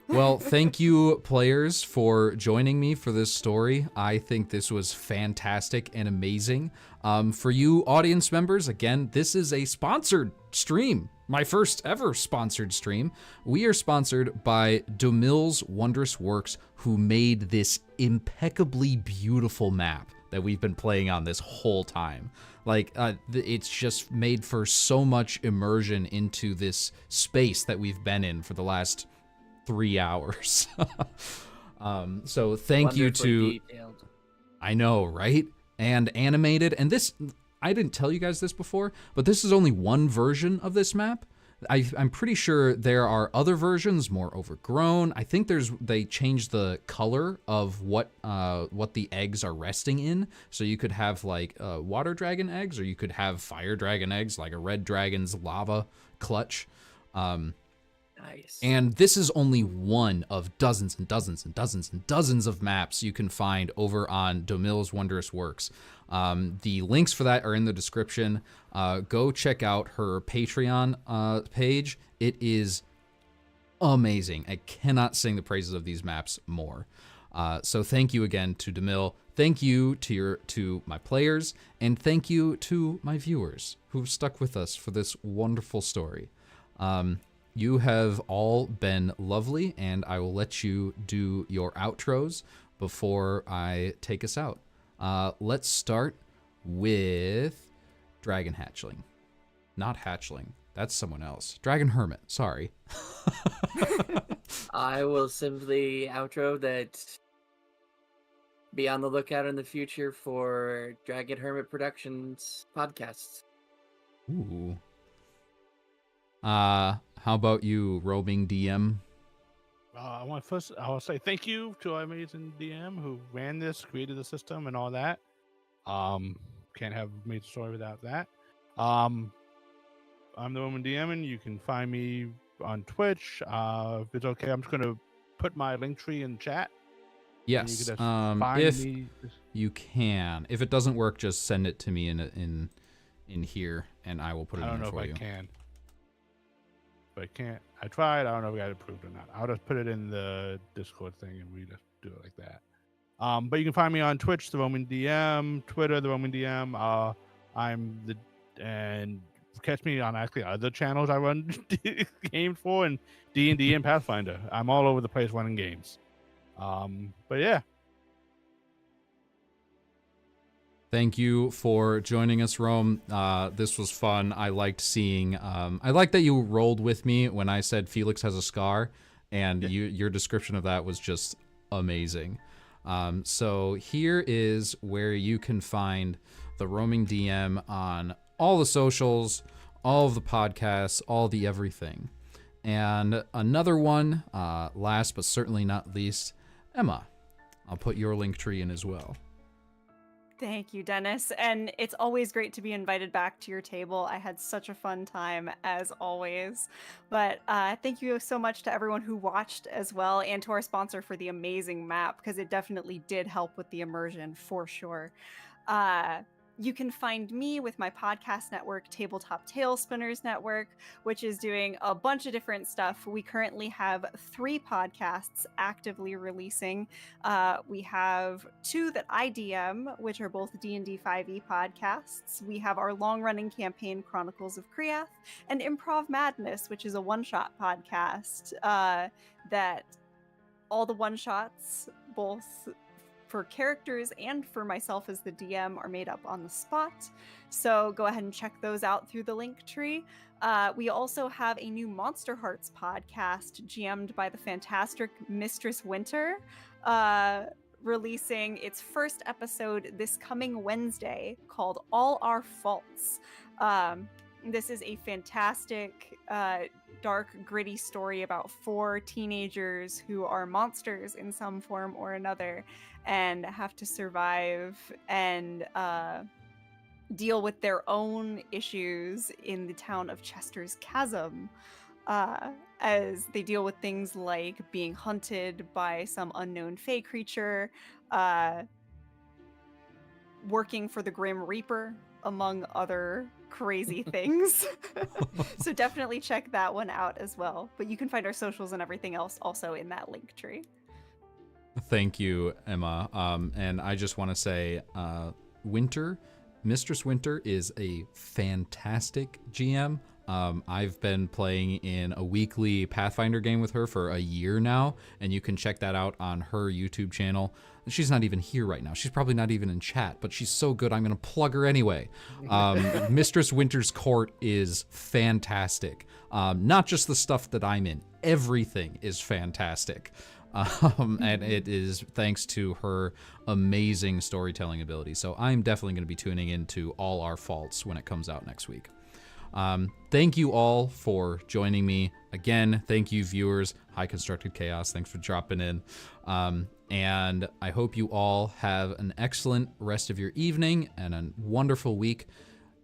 Well, thank you, players, for joining me for this story. I think this was fantastic and amazing. For you audience members, again, this is a sponsored stream. My first ever sponsored stream. We are sponsored by Domil's Wondrous Works, who made this impeccably beautiful map that we've been playing on this whole time. Like, it's just made for so much immersion into this space that we've been in for the last 3 hours. So thank you to... Detailed. I know, right? And animated. And this, I didn't tell you guys this before, but this is only one version of this map. I'm pretty sure there are other versions, more overgrown. I think they changed the color of what the eggs are resting in. So you could have like water dragon eggs, or you could have fire dragon eggs, like a red dragon's lava clutch. Nice. And this is only one of dozens and dozens and dozens and dozens of maps you can find over on Domil's Wondrous Works. The links for that are in the description. Go check out her Patreon page. It is amazing. I cannot sing the praises of these maps more. So thank you again to Domil. Thank you to my players, and thank you to my viewers who've stuck with us for this wonderful story. You have all been lovely, and I will let you do your outros before I take us out. Let's start with Dragon Hatchling. Not Hatchling. That's someone else. Dragon Hermit. Sorry. I will simply outro that. Be on the lookout in the future for Dragon Hermit Productions podcasts. Ooh. How about you, roaming DM? I will say thank you to our amazing DM who ran this, created the system, and all that. Can't have made the story without that. I'm the Roman DM, and you can find me on Twitch. If it's okay, I'm just gonna put my link tree in chat. Yes. You can just find If me. you can. If it doesn't work, just send it to me in here, and I will put it I don't in know for if you. I can. If I can't, I tried. I don't know if I got it approved or not. I'll just put it in the Discord thing, and we just do it like that. But you can find me on Twitch, the Roman DM, Twitter, the Roman DM. And catch me on actually other channels I run games for, and D&D and Pathfinder. I'm all over the place running games. But yeah. Thank you for joining us, Rome. This was fun. I liked seeing. I like that you rolled with me when I said Felix has a scar, and your description of that was just amazing. So here is where you can find the Roaming DM on all the socials, all of the podcasts, all the everything. And another one, last but certainly not least, Emma. I'll put your link tree in as well. Thank you, Dennis. And it's always great to be invited back to your table. I had such a fun time, as always. But thank you so much to everyone who watched as well, and to our sponsor for the amazing map, because it definitely did help with the immersion for sure. You can find me with my podcast network, Tabletop Tailspinners Network, which is doing a bunch of different stuff. We currently have 3 podcasts actively releasing. We have 2 that I DM, which are both D&D 5e podcasts. We have our long-running campaign, Chronicles of Kriath, and Improv Madness, which is a one-shot podcast that all the one-shots, both for characters and for myself as the DM, are made up on the spot. So go ahead and check those out through the link tree. We also have a new Monster Hearts podcast GM'd by the fantastic Mistress Winter, releasing its first episode this coming Wednesday, called All Our Faults. This is a fantastic, dark, gritty story about 4 teenagers who are monsters in some form or another and have to survive and deal with their own issues in the town of Chester's Chasm, as they deal with things like being hunted by some unknown fey creature, working for the Grim Reaper, among other crazy things. So definitely check that one out as well. But you can find our socials and everything else also in that link tree. Thank you, Emma. And I just want to say, Mistress Winter is a fantastic GM. I've been playing in a weekly Pathfinder game with her for a year now, and you can check that out on her YouTube channel. She's not even here right now. She's probably not even in chat, but she's so good, I'm going to plug her anyway. Mistress Winter's Court is fantastic. Not just the stuff that I'm in. Everything is fantastic. And it is thanks to her amazing storytelling ability. So I'm definitely going to be tuning into All Our Faults when it comes out next week. Thank you all for joining me. Again, thank you, viewers. High Constructed Chaos, thanks for dropping in. And I hope you all have an excellent rest of your evening and a wonderful week.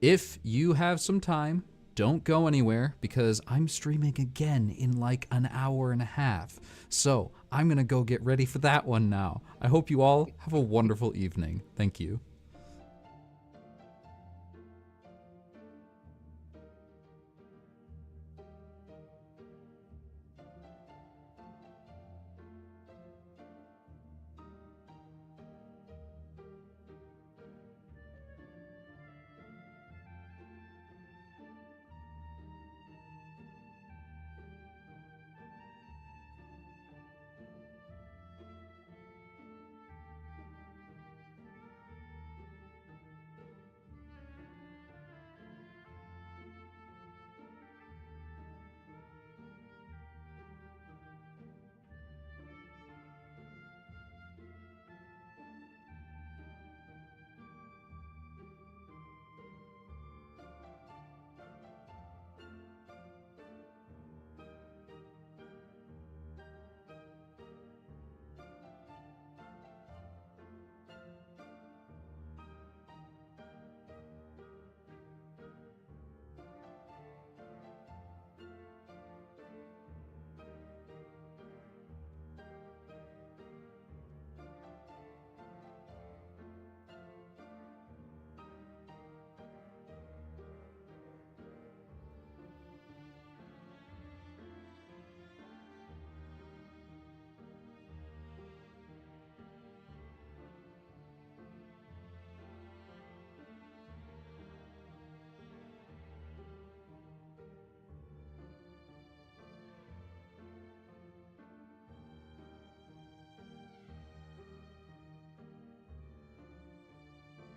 If you have some time, don't go anywhere, because I'm streaming again in like an hour and a half. So I'm going to go get ready for that one now. I hope you all have a wonderful evening. Thank you.